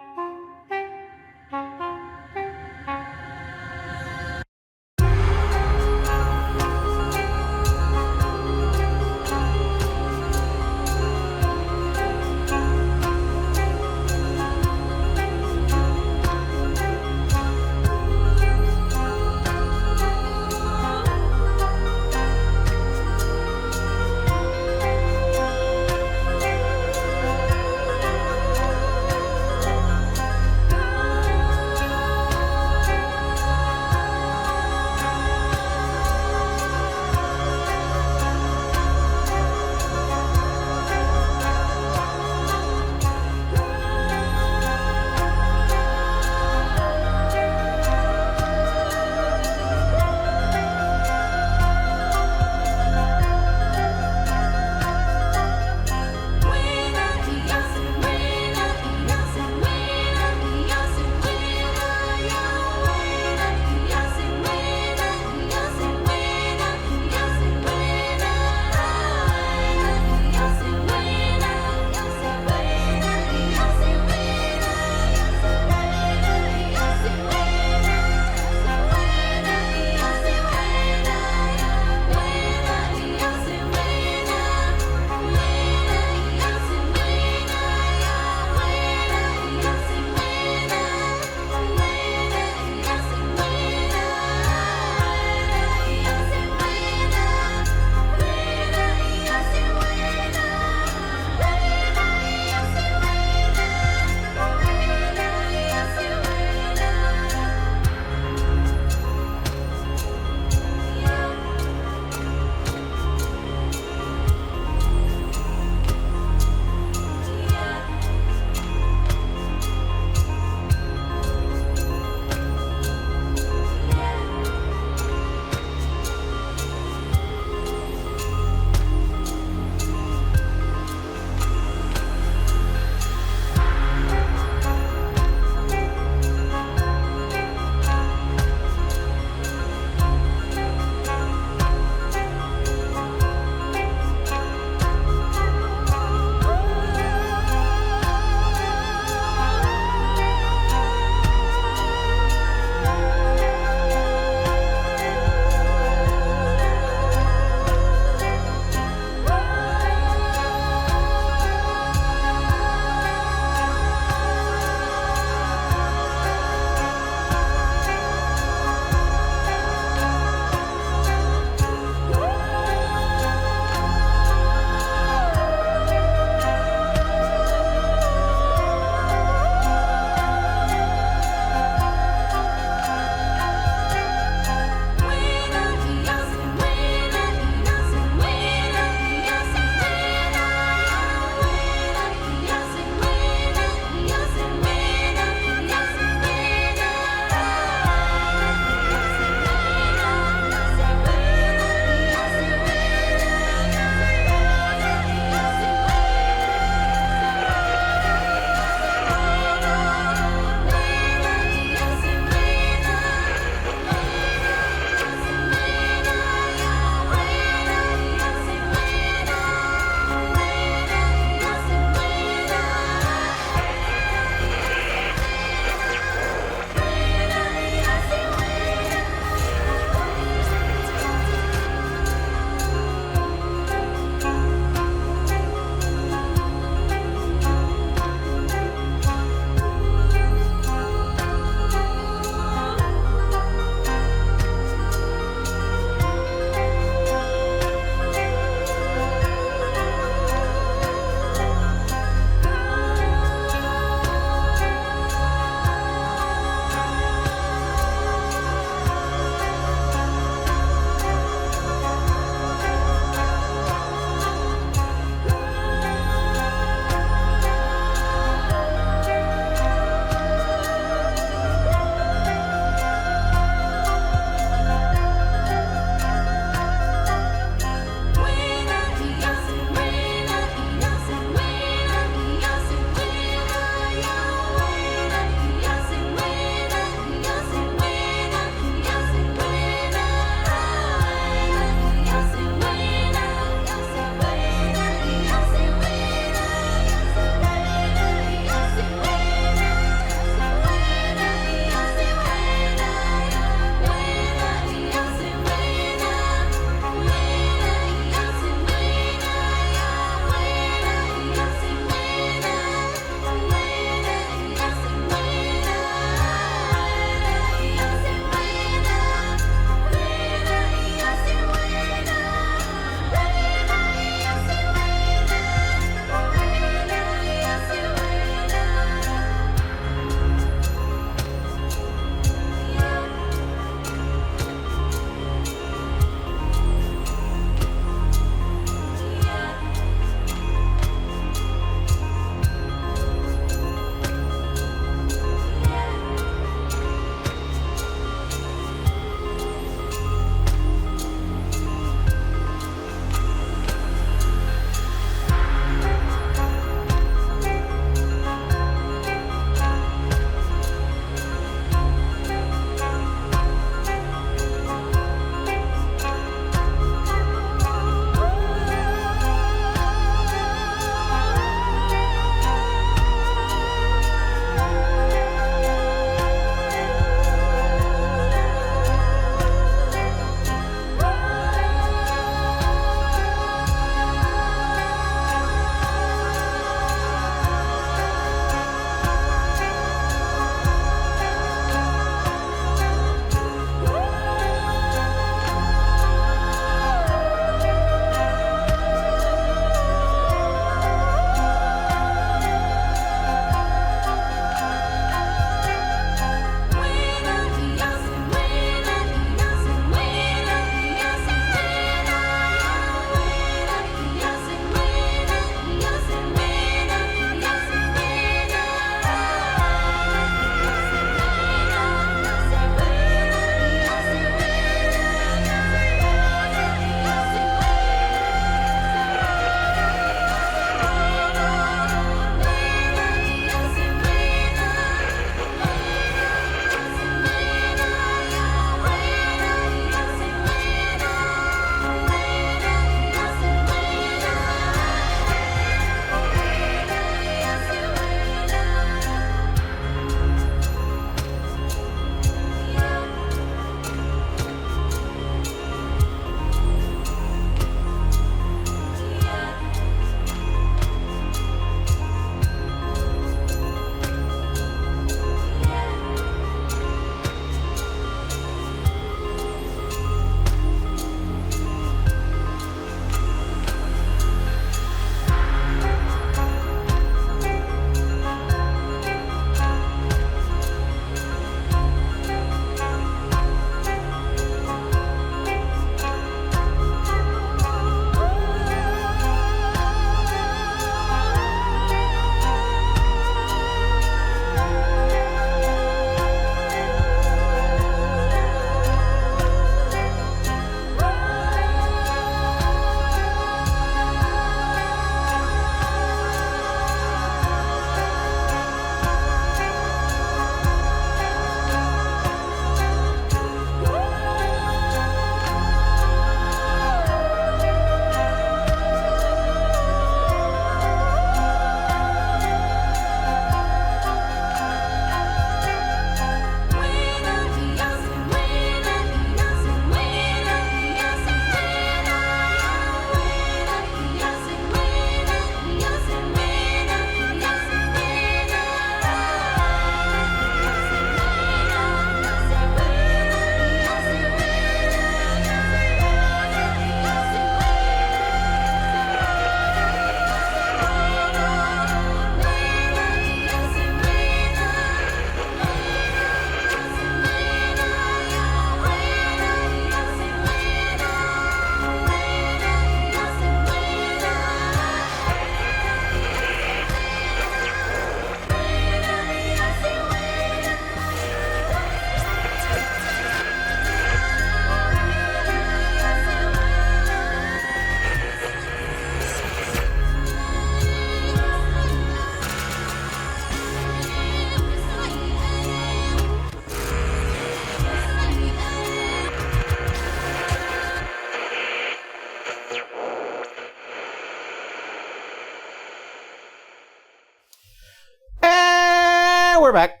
back.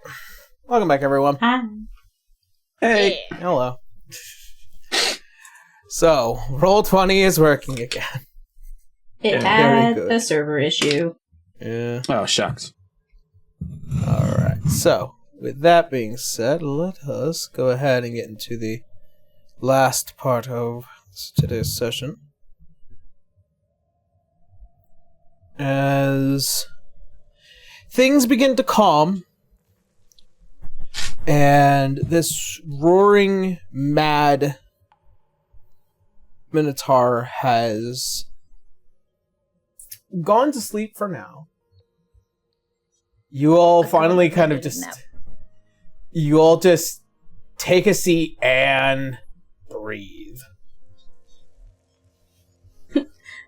Welcome back, everyone. Hi. Hey. Hello. So, Roll20 is working again. It Very had good. a server issue. Yeah. Oh, shucks. Alright, so, with that being said, let us go ahead and get into the last part of today's session. As things begin to calm, and this roaring, mad Minotaur has gone to sleep for now. You all finally kind of just... You all just take a seat and breathe.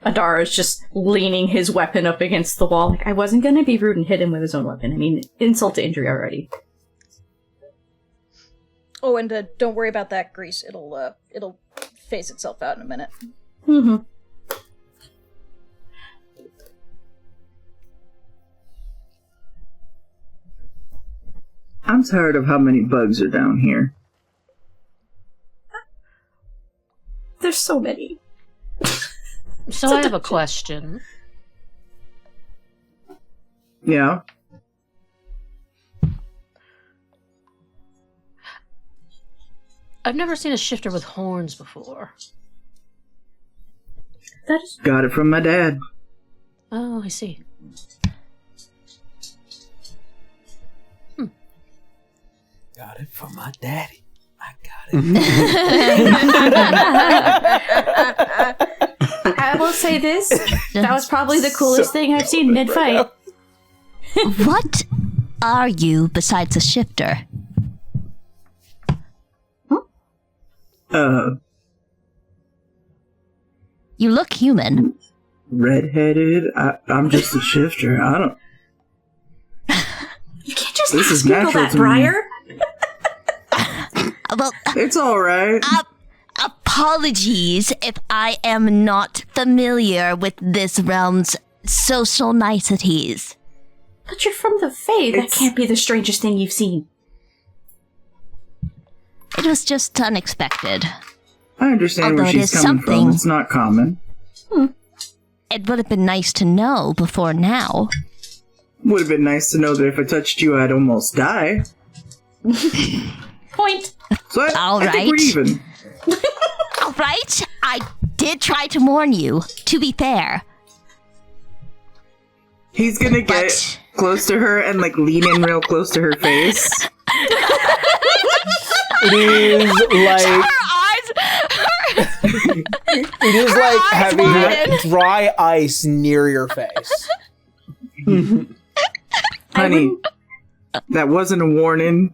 Adara's just leaning his weapon up against the wall. Like, I wasn't gonna be rude and hit him with his own weapon. I mean, insult to injury already. Oh, and don't worry about that grease. It'll phase itself out in a minute. Mm-hmm. I'm tired of how many bugs are down here. There's so many. So I have a question. Yeah. I've never seen a shifter with horns before. That is... Got it from my dad. Oh, I see. Got it from my daddy. I got it. I will say this. That was probably the coolest thing I've seen mid-fight. What are you besides a shifter? You look human. Redheaded. I'm just a shifter. I don't. You can't just This ask is people natural that, to me. Briar. Well, It's all right. apologies if I am not familiar with this realm's social niceties. But you're from the Fae. That It's- can't be the strangest thing you've seen. It was just unexpected. I understand Although where it she's is coming something. from. It's not common. It would have been nice to know before now. Would have been nice to know that if I touched you, I'd almost die. Point. So All I think we're right. even. All right, I did try to warn you, to be fair. He's gonna get But- close to her and like lean in real close to her face. It is like... It is like eyes having widen. dry ice near your face. Honey, that wasn't a warning.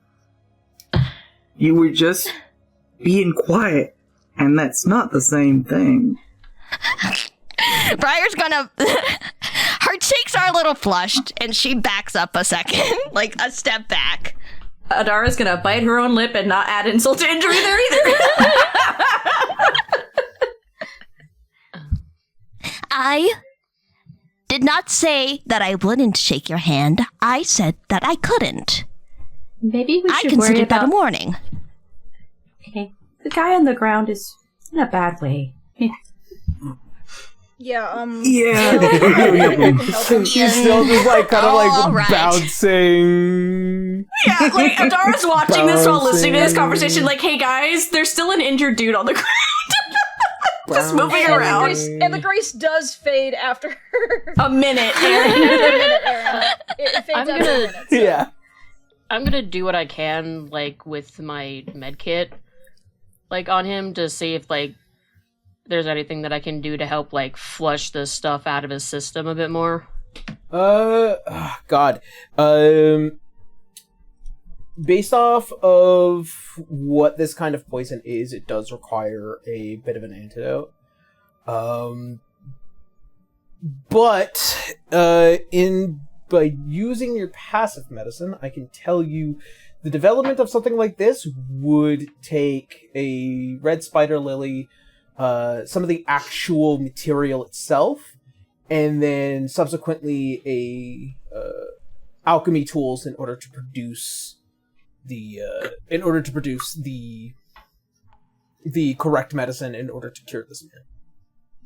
You were just being quiet, and that's not the same thing. Briar's gonna. Her cheeks are a little flushed, and she backs up a second, like a step back. Adara's gonna bite her own lip and not add insult to injury there either. I did not say that I wouldn't shake your hand. I said that I couldn't. Maybe we I should worry considered that a about... warning. Okay. The guy on the ground is in a bad way. Yeah, Yeah. He's still just like kind of like All right. bouncing. Yeah, like Adara's watching this while listening to this Bouncing. conversation. Like, hey guys, there's still an injured dude on the ground. Just moving and around. the grace does fade after A minute. Aaron. it fades I'm after a gonna- minute. So. Yeah. I'm gonna do what I can, like, with my med kit, like, on him to see if, like, there's anything that I can do to help, like, flush the stuff out of his system a bit more. God. Based off of what this kind of poison is, it does require a bit of an antidote. But by using your passive medicine, I can tell you the development of something like this would take a red spider lily, some of the actual material itself, and then subsequently alchemy tools in order to produce the correct medicine in order to cure this man.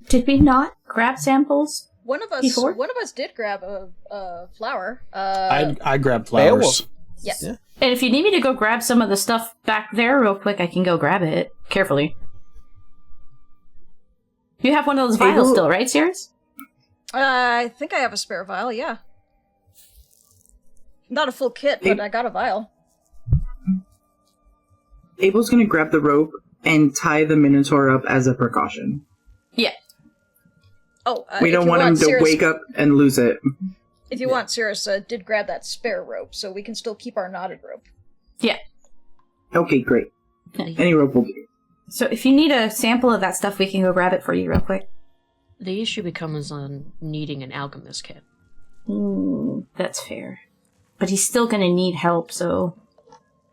Did we not grab samples? One of us did grab a flower. I grabbed flowers. Beowulf. Yes. Yeah. And if you need me to go grab some of the stuff back there real quick, I can go grab it carefully. You have one of those vials still, right, Sirius? I think I have a spare vial, yeah. Not a full kit, but I got a vial. Abel's gonna grab the rope and tie the Minotaur up as a precaution. Yeah. Oh, we don't want him to wake up and lose it. If you want, Cirrus did grab that spare rope, so we can still keep our knotted rope. Yeah. Okay, great. Any rope will do. So if you need a sample of that stuff, we can go grab it for you real quick. The issue becomes on needing an alchemist kit. That's fair. But he's still gonna need help, so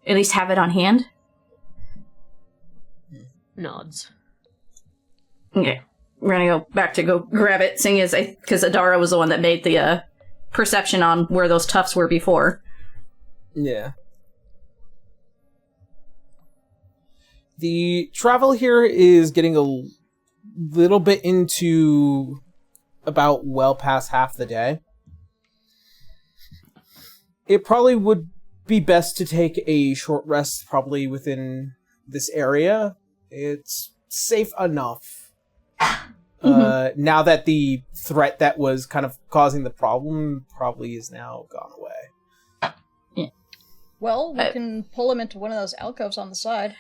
at least have it on hand. Nods. Okay. We're gonna go back to go grab it, seeing as because Adara was the one that made the perception on where those tufts were before. Yeah. The travel here is getting a little bit into about well past half the day. It probably would be best to take a short rest probably within this area. It's safe enough. Now that the threat that was kind of causing the problem probably is now gone away. Yeah. Well, we can pull him into one of those alcoves on the side.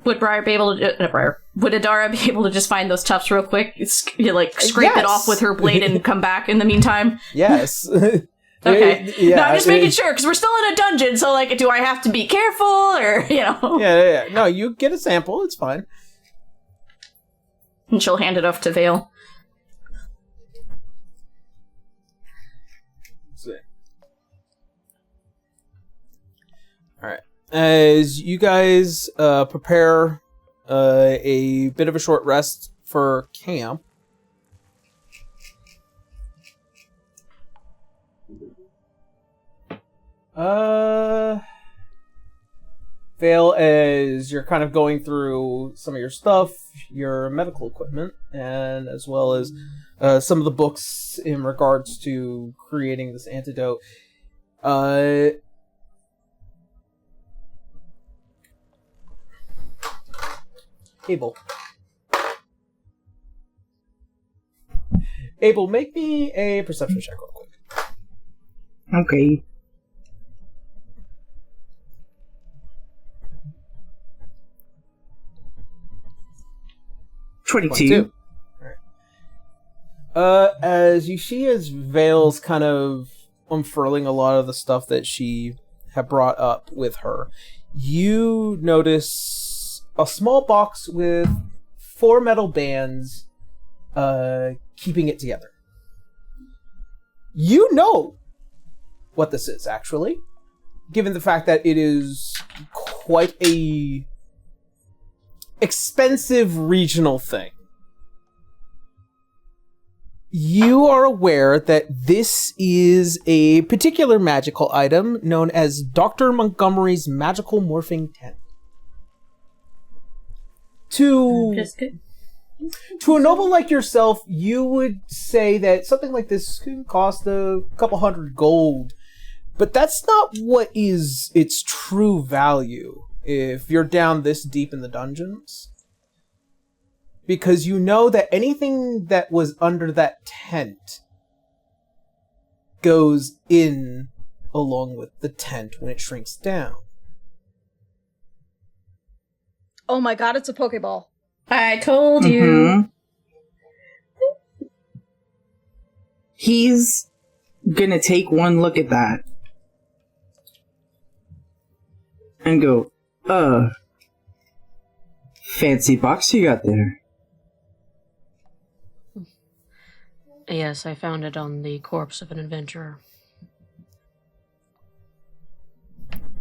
Would Briar be able to? Would Adara be able to just find those tufts real quick? Scrape it off with her blade and come back in the meantime? Yes. Okay. Yeah, no, I'm just making sure, because we're still in a dungeon, so, do I have to be careful, or, Yeah. No, you get a sample, it's fine. And she'll hand it off to Vale. Alright. As you guys prepare a bit of a short rest for camp, Vale, as you're kind of going through some of your stuff, your medical equipment, and as well as some of the books in regards to creating this antidote, Abel, make me a perception check real quick. Okay. $22. Alright. As you see, as Vale's kind of unfurling a lot of the stuff that she had brought up with her, you notice a small box with 4 metal bands keeping it together. You know what this is, actually, given the fact that it is quite a expensive regional thing. You are aware that this is a particular magical item known as Dr. Montgomery's Magical Morphing Tent. To a noble like yourself, you would say that something like this can cost a couple hundred gold, but that's not what is its true value if you're down this deep in the dungeons. Because you know that anything that was under that tent goes in along with the tent when it shrinks down. Oh my god, it's a Pokeball. I told you. Mm-hmm. He's gonna take one look at that and go, fancy box you got there. Yes, I found it on the corpse of an adventurer.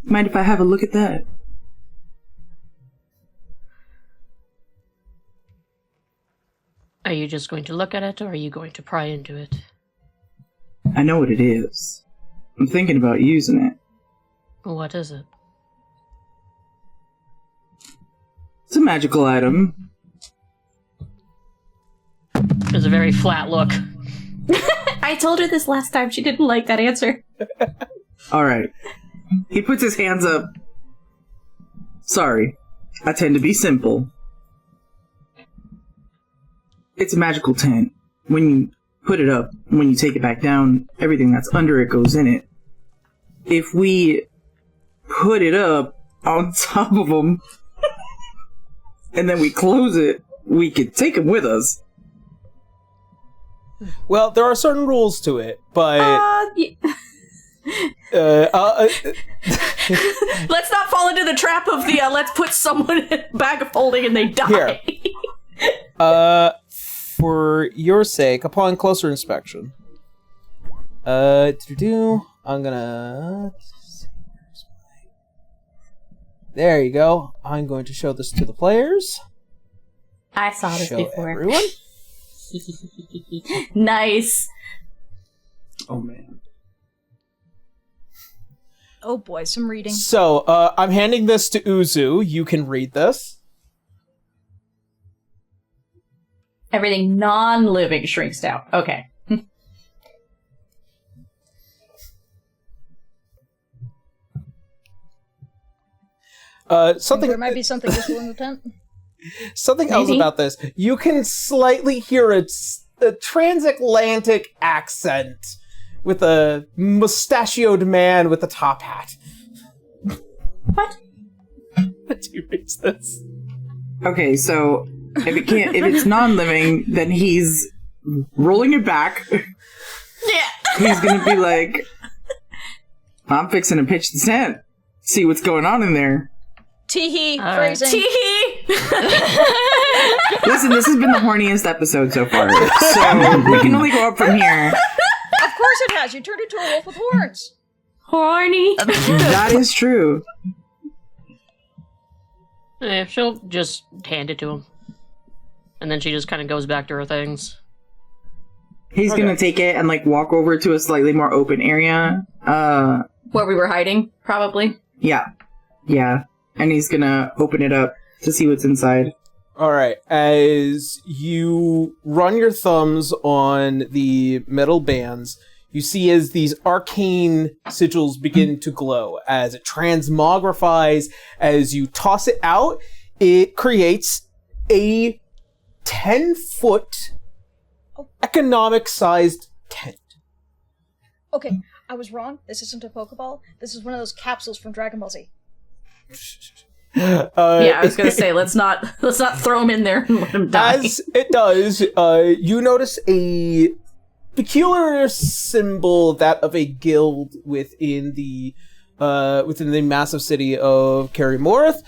Mind if I have a look at that? Are you just going to look at it, or are you going to pry into it? I know what it is. I'm thinking about using it. What is it? It's a magical item. It's a very flat look. I told her this last time. She didn't like that answer. Alright. He puts his hands up. Sorry. I tend to be simple. It's a magical tent. When you put it up, when you take it back down, everything that's under it goes in it. If we put it up on top of them, and then we close it, we could take them with us. Well, there are certain rules to it, but let's not fall into the trap of the let's put someone in a bag of holding and they die. For your sake, upon closer inspection, I'm gonna. There you go. I'm going to show this to the players. I saw this Show before. everyone. Nice. Oh man. Oh boy, some reading. So, I'm handing this to Uzu. You can read this. Everything non-living shrinks down. Okay. Something. There might be something useful in the tent. Something else Maybe. about this. You can slightly hear a transatlantic accent with a mustachioed man with a top hat. What? What do you read this? Okay, so if it's non-living, then he's rolling it back. Yeah. He's gonna be like, I'm fixing to pitch the tent. See what's going on in there. Teehee, right. phrasing. Teehee. Listen, this has been the horniest episode so far. So we can only go up from here. Of course it has. You turned into a wolf with horns. Horny. That is true. Yeah, she'll just hand it to him. And then she just kind of goes back to her things. He's gonna take it and like walk over to a slightly more open area. Where we were hiding, probably. Yeah. And he's gonna open it up to see what's inside. Alright, as you run your thumbs on the metal bands, you see as these arcane sigils begin to glow. As it transmogrifies, as you toss it out, it creates a 10-foot economic-sized tent. Okay, I was wrong. This isn't a Pokeball. This is one of those capsules from Dragon Ball Z. Yeah, I was gonna say let's not throw him in there and let him die. As it does, you notice a peculiar symbol, that of a guild within the massive city of Karimorth.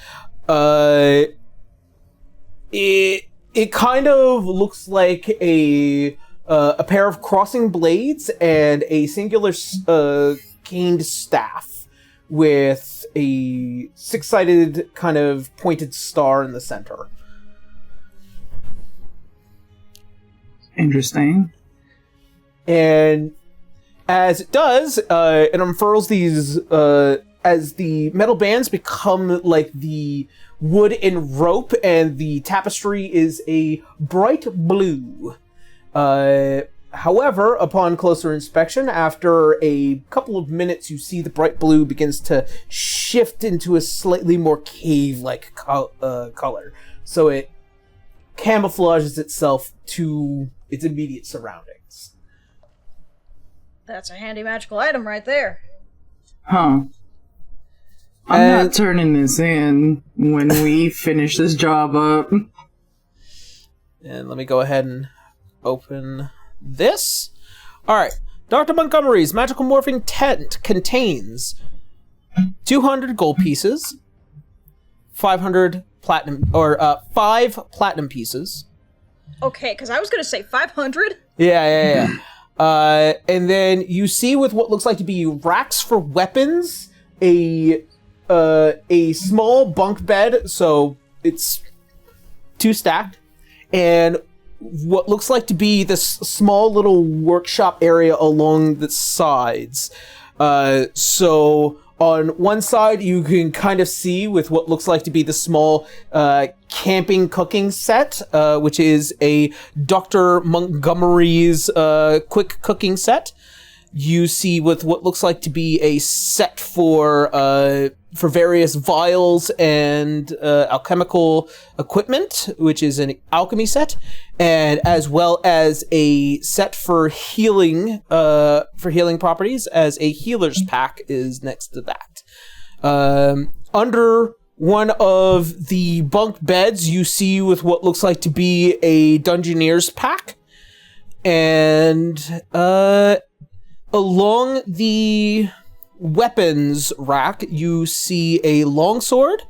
It kind of looks like a pair of crossing blades and a singular caned staff with a six-sided kind of pointed star in the center. Interesting. And as it does, it unfurls these, as the metal bands become like the wood and rope, and the tapestry is a bright blue. However, upon closer inspection, after a couple of minutes, you see the bright blue begins to shift into a slightly more cave-like color. So it camouflages itself to its immediate surroundings. That's a handy magical item right there. Huh. I'm not turning this in when we finish this job up. And let me go ahead and open this. Alright. Dr. Montgomery's magical morphing tent contains 200 gold pieces, 500 platinum, or 5 platinum pieces. Okay, because I was going to say 500. Yeah. And then you see with what looks like to be racks for weapons, a small bunk bed, so it's 2 stacked, and what looks like to be this small little workshop area along the sides. So on one side, you can kind of see with what looks like to be the small camping cooking set, which is a Dr. Montgomery's quick cooking set. You see with what looks like to be a set for various vials and alchemical equipment, which is an alchemy set, and as well as a set for healing properties, as a healer's pack is next to that. Under one of the bunk beds, you see with what looks like to be a Dungeoneer's pack, and along the weapons rack, you see a longsword,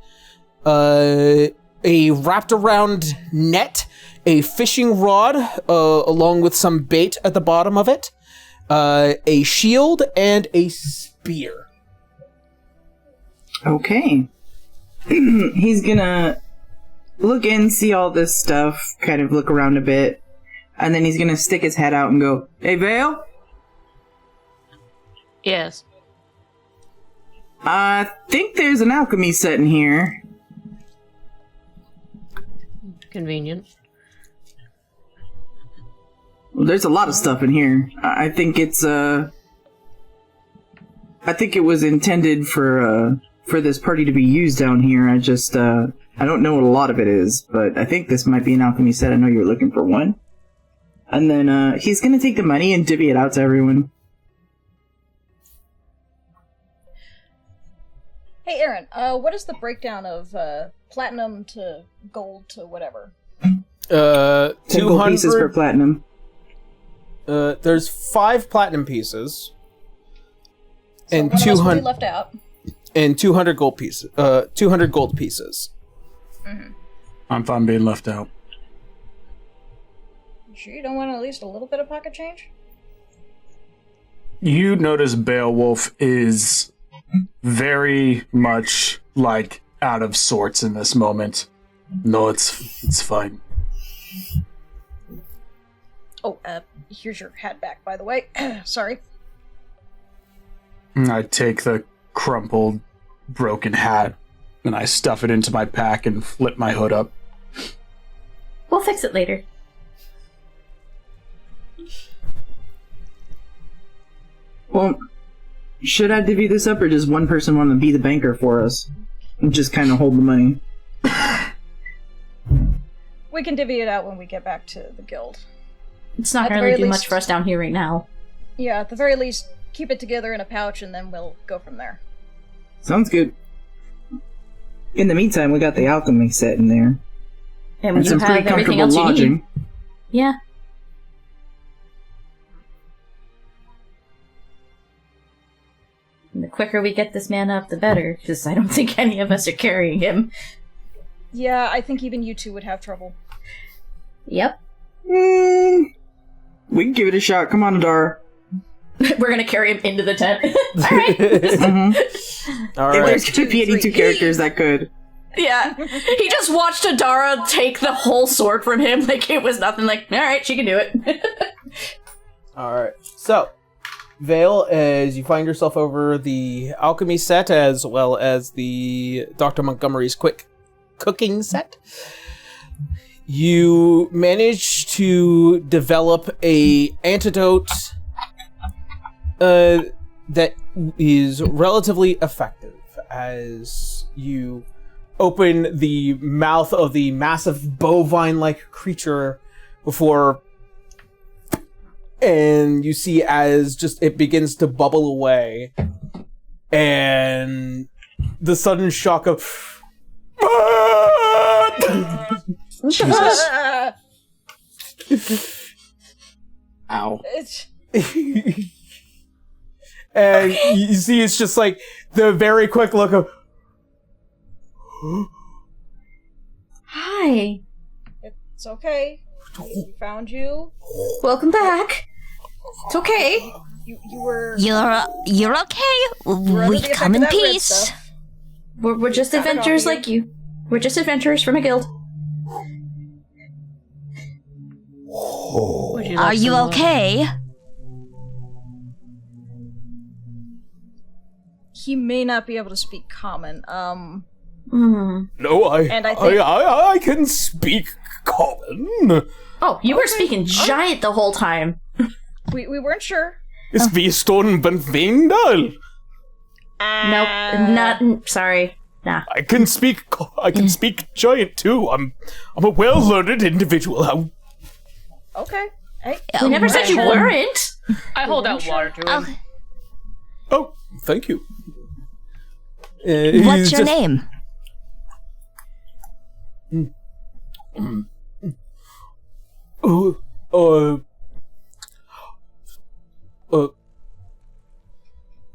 a wrapped around net, a fishing rod, along with some bait at the bottom of it, a shield, and a spear. Okay. He's gonna look in, see all this stuff, kind of look around a bit, and then he's gonna stick his head out and go, "Hey, Vale? Yes. I think there's an alchemy set in here." Convenient. Well, there's a lot of stuff in here. I think it's I think it was intended for this party to be used down here. I just I don't know what a lot of it is, but I think this might be an alchemy set. I know you were looking for one. And then he's gonna take the money and divvy it out to everyone. Hey, Aaron, what is the breakdown of platinum to gold to whatever? 10 gold pieces per 200. platinum. There's 5 platinum pieces, So and one of us will be 200 left out. and 200 gold pieces. 200 gold pieces. I'm fine being left out. Sure you don't want at least a little bit of pocket change? You notice Beowulf is very much like out of sorts in this moment. No, it's fine. Oh, here's your hat back, by the way. Sorry. I take the crumpled, broken hat and I stuff it into my pack and flip my hood up. We'll fix it later. Well, should I divvy this up, or does one person want to be the banker for us and just kind of hold the money? We can divvy it out when we get back to the guild. It's not At the going to really very do least- much for us down here right now. Yeah, at the very least, keep it together in a pouch and then we'll go from there. Sounds good. In the meantime, we got the alchemy set in there. And And you some have pretty everything comfortable else you lodging. need. Yeah. And the quicker we get this man up, the better, because I don't think any of us are carrying him. Yeah, I think even you two would have trouble. Yep. We can give it a shot. Come on, Adara. We're gonna carry him into the tent. Alright. All If right. there's going to be any 2 characters that could. Yeah. He just watched Adara take the whole sword from him like it was nothing. Like, alright, she can do it. All right. So, Vale, as you find yourself over the alchemy set as well as the Dr. Montgomery's quick cooking set, you manage to develop a antidote that is relatively effective as you open the mouth of the massive bovine-like creature before, and you see as just it begins to bubble away, and the sudden shock of Jesus. Ow. It's... and you see it's just like the very quick look of Hi. It's okay. We found you. Welcome back. It's okay. You were... You're okay. under We the effect come of in that red peace. stuff. We're just Got it adventurers all, like you. We're just adventurers from a guild. Are you okay? He may not be able to speak common. No, I can speak common. Oh, you were speaking giant the whole time. We weren't sure. Is Viston Benvindal? Nope, sorry. Nah. I can speak giant too. I'm a well-learned individual. Okay. Hey. We never said you weren't. I hold out water to him. Okay. Oh, thank you. What's your name?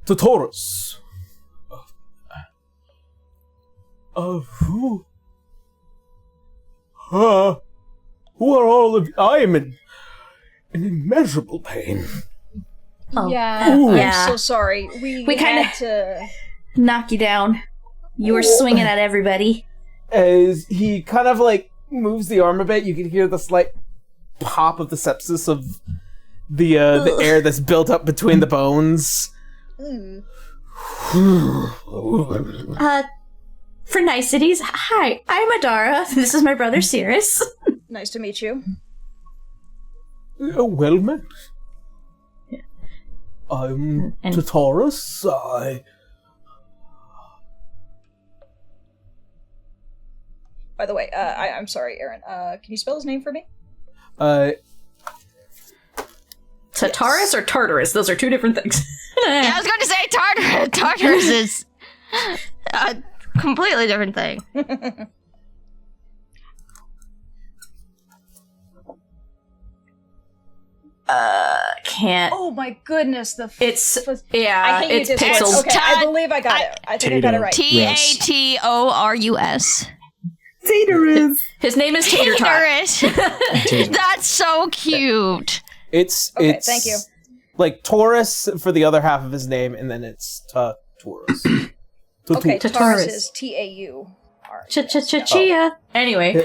The Taurus. Who are all of you? I am in immeasurable pain. Oh. Yeah, Ooh. I'm Yeah. so sorry. We kinda- had to... Knock you down. You were swinging at everybody. As he kind of like moves the arm a bit, you can hear the slight pop of the sepsis of the air that's built up between the bones. For niceties, hi, I'm Adara. This is my brother Cirrus. Nice to meet you. Well met. I'm Taurus. By the way, I'm sorry, Aaron. Can you spell his name for me? Tartarus or Tartarus? Those are two different things. Yeah, I was going to say Tartarus is a completely different thing. Can't. Oh my goodness, I hate It's you, Discord. pixels. Okay, I believe I got it. I think I got it right. Tatorus. Taterus. His name is Tater Tot. Taterus. That's so cute. It's thank you. Like Taurus for the other half of his name, and then it's Taurus. Okay, Taurus. Taurus is T-A-U. Chia. Anyway.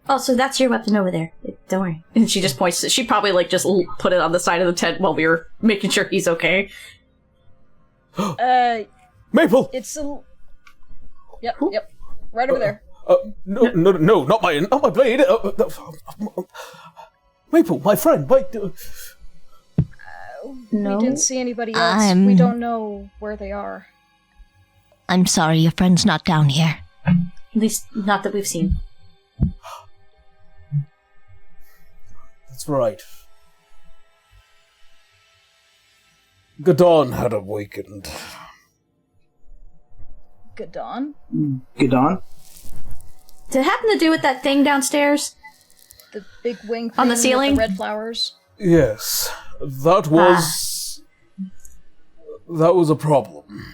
Oh, so that's your weapon over there. Don't worry. And she just points. She probably like just put it on the side of the tent while we were making sure he's okay. Maple. It's a... Yep. Right over there. No, not my blade. Maple, my friend. Wait. No. We didn't see anybody else. We don't know where they are. I'm sorry, your friend's not down here. At least not that we've seen. That's right. Gadon had awakened. Gadon? Gadon? Did it happen to do with that thing downstairs? The big wing On the thing ceiling? with the red flowers? Yes, that was a problem,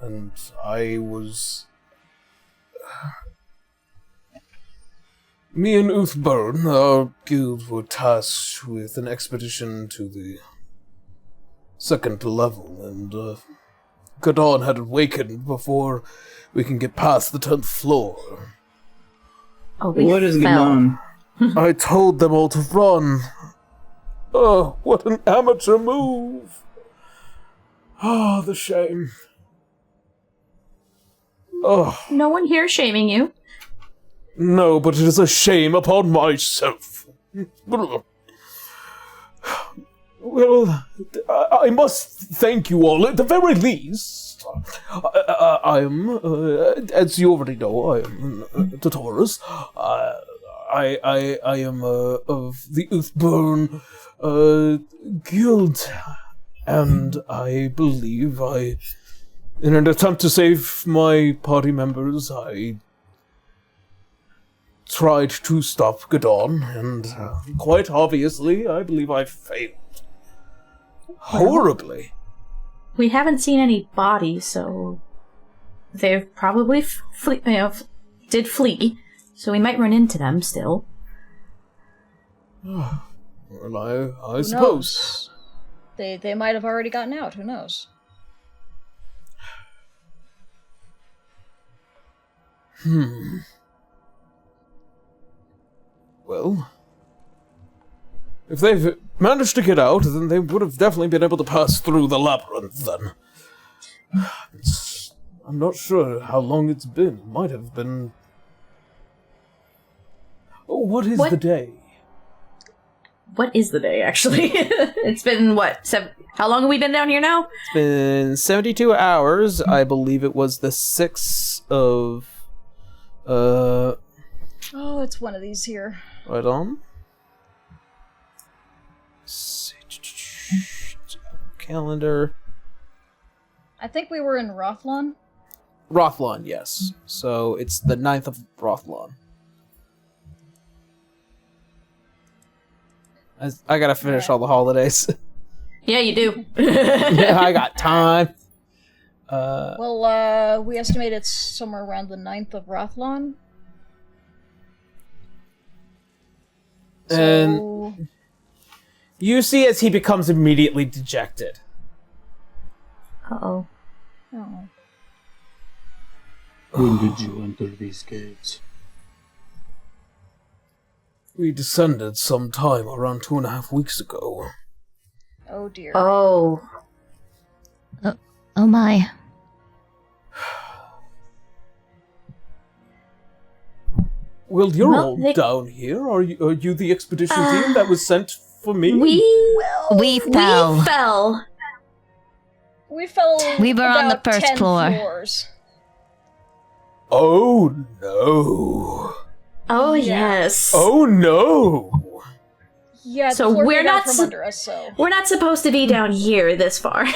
and I was. Me and Uthburn, our guild, were tasked with an expedition to the second level, and Gadon had awakened before we can get past the 10th floor. Oh, What is Gadon? I told them all to run. Oh, what an amateur move. Oh, the shame. Oh. No one here shaming you. No, but it is a shame upon myself. Well, I must thank you all, at the very least. I am, as you already know, I am Taurus. I am of the Uthburn guild, and I believe in an attempt to save my party members, I tried to stop Gadon, and quite obviously, I believe I failed. Horribly. We haven't seen any bodies, so they've probably did flee. So we might run into them still. Well, I Who suppose. knows? They might have already gotten out. Who knows? Well, if they've managed to get out, then they would have definitely been able to pass through the labyrinth, then. I'm not sure how long it's been. It might have been... Oh, what is the day? What is the day, actually? It's been, how long have we been down here now? It's been 72 hours. I believe it was the 6th of... Oh, it's one of these here. Right on. Calendar. I think we were in Rothlon. Rothlon, yes. So it's the 9th of Rothlon. I gotta finish all the holidays. Yeah, you do. Yeah, I got time. We estimate it's somewhere around the 9th of Rothlon. And you see as he becomes immediately dejected. Uh-oh. Oh. When did you enter these caves? We descended sometime around 2.5 weeks ago. Oh dear. Oh. Oh my. Well, you're all down here. Are you the expedition team that was sent for me? We fell. We fell. We were on the about first 10 floor. floors. Oh no. Oh, yes. Oh no. Yeah, So the floor we're came out not from under us, so. We're not supposed to be down here this far.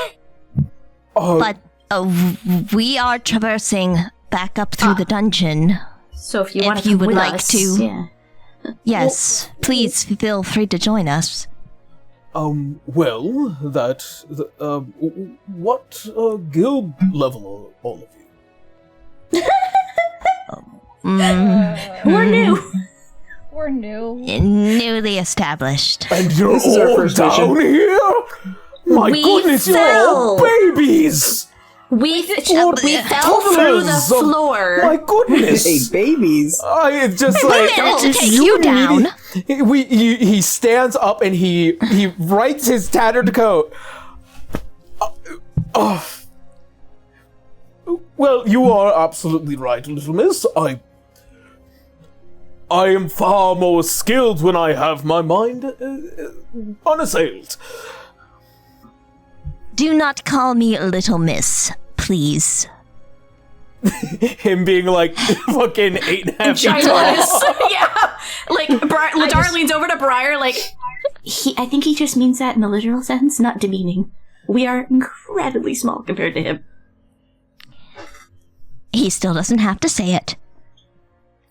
Oh, But we are traversing back up through the dungeon. So if you If want to you come would with like us, to. yeah. Yes, please feel free to join us. well, what guild level are all of you? We're new. We're new. Newly established. And you're This is our all first down mission. here? My We goodness, you're all fell. babies! We fell through the Toddlers of- floor. My goodness! Hey, babies! I just Wait a like minute to take you down. He stands up and he rights his tattered coat. Well, you are absolutely right, little miss. I am far more skilled when I have my mind unassailed. Do not call me Little Miss, please. Him being like fucking 8.5 feet tall. Ginormous. Yeah. Like, Ladar leans over to Briar, like, I think he just means that in the literal sense, not demeaning. We are incredibly small compared to him. He still doesn't have to say it.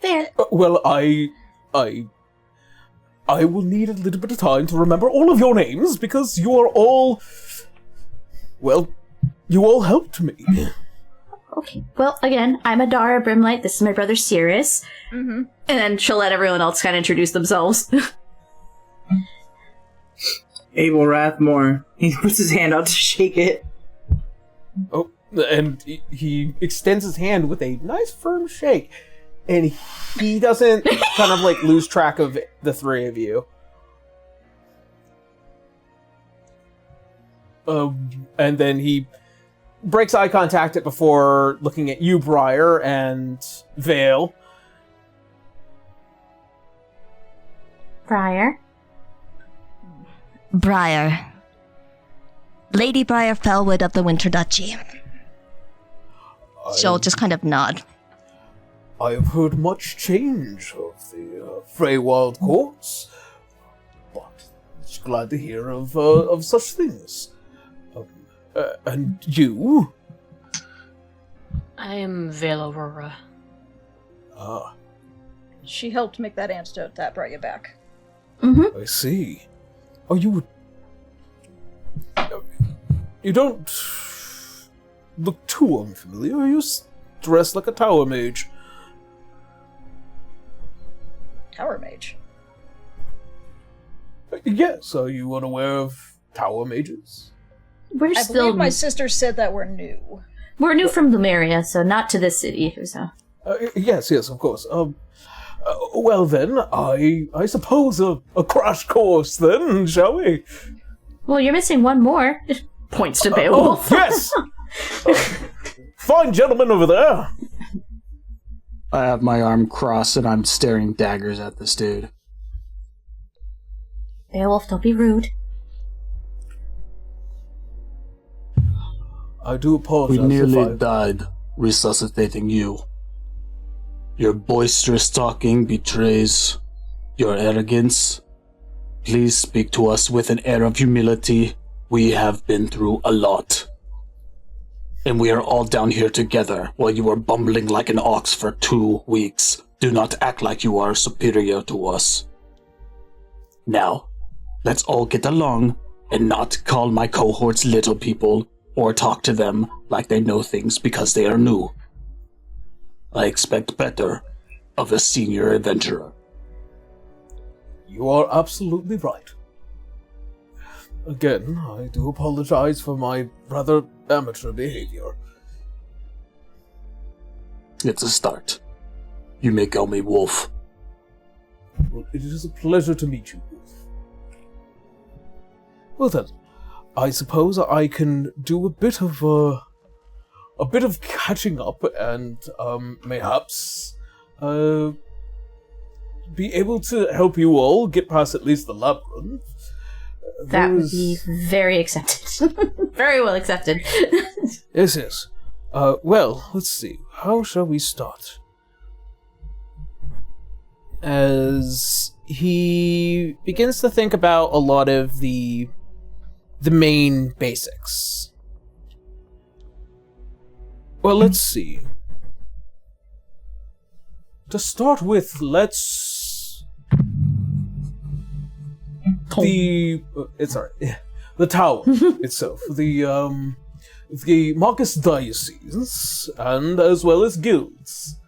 Fair. Well, I will need a little bit of time to remember all of your names because you are all. Well, you all helped me. Okay. Well, again, I'm Adara Brimlight. This is my brother Sirius. Mm-hmm. And then she'll let everyone else kind of introduce themselves. Abel Rathmore. He puts his hand out to shake it. Oh, and he extends his hand with a nice firm shake, and he doesn't kind of like lose track of the three of you. And then he breaks eye contact before looking at you, Briar, and Vale. Briar. Briar. Lady Briar Fellwood of the Winter Duchy. She'll just kind of nod. I have heard much change of the Freywild courts, but it's glad to hear of such things. And you? I am Vale Aurora. Ah, She helped make that antidote that brought you back. I see. Are you... You don't look too unfamiliar. You dress like a tower mage. Tower mage. Yes, are you unaware of tower mages? We're I believe my sister said that we're new. We're new from Lumeria, so not to this city. So. Yes, of course. Well then, I suppose a crash course then, shall we? Well, you're missing one more. Points to Beowulf. Yes! Fine gentleman over there. I have my arm crossed and I'm staring daggers at this dude. Beowulf, don't be rude. I do apologize. We nearly died resuscitating you. Your boisterous talking betrays your arrogance. Please speak to us with an air of humility. We have been through a lot. And we are all down here together while you are bumbling like an ox for 2 weeks. Do not act like you are superior to us. Now, let's all get along and not call my cohorts little people or talk to them like they know things because they are new. I expect better of a senior adventurer. You are absolutely right. Again, I do apologize for my rather amateur behavior. It's a start. You may call me Wolf. Well, it is a pleasure to meet you, Wolf. Well then, I suppose I can do a bit of catching up and mayhaps be able to help you all get past at least the labyrinth. That would be very accepted. Very well accepted. Yes. Well, let's see. How shall we start? As he begins to think about a lot of the main basics. Well, let's see. To start with, the tower itself, the Marcus Diocese, and as well as guilds.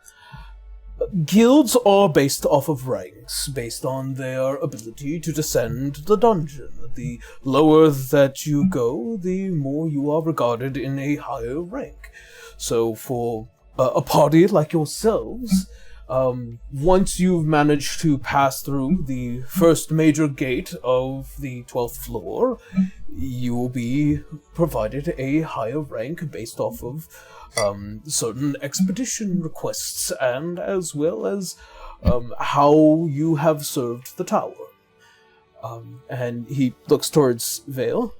Guilds are based off of ranks, based on their ability to descend the dungeon. The lower that you go, the more you are regarded in a higher rank. So for a party like yourselves, once you've managed to pass through the first major gate of the 12th floor, you will be provided a higher rank based off of certain expedition requests, and as well as how you have served the tower. And he looks towards Vale.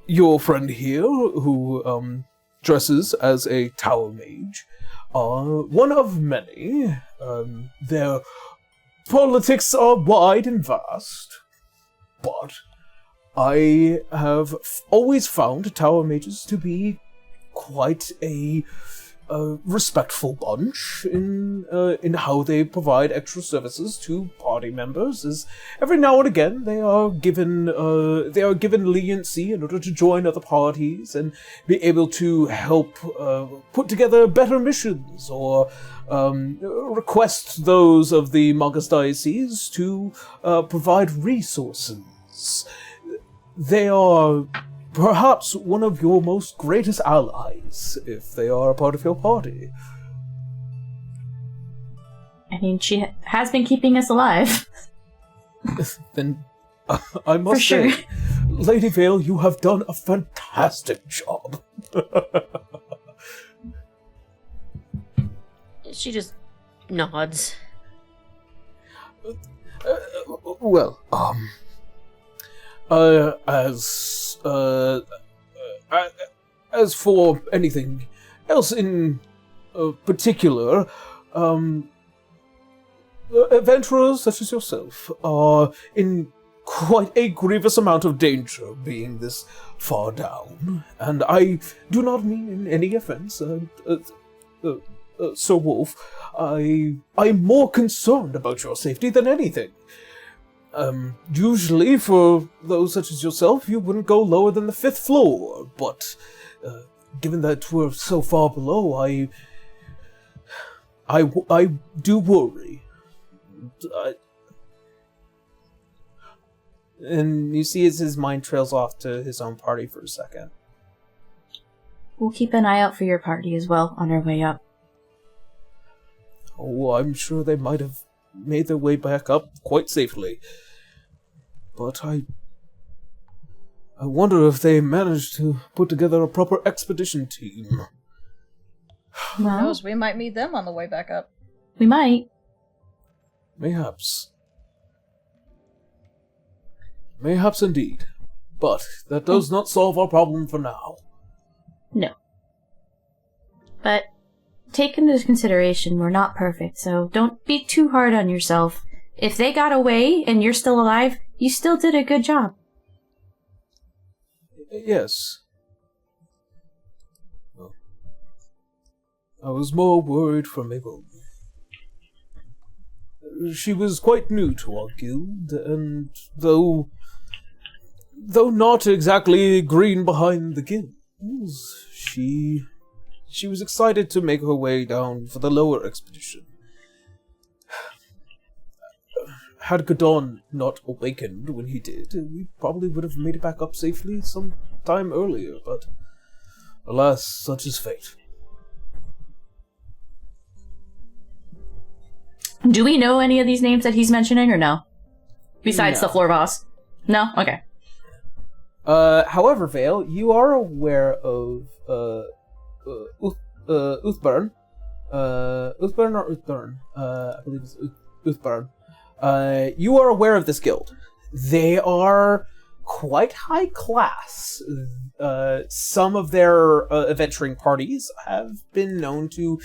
Your friend here, who dresses as a tower mage, are one of many. Their politics are wide and vast, but I have always found tower mages to be quite a respectful bunch in how they provide extra services to party members. As every now and again they are given leniency in order to join other parties and be able to help put together better missions, or request those of the Marcus Diocese to provide resources. They are perhaps one of your most greatest allies, if they are a part of your party. I mean, she has been keeping us alive. Then I must For say, sure. Lady Vale, you have done a fantastic job. She just nods. Well, as for anything else in particular, adventurers such as yourself are in quite a grievous amount of danger being this far down, and I do not mean any offense, Sir Wolf. I'm more concerned about your safety than anything. Usually for those such as yourself, you wouldn't go lower than the 5th floor, but given that we're so far below, I do worry. And you see as his mind trails off to his own party for a second. We'll keep an eye out for your party as well on our way up. Oh, I'm sure they might have made their way back up quite safely. But I wonder if they managed to put together a proper expedition team. Who Well, knows? We might meet them on the way back up. we might. Mayhaps. Mayhaps indeed. But that does not solve our problem for now. No. But take into consideration we're not perfect, so don't be too hard on yourself. If they got away and you're still alive, you still did a good job. Yes. Well, I was more worried for Mabel. She was quite new to our guild, and though not exactly green behind the gills, she was excited to make her way down for the lower expedition. Had Gadon not awakened when he did, we probably would have made it back up safely some time earlier, but alas, such is fate. Do we know any of these names that he's mentioning, or no? Besides No. the floor boss? No? Okay. However, Vale, you are aware of Uthburn. Uthburn or Uthburn? I believe it's Uthburn. You are aware of this guild. They are quite high class. Some of their adventuring parties have been known to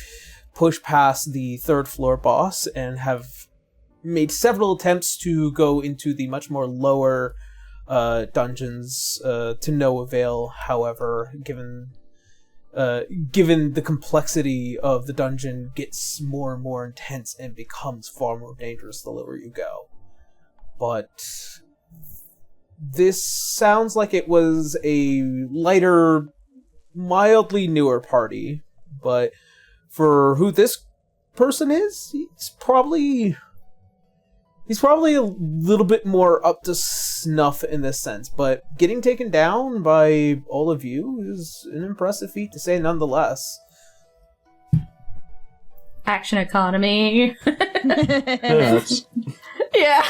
push past the third floor boss and have made several attempts to go into the much more lower dungeons to no avail. However, given the complexity of the dungeon gets more and more intense and becomes far more dangerous the lower you go. But this sounds like it was a lighter, mildly newer party, but for who this person is, he's probably a little bit more up to snuff in this sense, but getting taken down by all of you is an impressive feat to say nonetheless. Action economy. That's Yeah.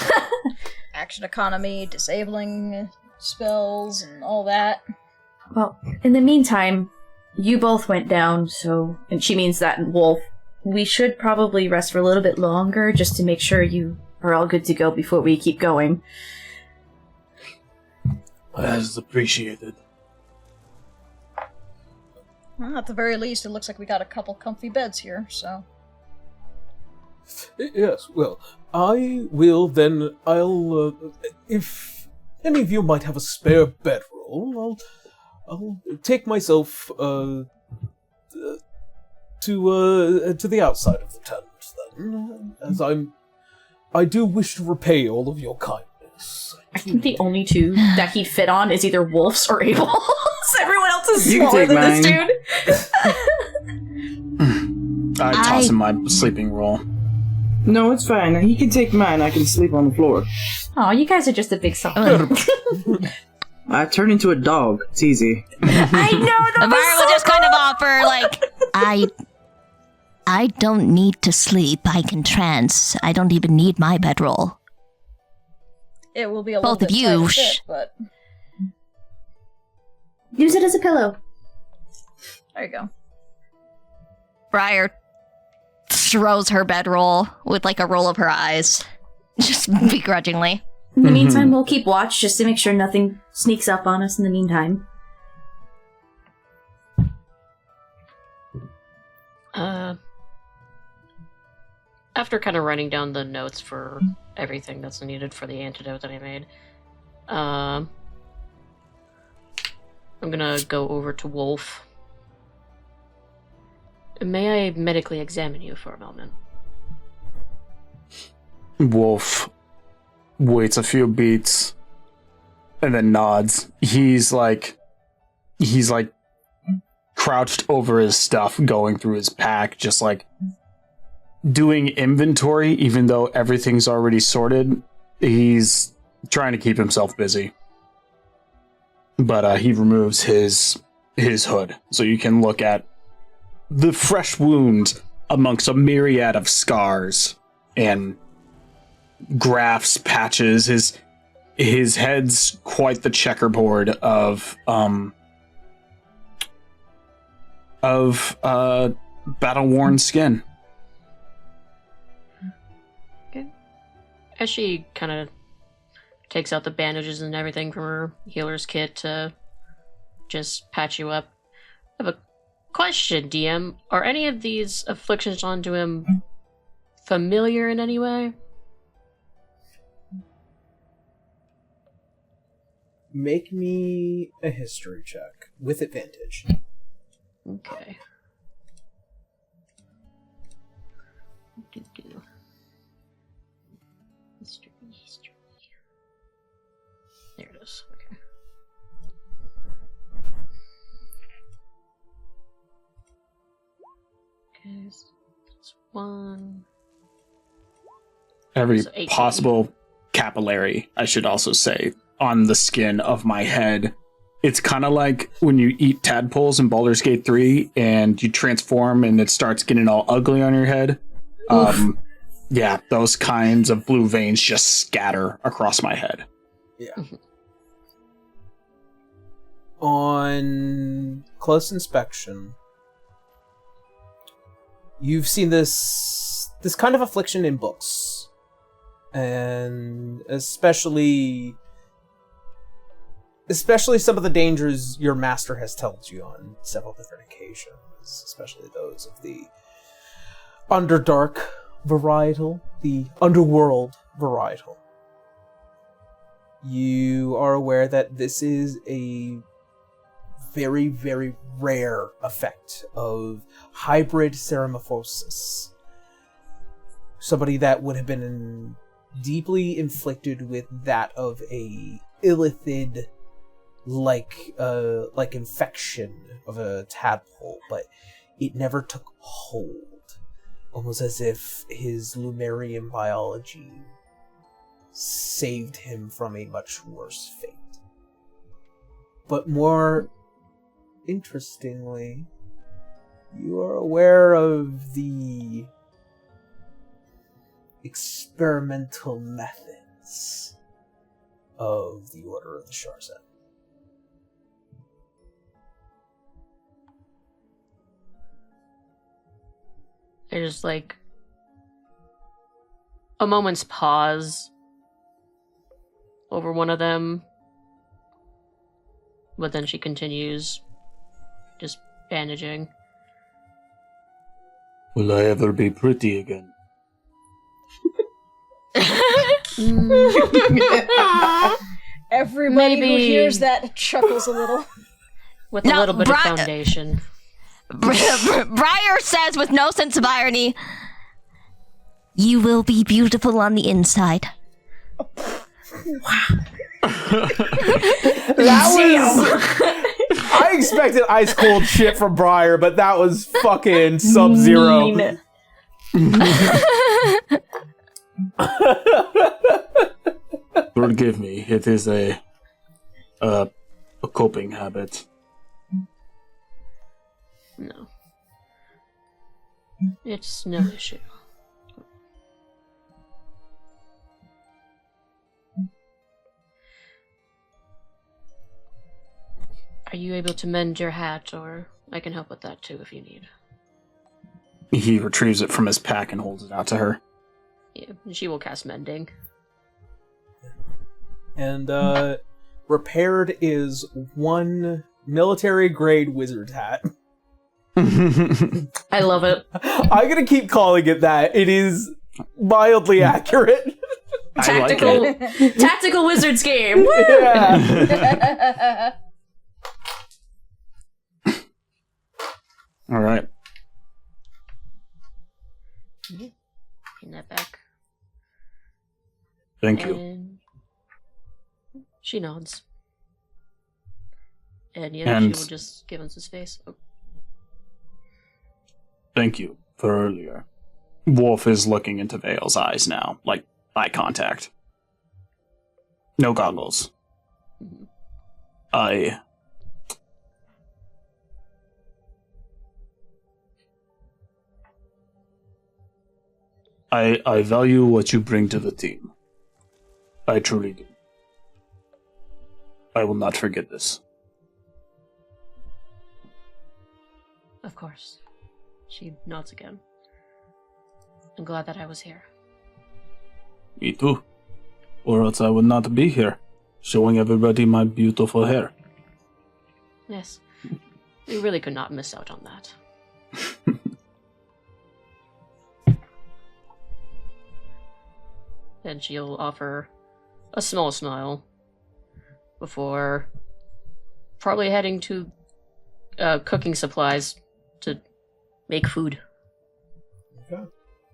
Action economy, disabling spells, and all that. Well, in the meantime, you both went down, so, and she means that in Wolf, we should probably rest for a little bit longer just to make sure you are all good to go before we keep going. that is appreciated. Well, at the very least, it looks like we got a couple comfy beds here, so. Yes, well, I'll if any of you might have a spare bedroll, I'll take myself, to the outside of the tent, then, as I do wish to repay all of your kindness. I think the only two that he'd fit on is either Wolf's or Abel's. Everyone else is You can smaller take than mine. this dude. I toss him my sleeping roll. No, it's fine. He can take mine. I can sleep on the floor. Aw, you guys are just a big soft. I turn into a dog. It's easy. I know, Amara will just kind of offer, like, I don't need to sleep. I can trance. I don't even need my bedroll. It will be a Both little of bit you, tight to shh. fit, but Use it as a pillow. there you go. Briar throws her bedroll with, like, a roll of her eyes. Just begrudgingly. In the meantime, we'll keep watch just to make sure nothing sneaks up on us in the meantime. After kind of writing down the notes for everything that's needed for the antidote that I made, I'm gonna go over to Wolf. May I medically examine you for a moment? Wolf waits a few beats and then nods. He's like crouched over his stuff, going through his pack, just like doing inventory, even though everything's already sorted. He's trying to keep himself busy. But he removes his hood, so you can look at the fresh wound amongst a myriad of scars and grafts, patches. His head's quite the checkerboard of battle-worn skin. Okay. As she kind of takes out the bandages and everything from her healer's kit to just patch you up, I have a question, DM. Are any of these afflictions onto him familiar in any way? Make me a history check with advantage. Okay. History. There it is. Okay. Okay, so that's 1. Every So 18. possible capillary, I should also say, on the skin of my head. It's kind of like when you eat tadpoles in Baldur's Gate 3 and you transform and it starts getting all ugly on your head. Yeah, those kinds of blue veins just scatter across my head. Yeah. On close inspection, you've seen this kind of affliction in books, and especially some of the dangers your master has told you on several different occasions, especially those of the Underdark varietal, the Underworld varietal. You are aware that this is a very, very rare effect of hybrid ceramophosis. Somebody that would have been deeply inflicted with that of a illithid like infection of a tadpole, but it never took hold. Almost as if his Lumerian biology saved him from a much worse fate. But more interestingly, you are aware of the experimental methods of the Order of the Sharzan. There's like a moment's pause over one of them, but then she continues, just bandaging. Will I ever be pretty again? Everybody who Maybe. hears that chuckles a little. With a Now, little bit of foundation. Briar says with no sense of irony, "You will be beautiful on the inside." That was... I expected ice cold shit from Briar, but that was fucking Sub-Zero. Mean. Forgive me, it is a coping habit. No. It's no issue. Are you able to mend your hat, or I can help with that too if you need. He retrieves it from his pack and holds it out to her. Yeah, she will cast mending. And repaired is 1 military-grade wizard's hat. I love it. I'm gonna keep calling it that. It is mildly accurate. I like Tactical, it. tactical wizards game. Woo! Yeah. All right. In that back. Thank you. And she nods. And yeah, And- she will just give him some space. Oh. Thank you for earlier. Wolf is looking into Vale's eyes now, like eye contact. No goggles. I I value what you bring to the team. I truly do. I will not forget this. Of course. She nods again. I'm glad that I was here. Me too. Or else I would not be here, showing everybody my beautiful hair. Yes. We really could not miss out on that. And she'll offer a small smile before probably heading to cooking supplies to make food.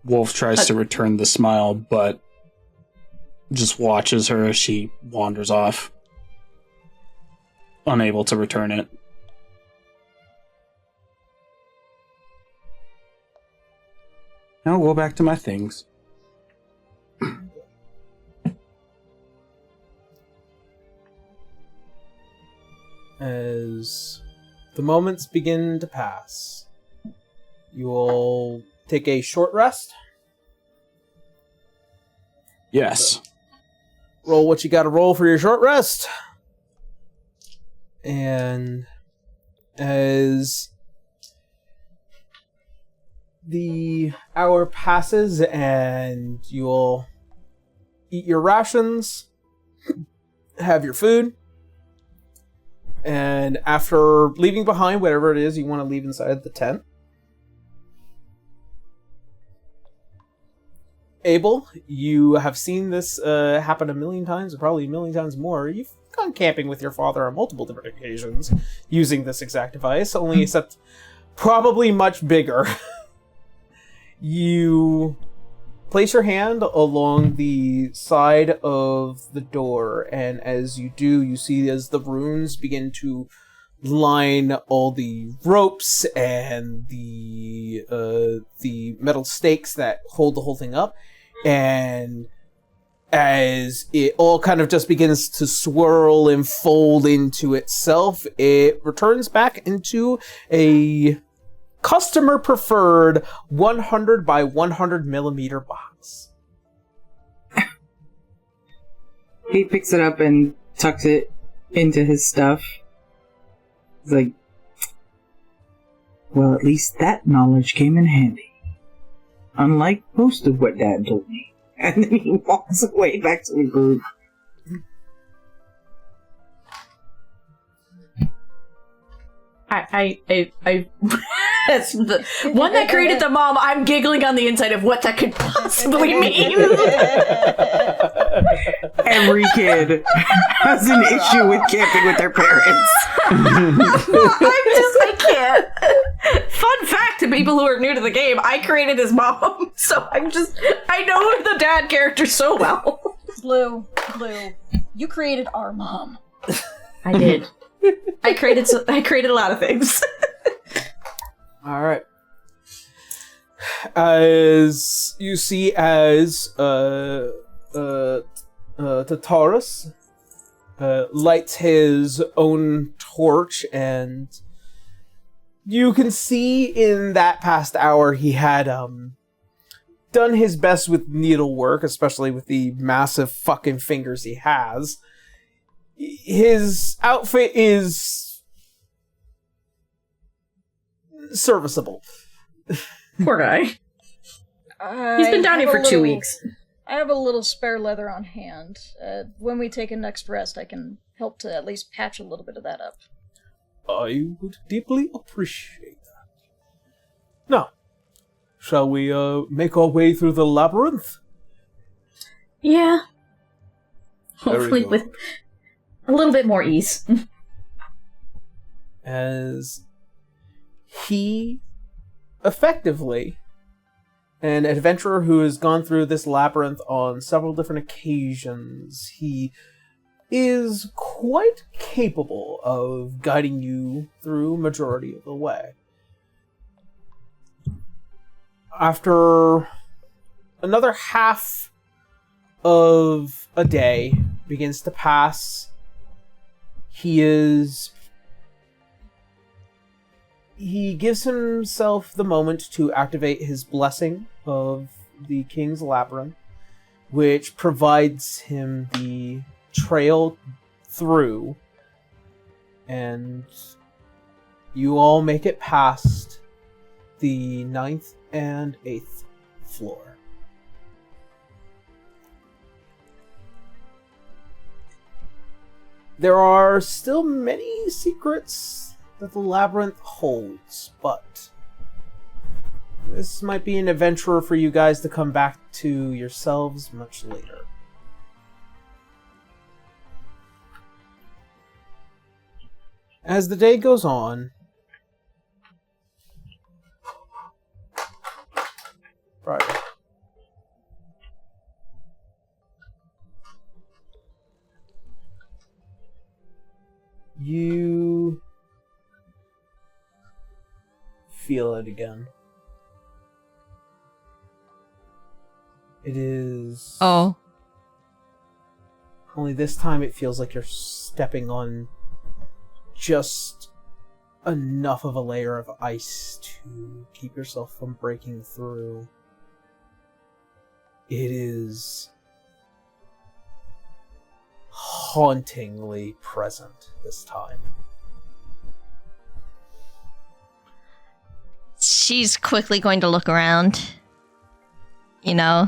Wolf tries to return the smile, but just watches her as she wanders off, unable to return it. I'll go back to my things. As the moments begin to pass, you will take a short rest. Yes. Roll what you gotta roll for your short rest. And as the hour passes and you'll eat your rations, have your food, and after leaving behind whatever it is you want to leave inside the tent, Abel, you have seen this happen a million times, or probably a million times more. You've gone camping with your father on multiple different occasions using this exact device, only except probably much bigger. You place your hand along the side of the door, and as you do, you see as the runes begin to line all the ropes and the metal stakes that hold the whole thing up, and as it all kind of just begins to swirl and fold into itself, it returns back into a customer preferred 100 by 100 millimeter box. He picks it up and tucks it into his stuff. He's like, well, at least that knowledge came in handy. Unlike most of what Dad told me. And then he walks away back to the group. I that's the one that created the mom. I'm giggling on the inside of what that could possibly mean. Every kid has an issue with camping with their parents. I can't. Fun fact to people who are new to the game, I created his mom, so I know the dad character so well. Blue, you created our mom. I did. I created a lot of things. All right. As you see, as Tataris lights his own torch, and you can see in that past hour he had done his best with needlework, especially with the massive fucking fingers he has. His outfit is serviceable. Poor guy. He's been down here for 2 weeks. I have a little spare leather on hand. When we take a next rest, I can help to at least patch a little bit of that up. I would deeply appreciate that. Now, shall we make our way through the labyrinth? Yeah. Very Hopefully good. with a little bit more ease. As he effectively, an adventurer who has gone through this labyrinth on several different occasions, he is quite capable of guiding you through majority of the way. After another half of a day begins to pass, he gives himself the moment to activate his blessing of the King's Labyrinth, which provides him the trail through, and you all make it past the 9th and 8th floor. There are still many secrets that the labyrinth holds, but this might be an adventure for you guys to come back to yourselves much later. As the day goes on, right. You feel it again. It is... Oh. Only this time it feels like you're stepping on just enough of a layer of ice to keep yourself from breaking through. It is hauntingly present this time. She's quickly going to look around. You know,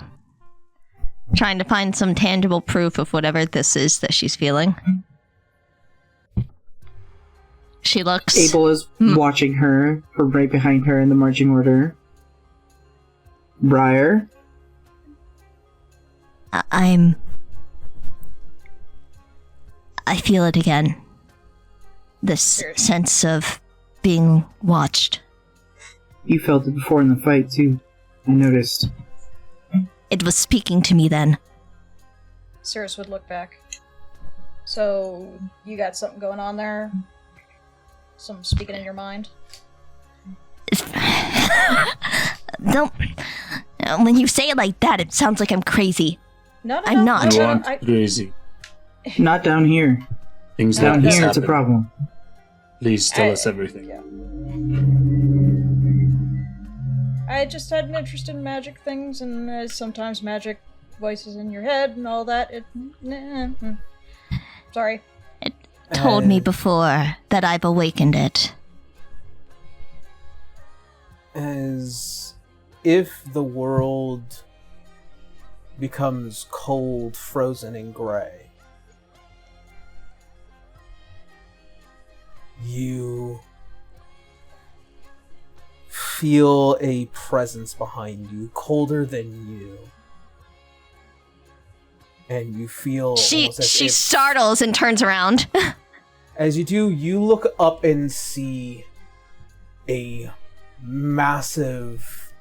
trying to find some tangible proof of whatever this is that she's feeling. She looks... Abel is watching her from right behind her in the marching order. Briar? I feel it again. This sense of being watched. You felt it before in the fight, too. I noticed. It was speaking to me then. Cirrus would look back. So, you got something going on there? Something speaking in your mind? Don't... When you say it like that, it sounds like I'm crazy. No, I'm not. You aren't crazy. Not down here. Things Down like this here, it's a happen. problem. Please tell us everything. Yeah. I just had an interest in magic things, and sometimes magic voices in your head and all that. Sorry. It told me before that I've awakened it. As if the world becomes cold, frozen, and gray, you feel a presence behind you, colder than you. And you feel She almost as if, startles and turns around. as you do, you look up and see a massive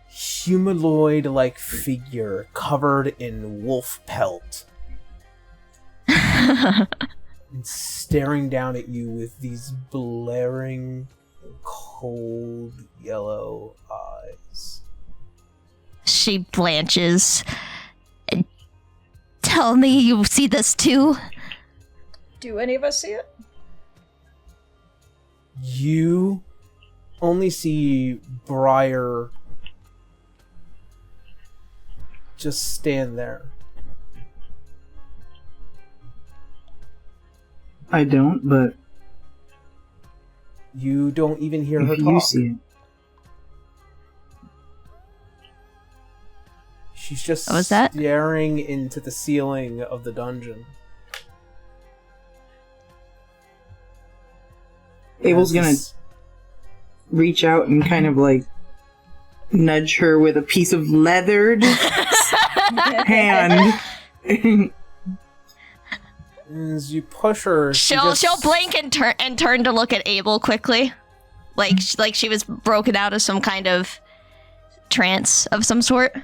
humanoid-like figure covered in wolf pelt. And staring down at you with these blaring, cold, yellow eyes. She blanches. Tell me you see this too? Do any of us see it? You only see Briar just stand there. I don't, but You don't even hear her if talk. you see it. She's just What was that? staring into the ceiling of the dungeon. Abel's gonna As reach out and kind of like nudge her with a piece of leathered hand. as you push her, She'll blink and turn to look at Abel quickly, like she was broken out of some kind of trance of some sort.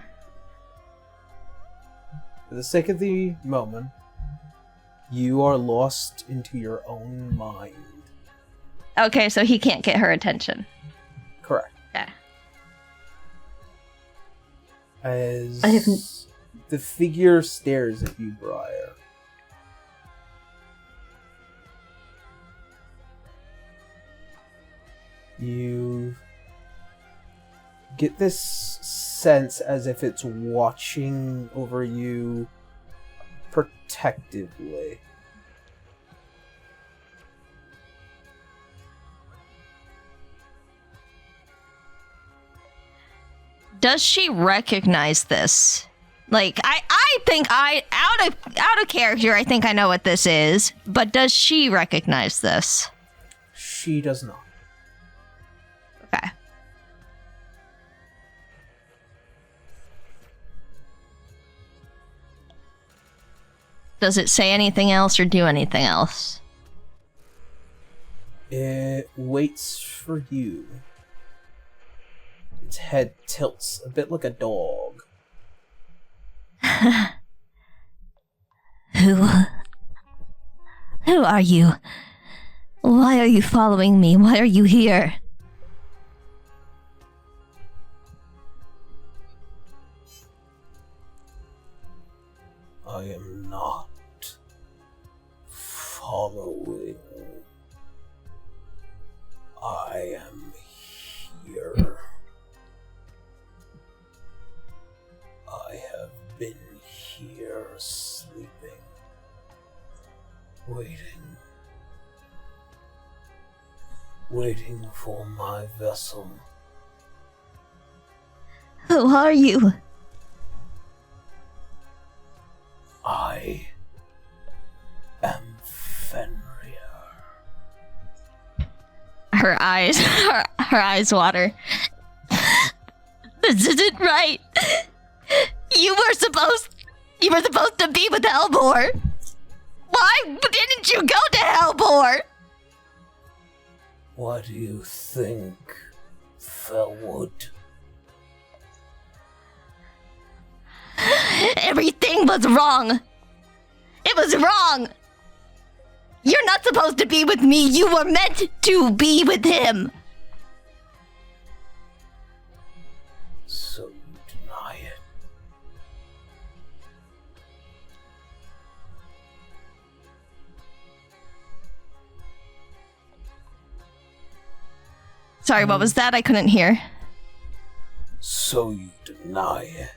For the sake of the moment, you are lost into your own mind. Okay, so he can't get her attention. Correct. Okay. As I haven't- the figure stares at you, Briar. You get this sense as if it's watching over you protectively. Does she recognize this? Like, I think out of character, I think I know what this is, but does she recognize this? She does not. Okay. Does it say anything else or do anything else? It waits for you. Its head tilts a bit like a dog. Who are you? Why are you following me? Why are you here? I am not following. I am here. I have been here sleeping, waiting for my vessel. Who are you? I am Fenrir. Her eyes water. This isn't right. You were supposed to be with Helbor. Why didn't you go to Helbor? What do you think, Felwood? Everything was wrong. It was wrong. You're not supposed to be with me. You were meant to be with him. So you deny it. Sorry, what was that? I couldn't hear. So you deny it.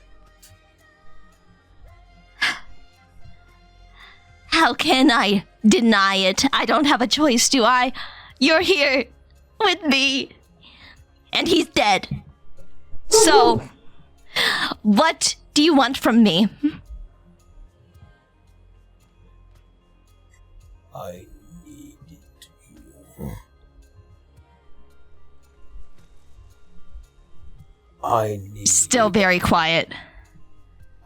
How can I deny it? I don't have a choice, do I? You're here with me. And he's dead. So, what do you want from me? I needed you. Still very quiet.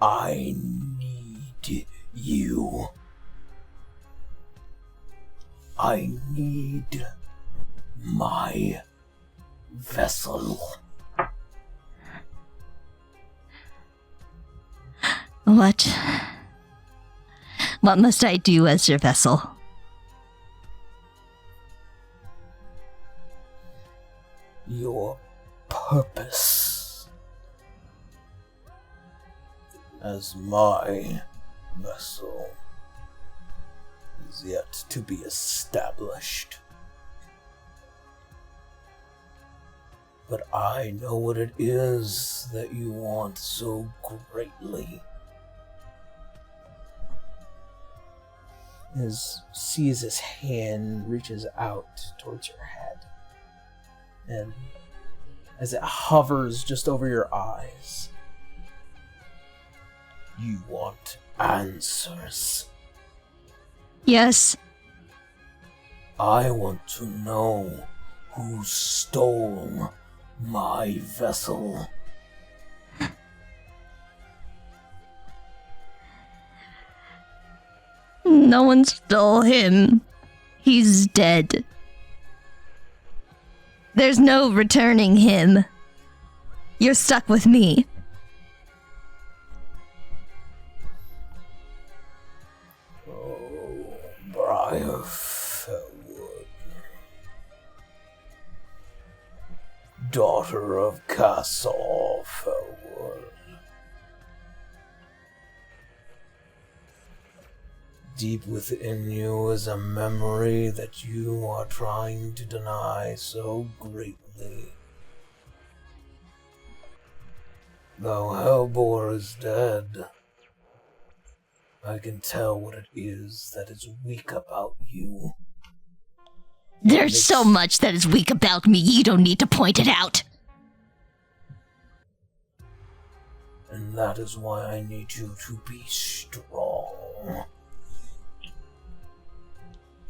I need you. I need my vessel. What must I do as your vessel? Your purpose as my vessel is yet to be established. But I know what it is that you want so greatly. Sees his hand reaches out towards your head. And as it hovers just over your eyes, you want answers. Yes. I want to know who stole my vessel. No one stole him. He's dead. There's no returning him. You're stuck with me. Oh, Briar Felwood, daughter of Castle Felwood. Deep within you is a memory that you are trying to deny so greatly. Though Hellbore is dead, I can tell what it is that is weak about you. There's so much that is weak about me, you don't need to point it out. And that is why I need you to be strong.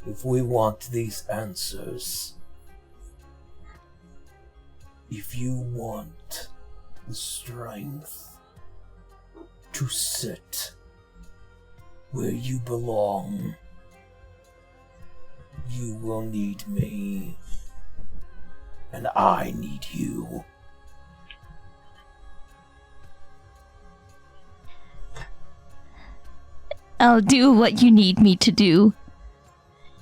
If we want these answers, if you want the strength to sit where you belong, you will need me, and I need you. I'll do what you need me to do.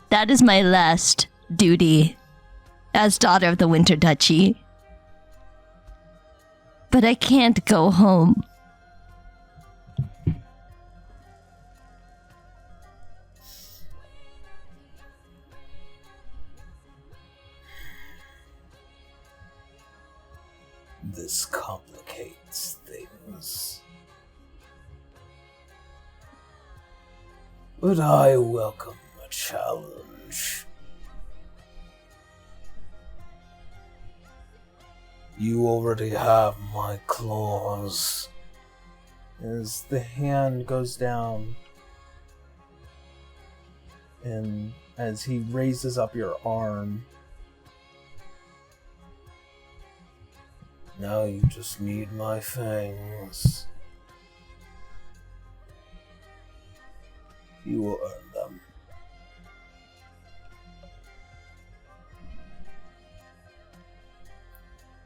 That is my last duty as daughter of the Winter Duchy. But I can't go home. This complicates things. But I welcome a challenge. You already have my claws. As the hand goes down, and as he raises up your arm, now you just need my fangs. You will earn them.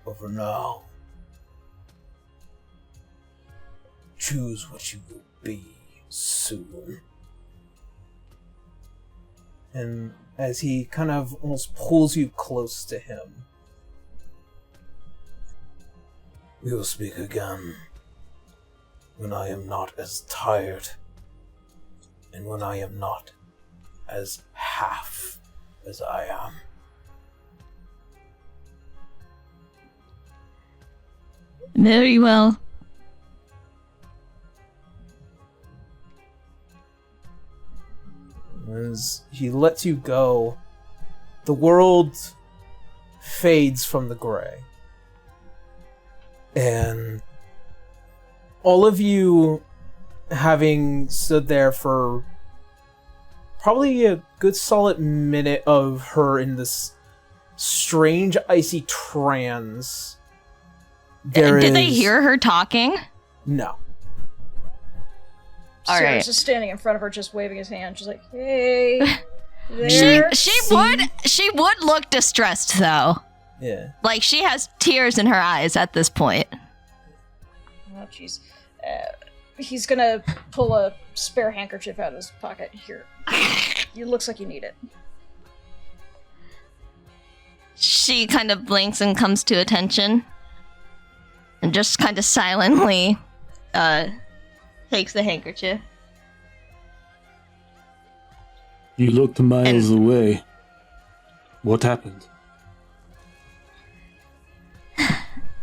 But for now, choose what you will be soon. and as he kind of almost pulls you close to him, we will speak again when I am not as tired and when I am not as half as I am. Very well. as he lets you go, the world fades from the gray. And all of you, having stood there for probably a good solid minute of her in this strange icy trance, Did they hear her talking? No. All Sarah's right. just standing in front of her, just waving his hand. She's like, "Hey, there." She would look distressed though. Yeah. Like she has tears in her eyes at this point. Oh, jeez. He's gonna pull a spare handkerchief out of his pocket. Here, it looks like you need it. She kind of blinks and comes to attention, and just kind of silently, takes the handkerchief. You looked miles away. What happened?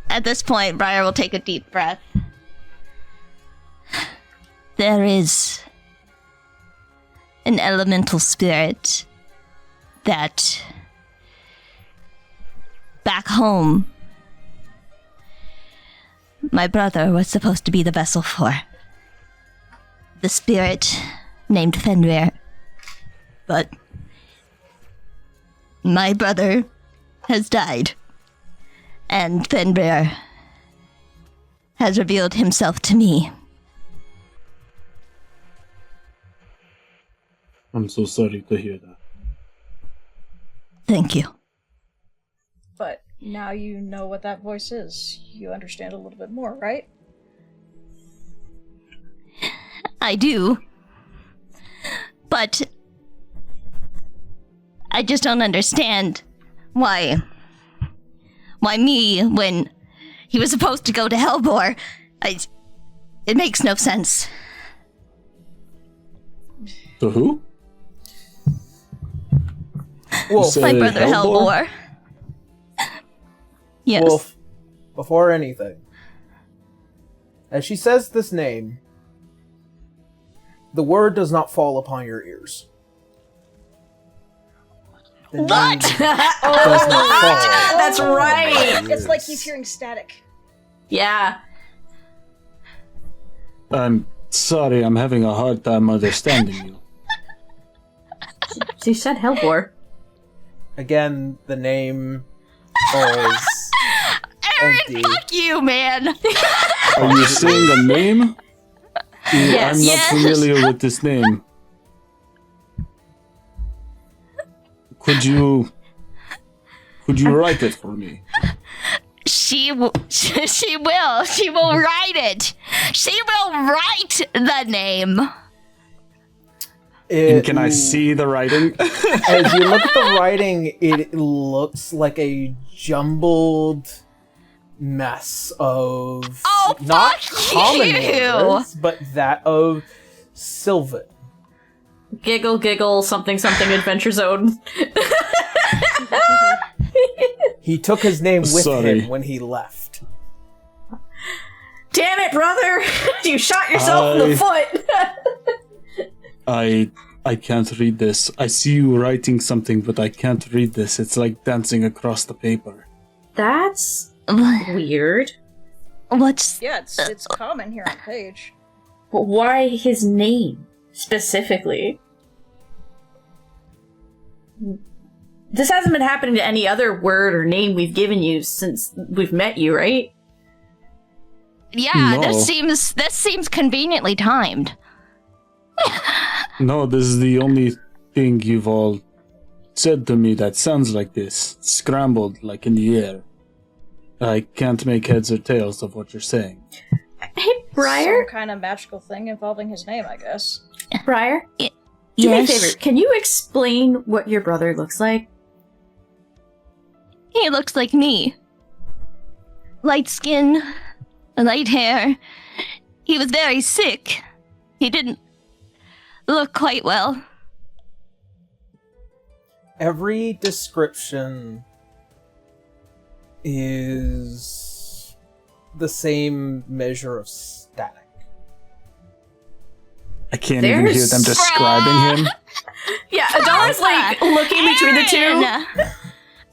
At this point, Briar will take a deep breath. There is an elemental spirit that back home my brother was supposed to be the vessel for. The spirit named Fenrir. But my brother has died. And Fenrir has revealed himself to me. I'm so sorry to hear that. Thank you. But now you know what that voice is. You understand a little bit more, right? I do. But I just don't understand why me, when he was supposed to go to Hellbore, it makes no sense. To who? Wolf. My brother Hellbore. Yes. Wolf, before anything, As she says this name, the word does not fall upon your ears. The name What? does not fall. That's right. It's like he's hearing static. Yeah. I'm sorry, I'm having a hard time understanding you. She said Hellbore. Again, the name falls Aaron, empty. fuck you, man. Are you saying a name? Yes. I'm not Yes. familiar with this name. Could you write it for me? She will. She will. She will write it. She will write the name. And can I see the writing? As you look at the writing, it looks like a jumbled mess of not fuck common you. words, but that of Sylvan. Giggle, giggle, something, something, Adventure Zone. He took his name with Sorry. him when he left. Damn it, brother! You shot yourself in the foot! I can't read this. I see you writing something, but I can't read this. It's like dancing across the paper. That's weird. What's Yeah, it's common here on page. But why his name, specifically? This hasn't been happening to any other word or name we've given you since we've met you, right? Yeah, No. this seems conveniently timed. No, this is the only thing you've all said to me that sounds like this. Scrambled, like in the air. I can't make heads or tails of what you're saying. Hey, Briar? Some kind of magical thing involving his name, I guess. Briar? Y- Do me a yes. favor. Can you explain what your brother looks like? He looks like me. Light skin, light hair. He was very sick. He didn't look quite well. Every description is the same measure of static. I can't even hear them describing him. Yeah, Adara's like looking between the two. Aaron!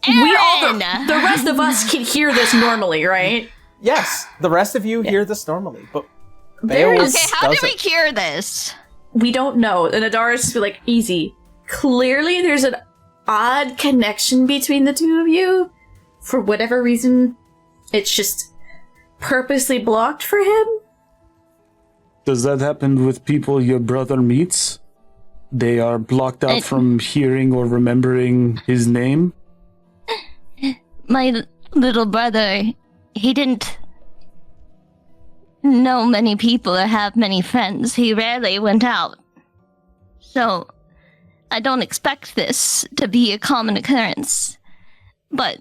We all, Aaron! the rest of us can hear this normally, right? Yes, the rest of you hear this normally, but There Beowulf Okay, how do we doesn't. cure this? We don't know. And Adara's just be like, easy. Clearly there's an odd connection between the two of you. For whatever reason, it's just purposely blocked for him. Does that happen with people your brother meets? They are blocked out from hearing or remembering his name? My little brother, he didn't know many people or have many friends. He rarely went out. So, I don't expect this to be a common occurrence. But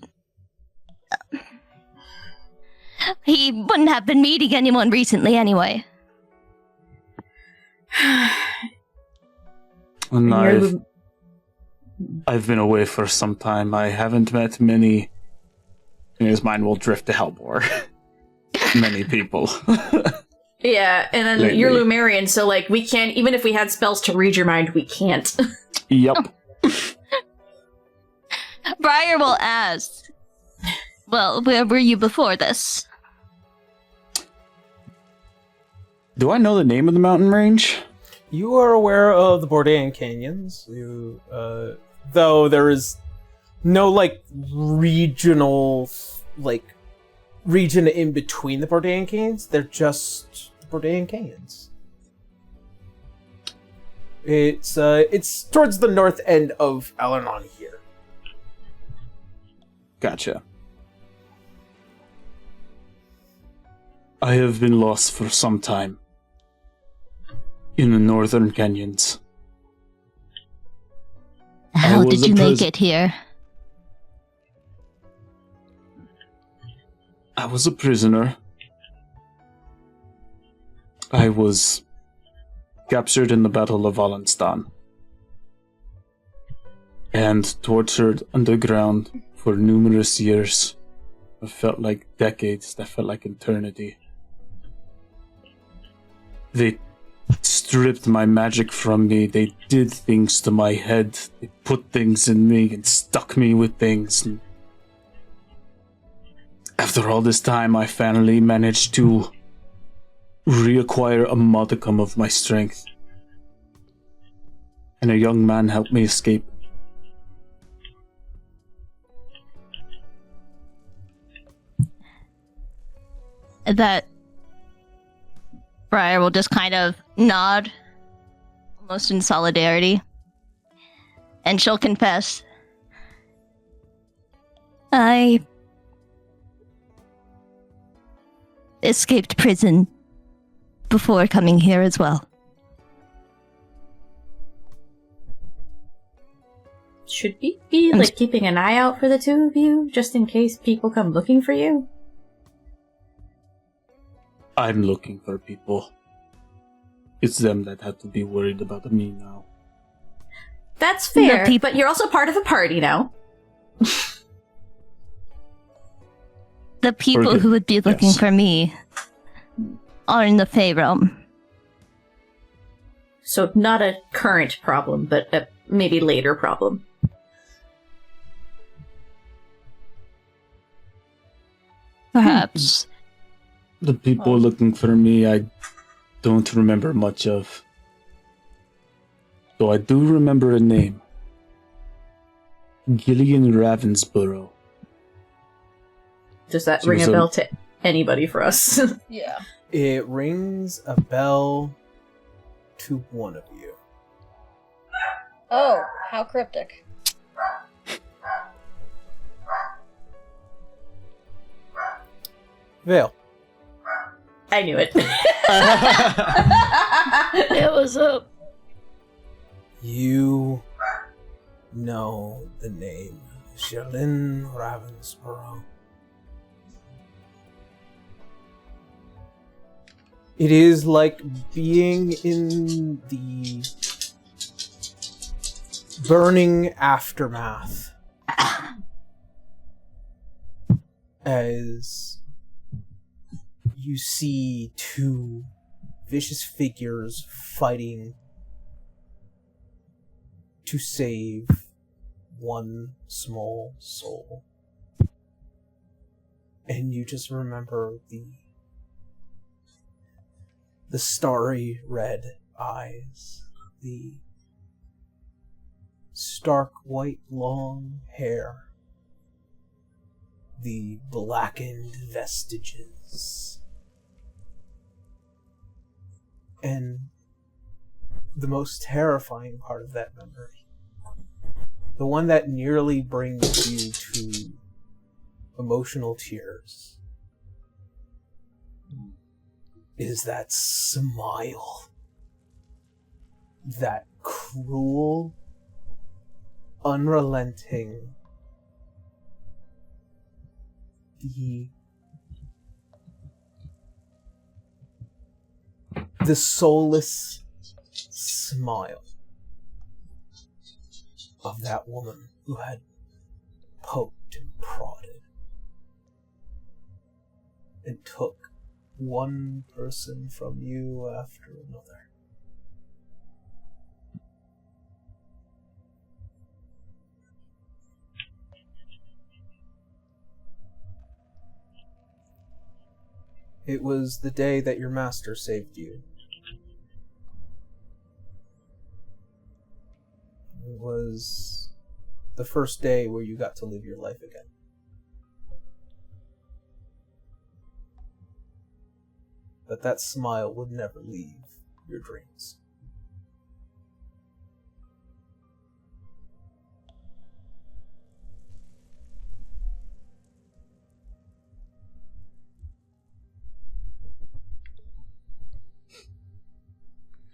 he wouldn't have been meeting anyone recently anyway. And I've been away for some time. I haven't met many. His mind will drift to Hellbore. Many people. Yeah, and then Lately. you're Lumerian, so like we can't, even if we had spells to read your mind, we can't. Yep. Briar will ask, well, where were you before this? Do I know the name of the mountain range? You are aware of the Bourdain Canyons. Though there is no like regional region in between the Bourdain Canyons. They're just the Bourdain Canyons. It's towards the north end of Alanon here. Gotcha. I have been lost for some time. In the northern canyons. How was did a you make pris- it here? I was a prisoner. I was captured in the Battle of Wallenstein. And tortured underground for numerous years. It felt like decades, that felt like eternity. They stripped my magic from me. They did things to my head. They put things in me and stuck me with things. And after all this time, I finally managed to reacquire a modicum of my strength. And a young man helped me escape. That Briar will just kind of nod, almost in solidarity. And she'll confess. I escaped prison before coming here as well. Should we be, like, keeping an eye out for the two of you, just in case people come looking for you? I'm looking for people. It's them that have to be worried about me now. That's fair, but you're also part of a party now. The people who would be looking for me are in the Fey realm. So not a current problem, but a maybe later problem. Perhaps. The people looking for me, I don't remember much of. Though I do remember a name. Gillian Ravensborough. Does that ring a bell to anybody for us? Yeah. It rings a bell to one of you. Oh, how cryptic. Vale. I knew it. It was up. You know the name Gillian Ravensborough. It is like being in the burning aftermath as you see two vicious figures fighting to save one small soul. And you just remember the starry red eyes, the stark white long hair, the blackened vestiges, and the most terrifying part of that memory, the one that nearly brings you to emotional tears, is that smile. That cruel, unrelenting, the soulless smile of that woman who had poked and prodded and took one person from you after another. It was the day that your master saved you. It was the first day where you got to live your life again. But that smile would never leave your dreams.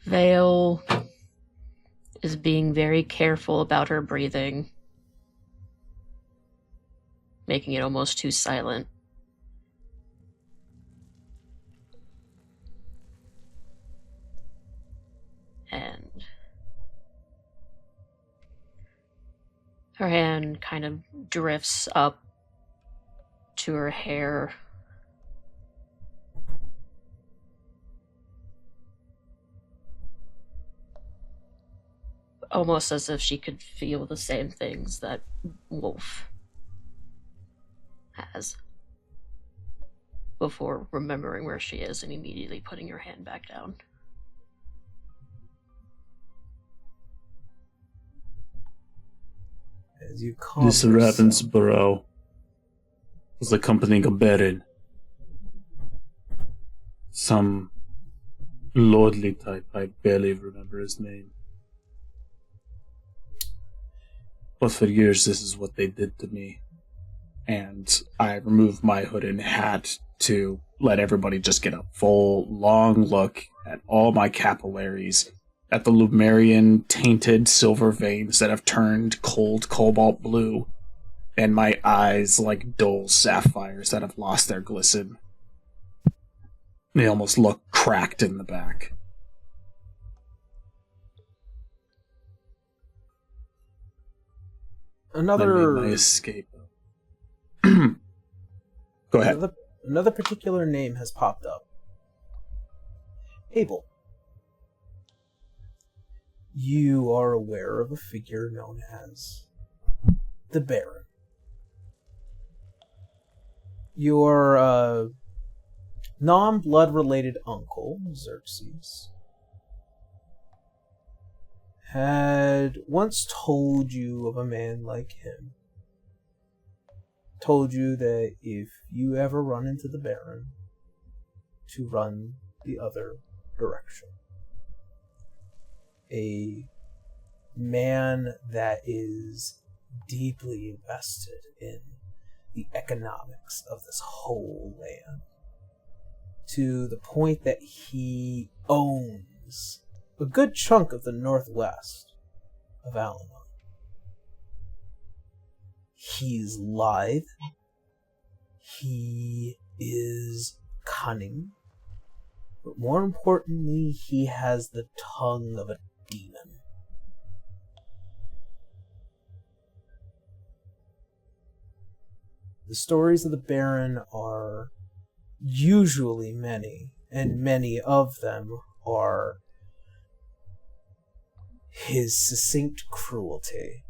Vale is being very careful about her breathing, making it almost too silent. And her hand kind of drifts up to her hair. almost as if she could feel the same things that Wolf has, before remembering where she is and immediately putting her hand back down. As you calm This yourself, Ravensborough was accompanying a baron. Some lordly type, I barely remember his name. But for years, this is what they did to me. And I removed my hood and hat to let everybody just get a full, long look at all my capillaries, at the Lumerian tainted silver veins that have turned cold cobalt blue, and my eyes like dull sapphires that have lost their glisten. They almost look cracked in the back. I made my escape. Go ahead. Another particular name has popped up. Abel. You are aware of a figure known as the Baron. Your non-blood related uncle, Xerxes, had once told you of a man like him. Told you that if you ever run into the Baron, to run the other direction. A man that is deeply invested in the economics of this whole land, to the point that he owns a good chunk of the northwest of Alanon. He's lithe. He is cunning. But more importantly, he has the tongue of a demon. The stories of the Baron are usually many, and many of them are his succinct cruelty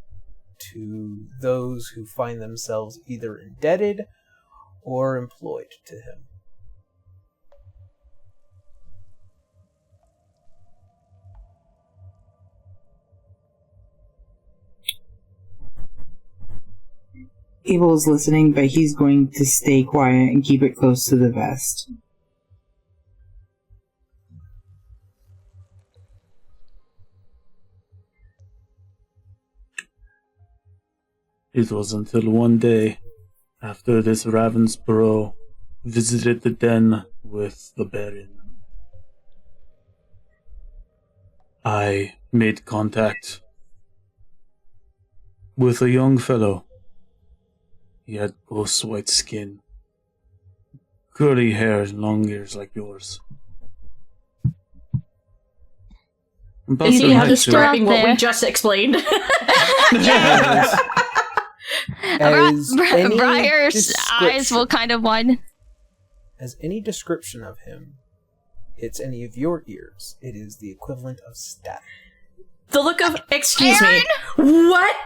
to those who find themselves either indebted or employed to him. Abel is listening, but he's going to stay quiet and keep it close to the vest. It was until one day, after this Ravensborough visited the den with the Baron, I made contact with a young fellow. He had ghost white skin, curly hair, and long ears like yours. Is he the height describing what we there. just explained? As any Briar's eyes will kind of widen. As any description of him hits any of your ears, it is the equivalent of static. The look of, excuse me, what?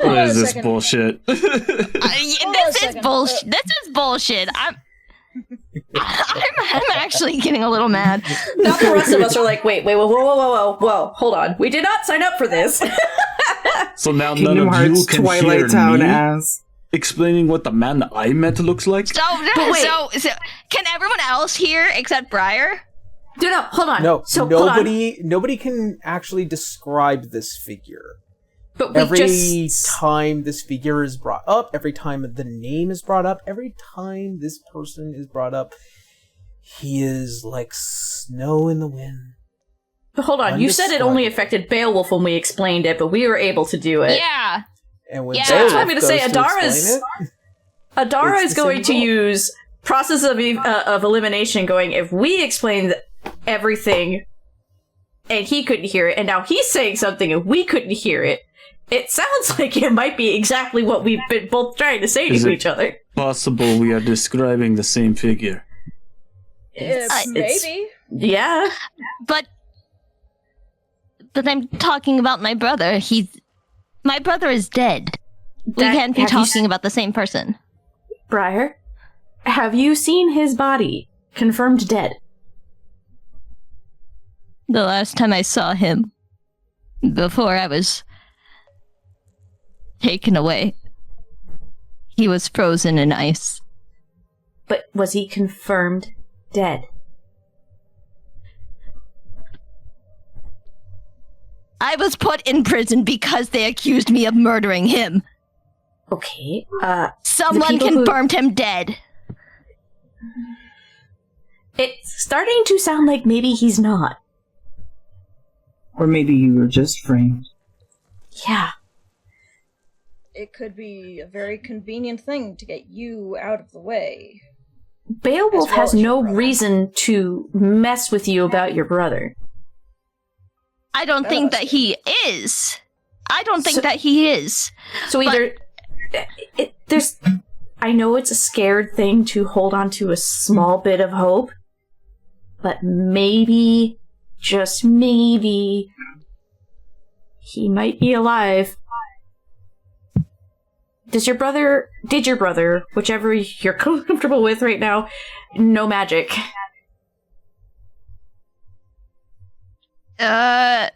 What is this bullshit? This is bullshit. This is bullshit. I'm actually getting a little mad. Now the rest of us are like, wait, whoa, hold on. We did not sign up for this. So now none Kingdom of Hearts you can Twilight hear Town me ass. explaining what the man that I met looks like? So can everyone else hear except Briar? No, hold on. No, so hold on. nobody can actually describe this figure. But we Every time this figure is brought up, every time the name is brought up, every time this person is brought up, he is like snow in the wind. But hold on, you said it only affected Beowulf when we explained it, but we were able to do it. Yeah. And when Yeah. Beowulf That's what I'm going to say. goes Adara's explain Adara It's is the going to same goal. use process of elimination. Going, if we explained everything, and he couldn't hear it, and now he's saying something and we couldn't hear it. It sounds like it might be exactly what we've been both trying to say Is to it each other. Possible we are describing the same figure. It's- Maybe. Yeah. But But I'm talking about my brother. My brother is dead. We can't be talking about the same person. Briar, have you seen his body? Confirmed dead. The last time I saw him, before I was taken away, he was frozen in ice. But was he confirmed dead? I was put in prison because they accused me of murdering him. Okay, Someone confirmed him dead. It's starting to sound like maybe he's not. Or maybe you were just framed. Yeah. It could be a very convenient thing to get you out of the way. Beowulf has no reason to mess with you about your brother. I don't think that he is. I don't think that he is. So either there's, I know it's a scared thing to hold on to a small bit of hope, but maybe, just maybe, he might be alive. Did your brother, whichever you're comfortable with right now, know magic? Aaron,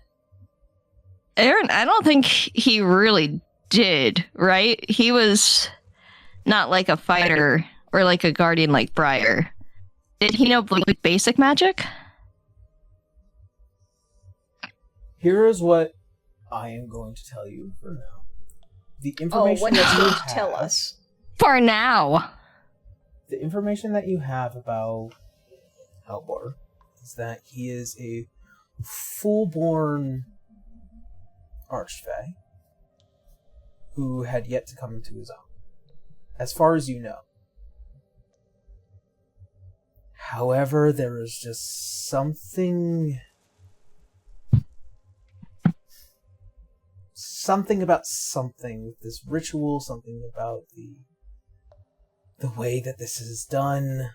I don't think he really did, right? He was not like a fighter or like a guardian like Briar. Did he know like basic magic? Here is what I am going to tell you for now. The information what that you you tell have, us? For now. the information that you have about Halbor is that he is a full-born archfey who had yet to come into his own, as far as you know. However, there is just something about something with this ritual, something about the way that this is done.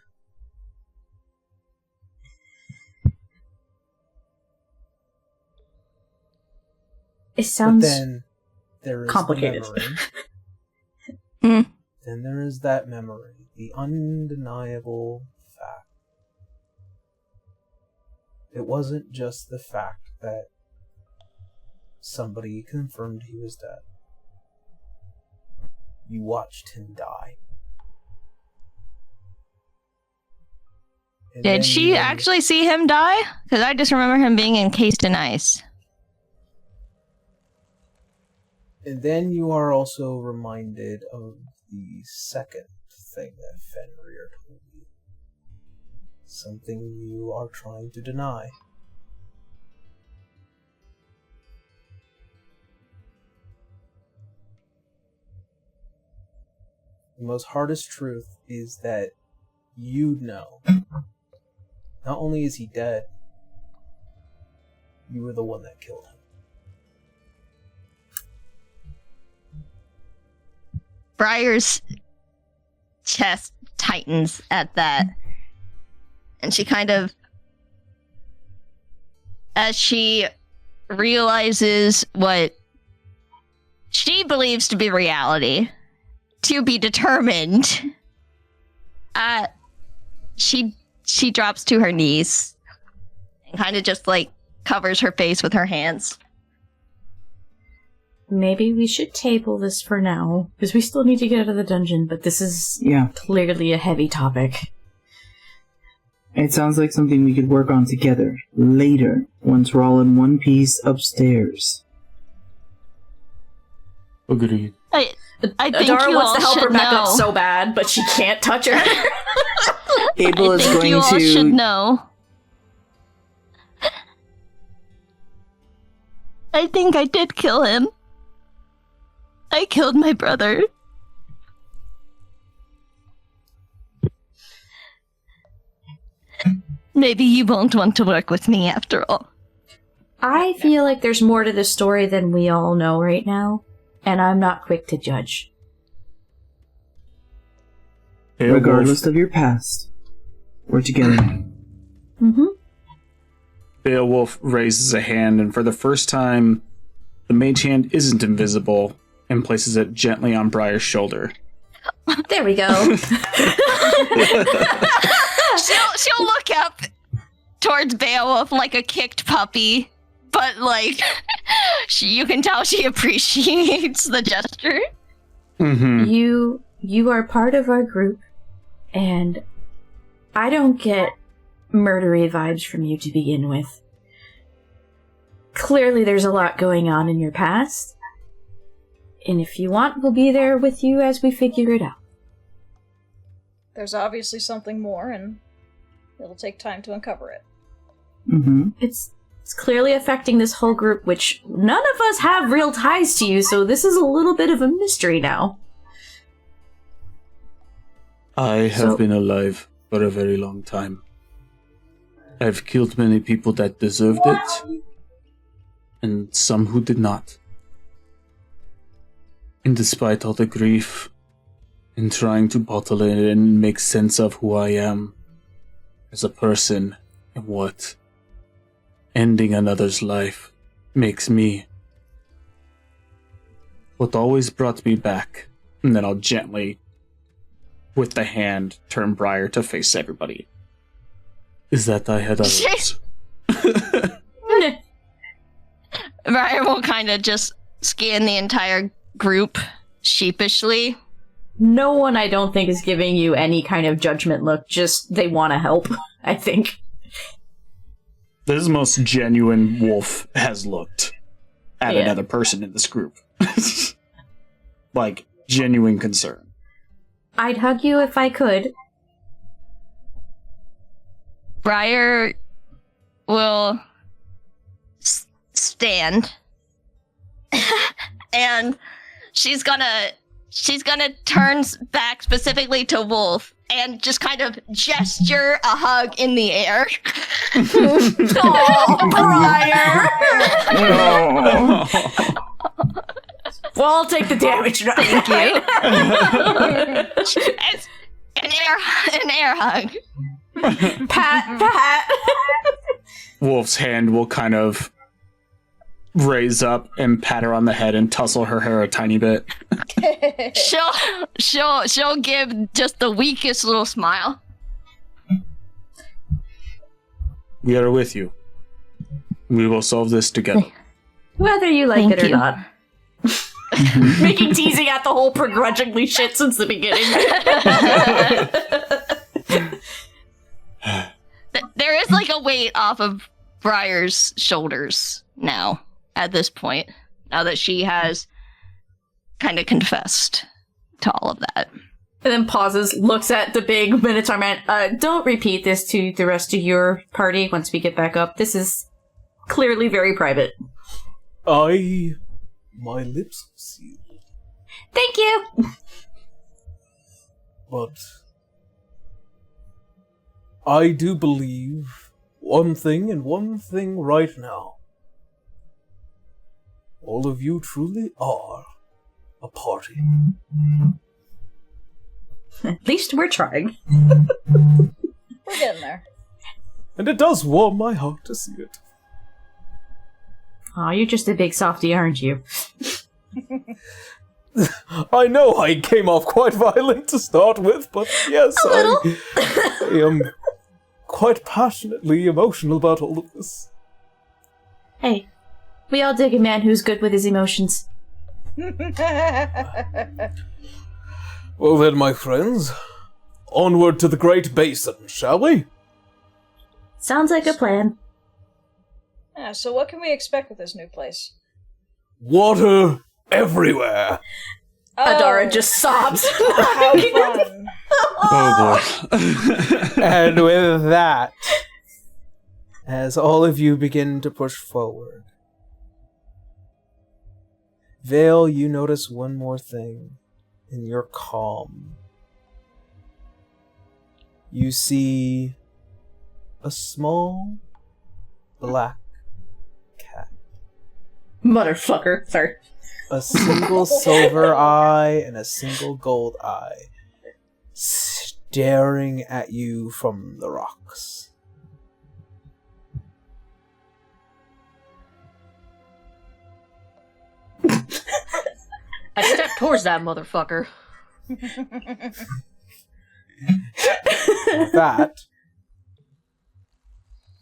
It sounds but then there is complicated. The memory. Then there is that memory, the undeniable fact. It wasn't just the fact that somebody confirmed he was dead. You watched him die. And then Did she actually see him die? Because I just remember him being encased in ice. And then you are also reminded of the second thing that Fenrir told you. Something you are trying to deny. The most hardest truth is that you know. Not only is he dead, you were the one that killed him. Briar's chest tightens at that. And she kind of, as she realizes what she believes to be reality, to be determined, she drops to her knees and kind of just like covers her face with her hands. Maybe we should table this for now, because we still need to get out of the dungeon, but this is clearly a heavy topic. It sounds like something we could work on together later, once we're all in one piece upstairs. Agreed. I think Adara you wants all to help should her back up know. so bad, but she can't touch her. Abel I is think going you all to should know. I think I did kill him. I killed my brother. Maybe you won't want to work with me after all. I feel like there's more to this story than we all know right now, and I'm not quick to judge. regardless of your past, we're together now. Mm-hmm. Beowulf raises a hand, and for the first time, the mage hand isn't invisible and places it gently on Briar's shoulder. There we go. she'll look up towards Beowulf like a kicked puppy, but like you can tell she appreciates the gesture. Mm-hmm. You are part of our group, and I don't get murdery vibes from you to begin with. Clearly there's a lot going on in your past, and if you want, we'll be there with you as we figure it out. There's obviously something more, and it'll take time to uncover it. Mm-hmm. It's clearly affecting this whole group, which none of us have real ties to you, so this is a little bit of a mystery now. I have been alive for a very long time. I've killed many people that deserved it, and some who did not. And despite all the grief, and trying to bottle it and make sense of who I am as a person and what ending another's life makes me, what always brought me back, and then I'll gently, with the hand, turn Briar to face everybody, is that I had others. Briar will kind of just scan the entire group sheepishly. No one, I don't think, is giving you any kind of judgment look, just they want to help, I think. This is the most genuine Wolf has looked at another person in this group. Like, genuine concern. I'd hug you if I could. Briar will stand, and she's gonna turn back specifically to Wolf and just kind of gesture a hug in the air. Oh, Briar! Well, I'll take the damage. Thank you. It's an air hug. Pat. Wolf's hand will kind of raise up and pat her on the head and tussle her hair a tiny bit. She'll give just the weakest little smile. We are with you. We will solve this together. Whether you like Thank it or you. not. Making teasing at the whole begrudgingly shit since the beginning. There is like a weight off of Briar's shoulders now, at this point, now that she has kind of confessed to all of that. And then pauses, looks at the big Minotaur man. Don't repeat this to the rest of your party once we get back up. This is clearly very private. My lips are sealed. Thank you! But I do believe one thing and one thing right now. All of you truly are a party. At least we're trying. We're getting there. And it does warm my heart to see it. Aw, you're just a big softy, aren't you? I know I came off quite violent to start with, but yes, I am quite passionately emotional about all of this. Hey, we all dig a man who's good with his emotions. Well then, my friends, onward to the Great Basin, shall we? Sounds like a plan. Yeah, so what can we expect with this new place? Water everywhere. Adara just sobs. How fun. Oh boy. And with that, as all of you begin to push forward, Vale, you notice one more thing in your calm. You see a small black cat. Motherfucker. Sorry. A single silver eye and a single gold eye staring at you from the rocks. towards that motherfucker. With that,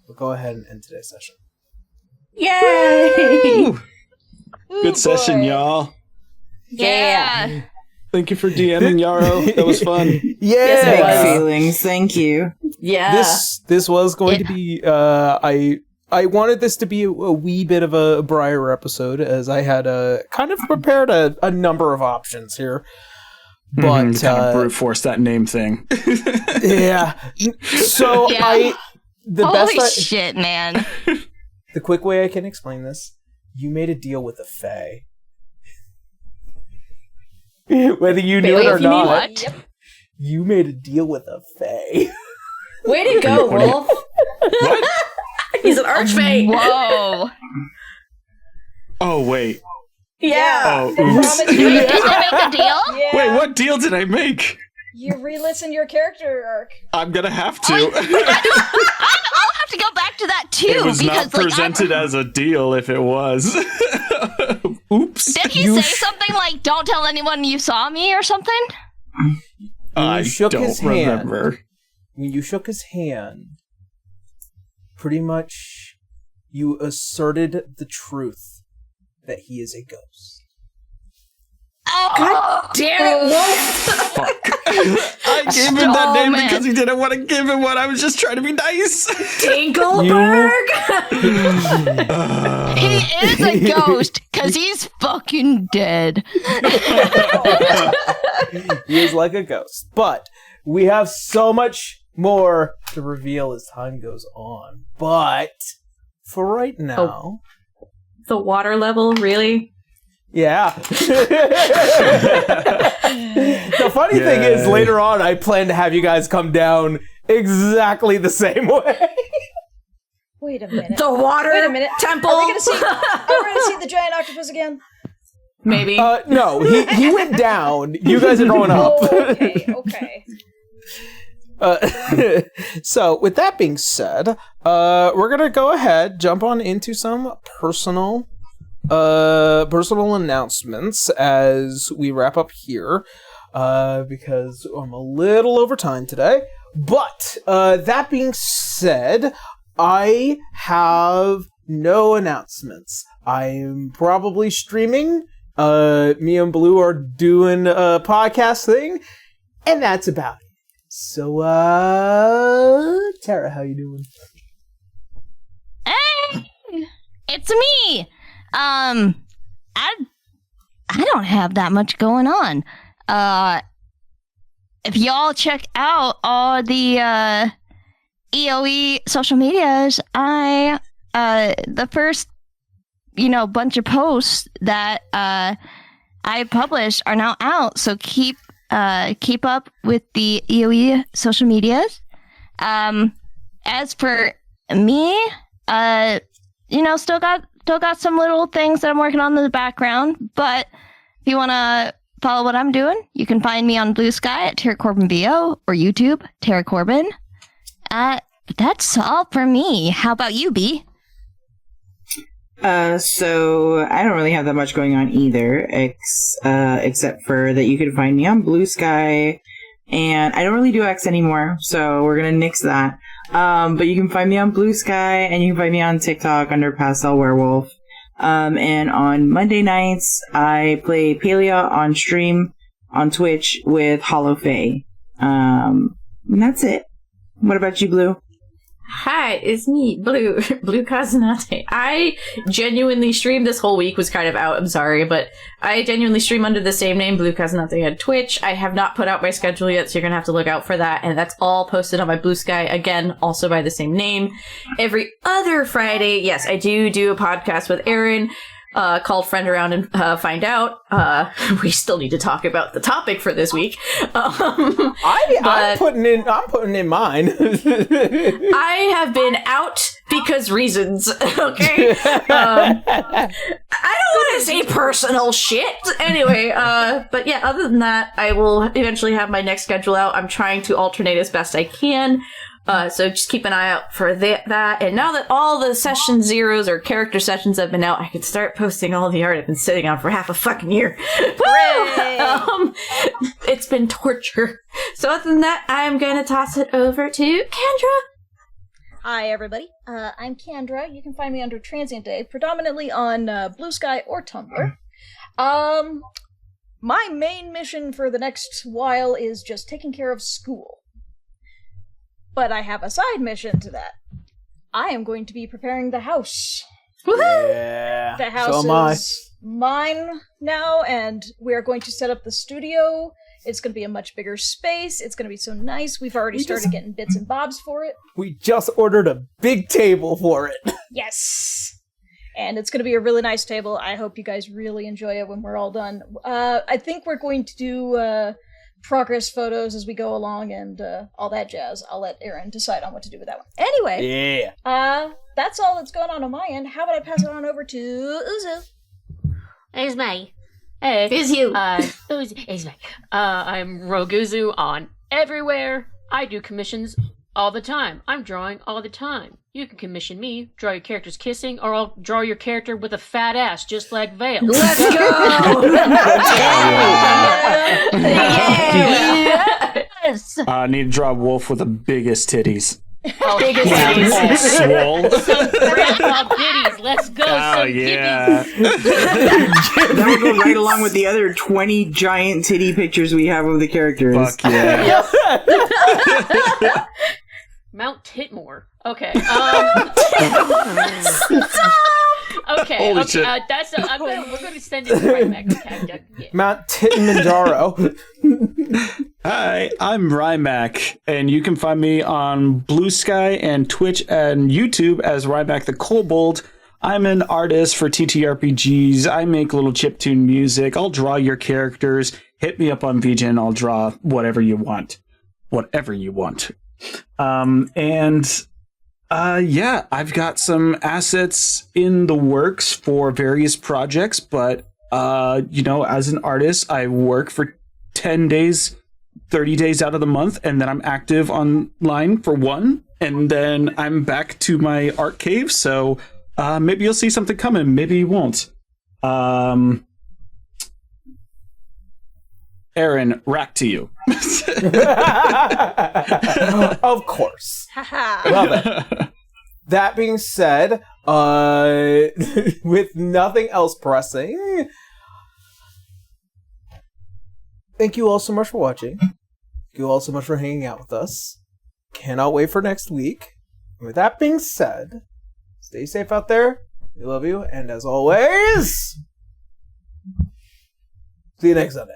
we'll go ahead and end today's session. Yay! Good session, y'all. Yeah. Thank you for DMing, Yarrow. That was fun. Yeah. Yes, it Big was. feelings. Thank you. Yeah. This was going to be I wanted this to be a wee bit of a Briar episode, as I had kind of prepared a number of options here. But kind of brute force that name thing. yeah. So Yeah. Holy shit. shit, man. The quick way I can explain this: you made a deal with the Fae. Whether you knew it or if you mean not, what? you made a deal with a Fae. Way to go, Wolf. What? He's an archfey. Whoa. Oh, wait. Yeah. Oh, They oops. promised you- Did they make a deal? Yeah. Wait, what deal did I make? You re-listen your character arc. I'm gonna have to. I'll have to go back to that too. It was because, not presented like, as a deal if it was. Oops. did he say something like, don't tell anyone you saw me or something? I shook don't his hand. remember. When you shook his hand, pretty much you asserted the truth that he is a ghost. Oh, Damn it, Wolf. Fuck. I gave him that name man. because he didn't want to give him one. I was just trying to be nice. Dingleberg. he is a ghost because he's fucking dead. He is like a ghost. But we have so much more to reveal as time goes on. But for right now... The water level, really? Yeah. The funny thing is, later on, I plan to have you guys come down exactly the same way. Wait a minute. The water Wait a minute. temple. Are we gonna see the giant octopus again? Maybe. No, he went down. You guys are going up. Oh, okay. So, with that being said, we're gonna go ahead, jump on into some personal announcements as we wrap up here, because I'm a little over time today. But that being said, I have no announcements. I'm probably streaming. Me and Blue are doing a podcast thing, and that's about it. So, Tara, how you doing? Hey, it's me. I don't have that much going on. If y'all check out all the EOE social medias, the first bunch of posts that I published are now out. So keep up with the EOE social medias. As for me, still got some little things that I'm working on in the background, but if you want to follow what I'm doing, you can find me on Blue Sky at Tara Corbin VO or YouTube, Tara Corbin. That's all for me. How about you, B? So I don't really have that much going on either, except for that you can find me on Blue Sky, and I don't really do X anymore, so we're gonna nix that. But you can find me on Blue Sky, and you can find me on TikTok under Pastel Werewolf. And on Monday nights, I play Palia on stream on Twitch with Hollow Fae. And that's it. What about you, Blue? Hi, it's me, Blue Kazanate. I genuinely streamed this whole week, was kind of out, I'm sorry, but I genuinely stream under the same name, Blue Kazanate, on Twitch. I have not put out my schedule yet, so you're gonna have to look out for that, and that's all posted on my Blue Sky, again, also by the same name. Every other Friday, yes, I do a podcast with Aaron, called Friend Around and Find Out. We still need to talk about the topic for this week. I'm putting in mine. I have been out because reasons, okay? I don't want to say personal shit. Anyway, but yeah, other than that, I will eventually have my next schedule out. I'm trying to alternate as best I can. So just keep an eye out for that. And now that all the session zeros or character sessions have been out, I can start posting all the art I've been sitting on for half a fucking year. It's been torture. So other than that, I'm going to toss it over to Kendra. Hi, everybody. I'm Kendra. You can find me under Transient Day, predominantly on Blue Sky or Tumblr. My main mission for the next while is just taking care of school. But I have a side mission to that. I am going to be preparing the house. Woohoo! Yeah. The house is mine now, and we are going to set up the studio. It's going to be a much bigger space. It's going to be so nice. We've already started getting bits and bobs for it. We just ordered a big table for it. Yes! And it's going to be a really nice table. I hope you guys really enjoy it when we're all done. I think we're going to do progress photos as we go along and all that jazz. I'll let Aaron decide on what to do with that one. Anyway, that's all that's going on my end. How about I pass it on over to Uzu? It's me. Hey. It's you. It's me. I'm Rogue Uzu on everywhere. I do commissions all the time. I'm drawing all the time. You can commission me, draw your characters kissing, or I'll draw your character with a fat ass, just like Vale. Let's go! Yes! I need to draw a wolf with the biggest titties. Biggest All swole. Some grandpa bitties. Let's go. Oh, some yeah. That would go right along with the other 20 giant titty pictures we have of the characters. Fuck yeah. Mount Titmore. Okay. Okay. Holy okay. shit. We're going to send it right back. Okay. Yeah. Mount Titmanjaro. Hi, I'm Rymac, and you can find me on Blue Sky and Twitch and YouTube as Rymac the Kobold. I'm an artist for TTRPGs. I make little chiptune music. I'll draw your characters. Hit me up on VJ and I'll draw whatever you want. Whatever you want. Yeah, I've got some assets in the works for various projects, but, as an artist, I work for 10 days, 30 days out of the month, and then I'm active online for one, and then I'm back to my art cave, so maybe you'll see something coming, maybe you won't. Aaron, rack to you. Of course. Love it. That being said, with nothing else pressing, thank you all so much for watching. Thank you all so much for hanging out with us. Cannot wait for next week. And with that being said, stay safe out there. We love you. And as always, see you next Sunday.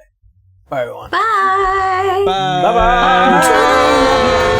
Bye, everyone. Bye. Bye. Bye-bye.